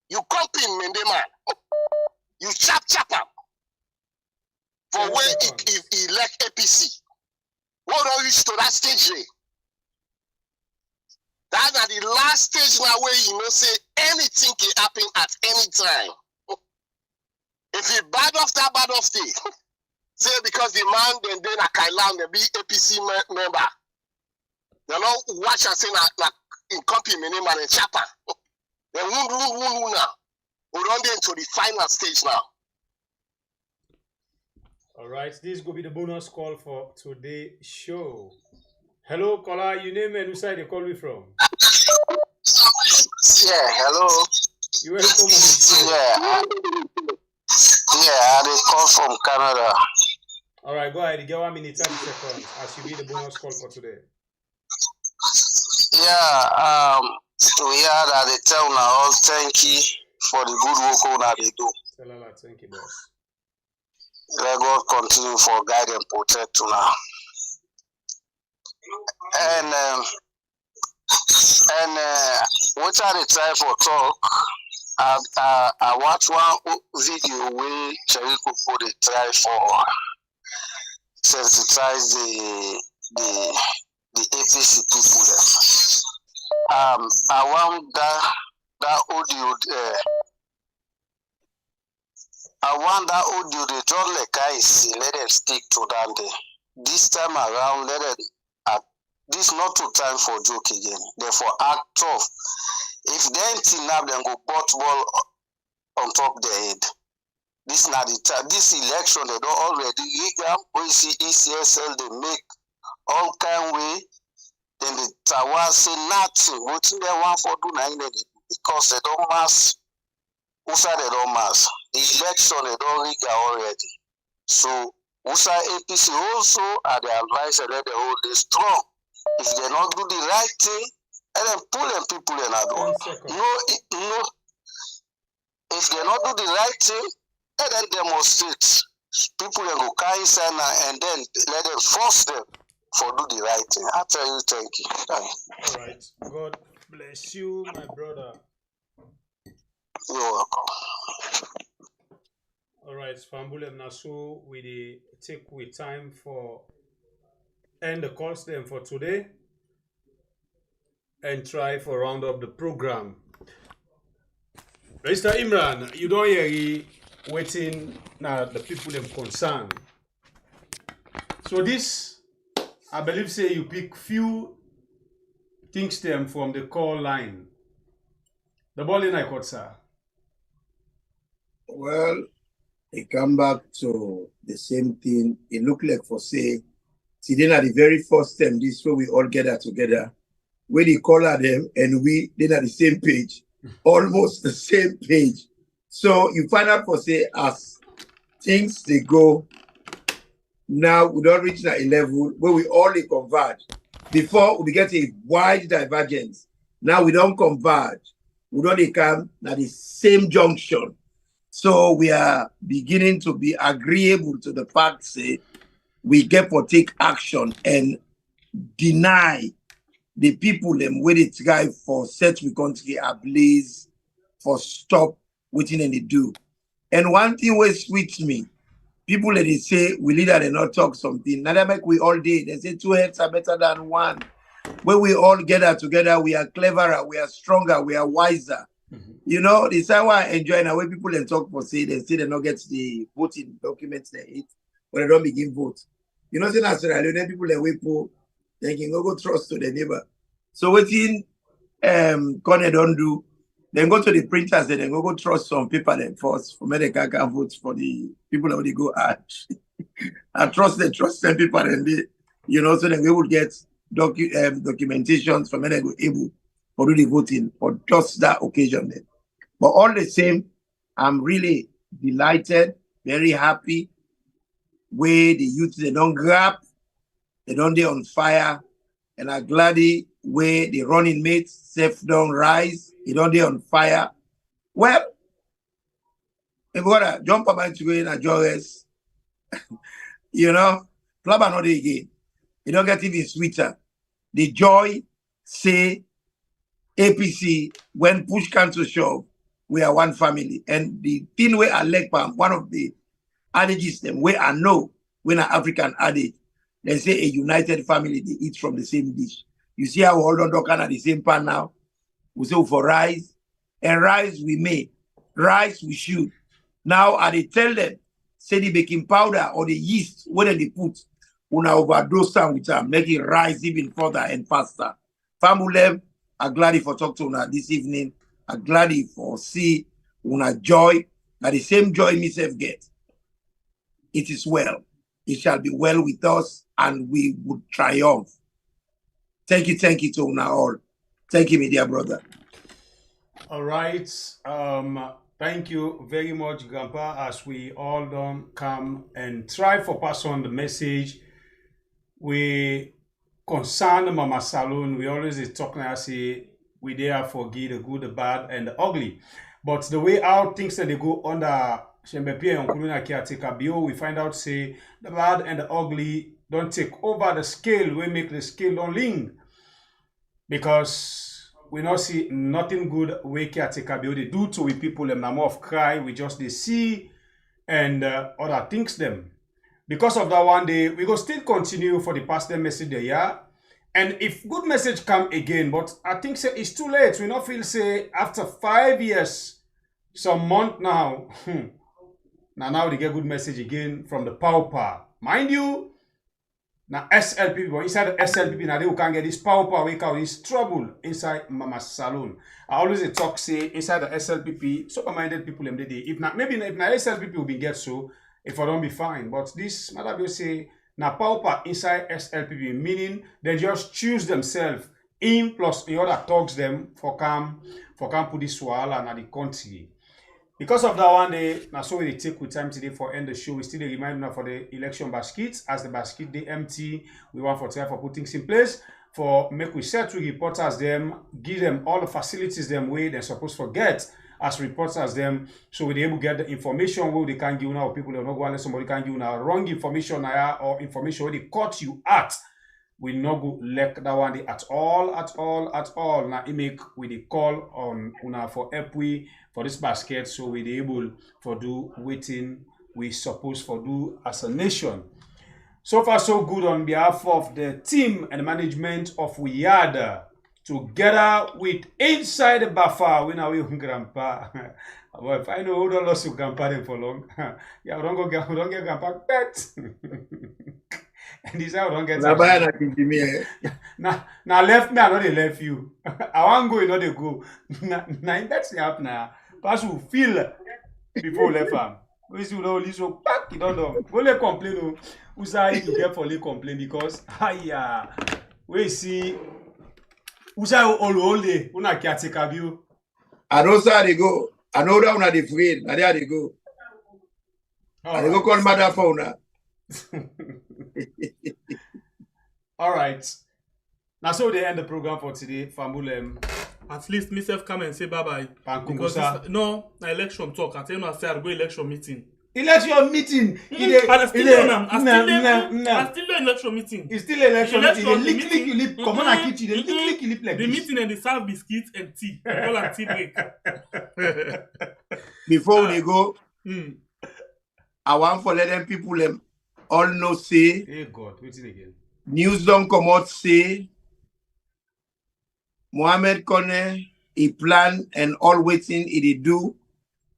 you comping Mendeman, you chap him for where he elect APC. What don't reach to that stage there? That's at the last stage now where you know say anything can happen at any time. If you bad off day, say because the man then a Kailan the be APC member. You know watch and say like in copy my name and chapa. Then woo now. We run into the final stage now. All right, this will be the bonus call for today's show. Hello, caller. Your name and who side you call me from? Yeah, hello. You welcome on the show. Yeah, they call from Canada. All right, go ahead. You get 1 minute 30 seconds. As you be the bonus call for today. Yeah, we had that they tell now all thank you for the good work that they do. Tell Allah, thank you, boss. Let God continue for guide and protect you now. And what are they try for talk? I watch one video where Chericoco they try for sensitize the APC people. I want that audio there. I want that audio they don't let guys let them stick to that day. This time around, this not to time for joke again. Therefore, act tough. If they kidnap them, go butt ball on top their head. This not the time. This election, they don't already rig. We see ECSL, they make all kind way. Then the Tawa say nothing. What they want for do now because they don't mass. USA they don't mass. The election they don't rig already. So USA APC also are the advisor that they hold this strong. If they not do the right thing, and then pull them people in that one. No. If they not do the right thing, and then demonstrate. People will go carry sign and then let them force them for do the right thing. I tell you, thank you. All right. God bless you, my brother. You're welcome. All right, Fambulem Nasu, we take with time for end the calls them for today and try for round up the program. Mr. Imran, you don't hear waiting now the people them concerned. So this, I believe, say you pick few things them from the call line. The ball in I got, sir. Well, it come back to the same thing. It looked like for say, today at the very first time, this way we all gather together. When they call at them and we then at the same page, almost the same page. So you find out for say as things they go, now we don't reach that level where we all converge. Before we get a wide divergence. Now we don't converge. We don't come at the same junction. So we are beginning to be agreeable to the fact say we get for take action and deny the people them where they try for set we country ablaze for stop waiting and they do. And one thing was sweet me. People that they say we leader they not talk something. Now they make we all day. They say two heads are better than one. When we all gather together, we are cleverer, we are stronger, we are wiser. You know, this is why I enjoy now when people then talk for say they not get the voting documents they eat, but they don't begin vote. You know, say naturally, then people they wait for they can go trust to the neighbor. So waiting Connie don't do, then go to the printers, then go trust some paper then first for medical can vote for the people that they go at. And trust them people and they, you know, so then we will get documentations from when they go able for do the voting for just that occasion then. But all the same, I'm really delighted, very happy where the youth they don't grab, they don't they on fire, and I'm glad where the running mates safe don't rise, they don't they on fire. Well, if we gotta jump up into going a joyous, you know, flabber not again. You don't get even sweeter. The joy say APC when push comes to shove, we are one family. And the thing where I like one of the adages them where I know when an African adage, they say a united family they eat from the same dish. You see how we all don't at the same pan now? We say for rice, and rice we make, rice we shoot. Now I they tell them, say the baking powder or the yeast, whether they put una overdose time with them, make it rise even further and faster. Family, I'm glad for talk to una this evening. I'm glad for see una joy. Now the same joy myself get. It is well. It shall be well with us and we would triumph. Thank you to una all. Thank you, my dear brother. All right. Thank you very much, Grandpa, as we all don't come and try for pass on the message. We concern Mama Saloon. We always talk now, say we there forgive the good, the bad, and the ugly. But the way out things that they go under Shembepia and Kuluna caretaker bill, we find out say the bad and the ugly don't take over the scale. We make the scale don't link because we not see nothing good way caretaker bill they do to we people them now more of cry. We just they see and other things them. Because of that one day, we go still continue for the past day message there, yeah. And if good message come again, but I think say it's too late. We not feel say after 5 years, some month now, now they get good message again from the power. Mind you, Now SLPP, but inside the SLPP, now they can get this power wake out, this trouble inside Mama Salon. I always talk say inside the SLPP, sober-minded people them day. If not, maybe if not SLPP will be get so, if I don't be fine. But this matter will say now power inside SLPP, meaning they just choose themselves in plus the other talks them for come put this swallow and the country. Because of that one day, now so we take with time today for end the show. We still remind now for the election baskets. As the basket they empty, we want for time for put things in place. For make we set to reporters them, give them all the facilities them way they're supposed to get as reporters them, so we able to get the information where they can give now people they not go unless somebody can give now wrong information or information where they caught you at. We not go let that one day at all. Now it make we the call on una for help we for this basket, so we able for do waiting we supposed for do as a nation. So far so good on behalf of the team and management of Wiyada, together with inside the buffer we now we grandpa. But if I know who don't lost to grandpa them for long, yeah, we don't get grandpa pet. And this how don't get now left me, I know they left you. I want go, you know they go. Now that's happen now. Pass will feel before left farm. We see only so pack you don't know. Only complain no. Who say you get for complain because we see who say all day una caretaker view. I know how they go. I know that una they afraid. And there they go. And they go call mother for una. All right. Now so they end the program for today. Famulem. At least myself come and say bye bye. Because no, election talk. I tell you I say I'll go election meeting. Election meeting. I still election meeting. It's still election meeting. You lick. Come on and kitchen. You lick like the meeting and they serve biscuits and tea. Call and tea break. Before they go, I want for let them people them all know say. Hey God, waiting again. News don't come out say. Mohamed Kone, he plan and all waiting he do.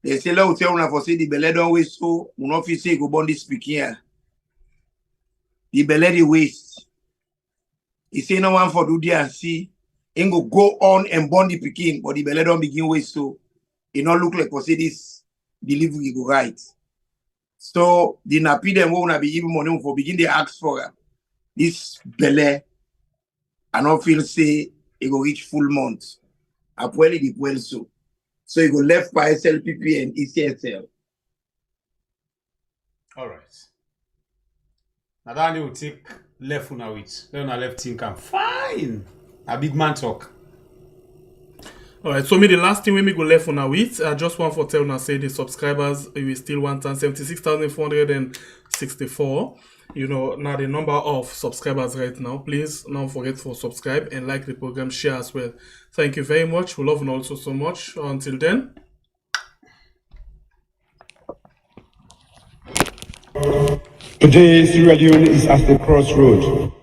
They say la say una for say the belly don't waste so un officer go bondi speaking here. The belly the waste. He say no one for do there and see. He go on and bondi picking, but the belly don't begin waste so it not look like for say this delivery go right. So the nappy them won't be even money for begin they ask for this belly. I not feel say it go reach full month. Apparently the well so. So it go left by SLPP and ECSL. All right. Now that will take left now with. Then I left think I'm fine. A big man talk. All right. So me the last thing when we go left on our with, I just want for tell now say the subscribers we still 176,464. You know, now the number of subscribers right now. Please don't forget to subscribe and like the program, share as well. Thank you very much. We love you also so much. Until then. Today's Sierra Leone is at the crossroad.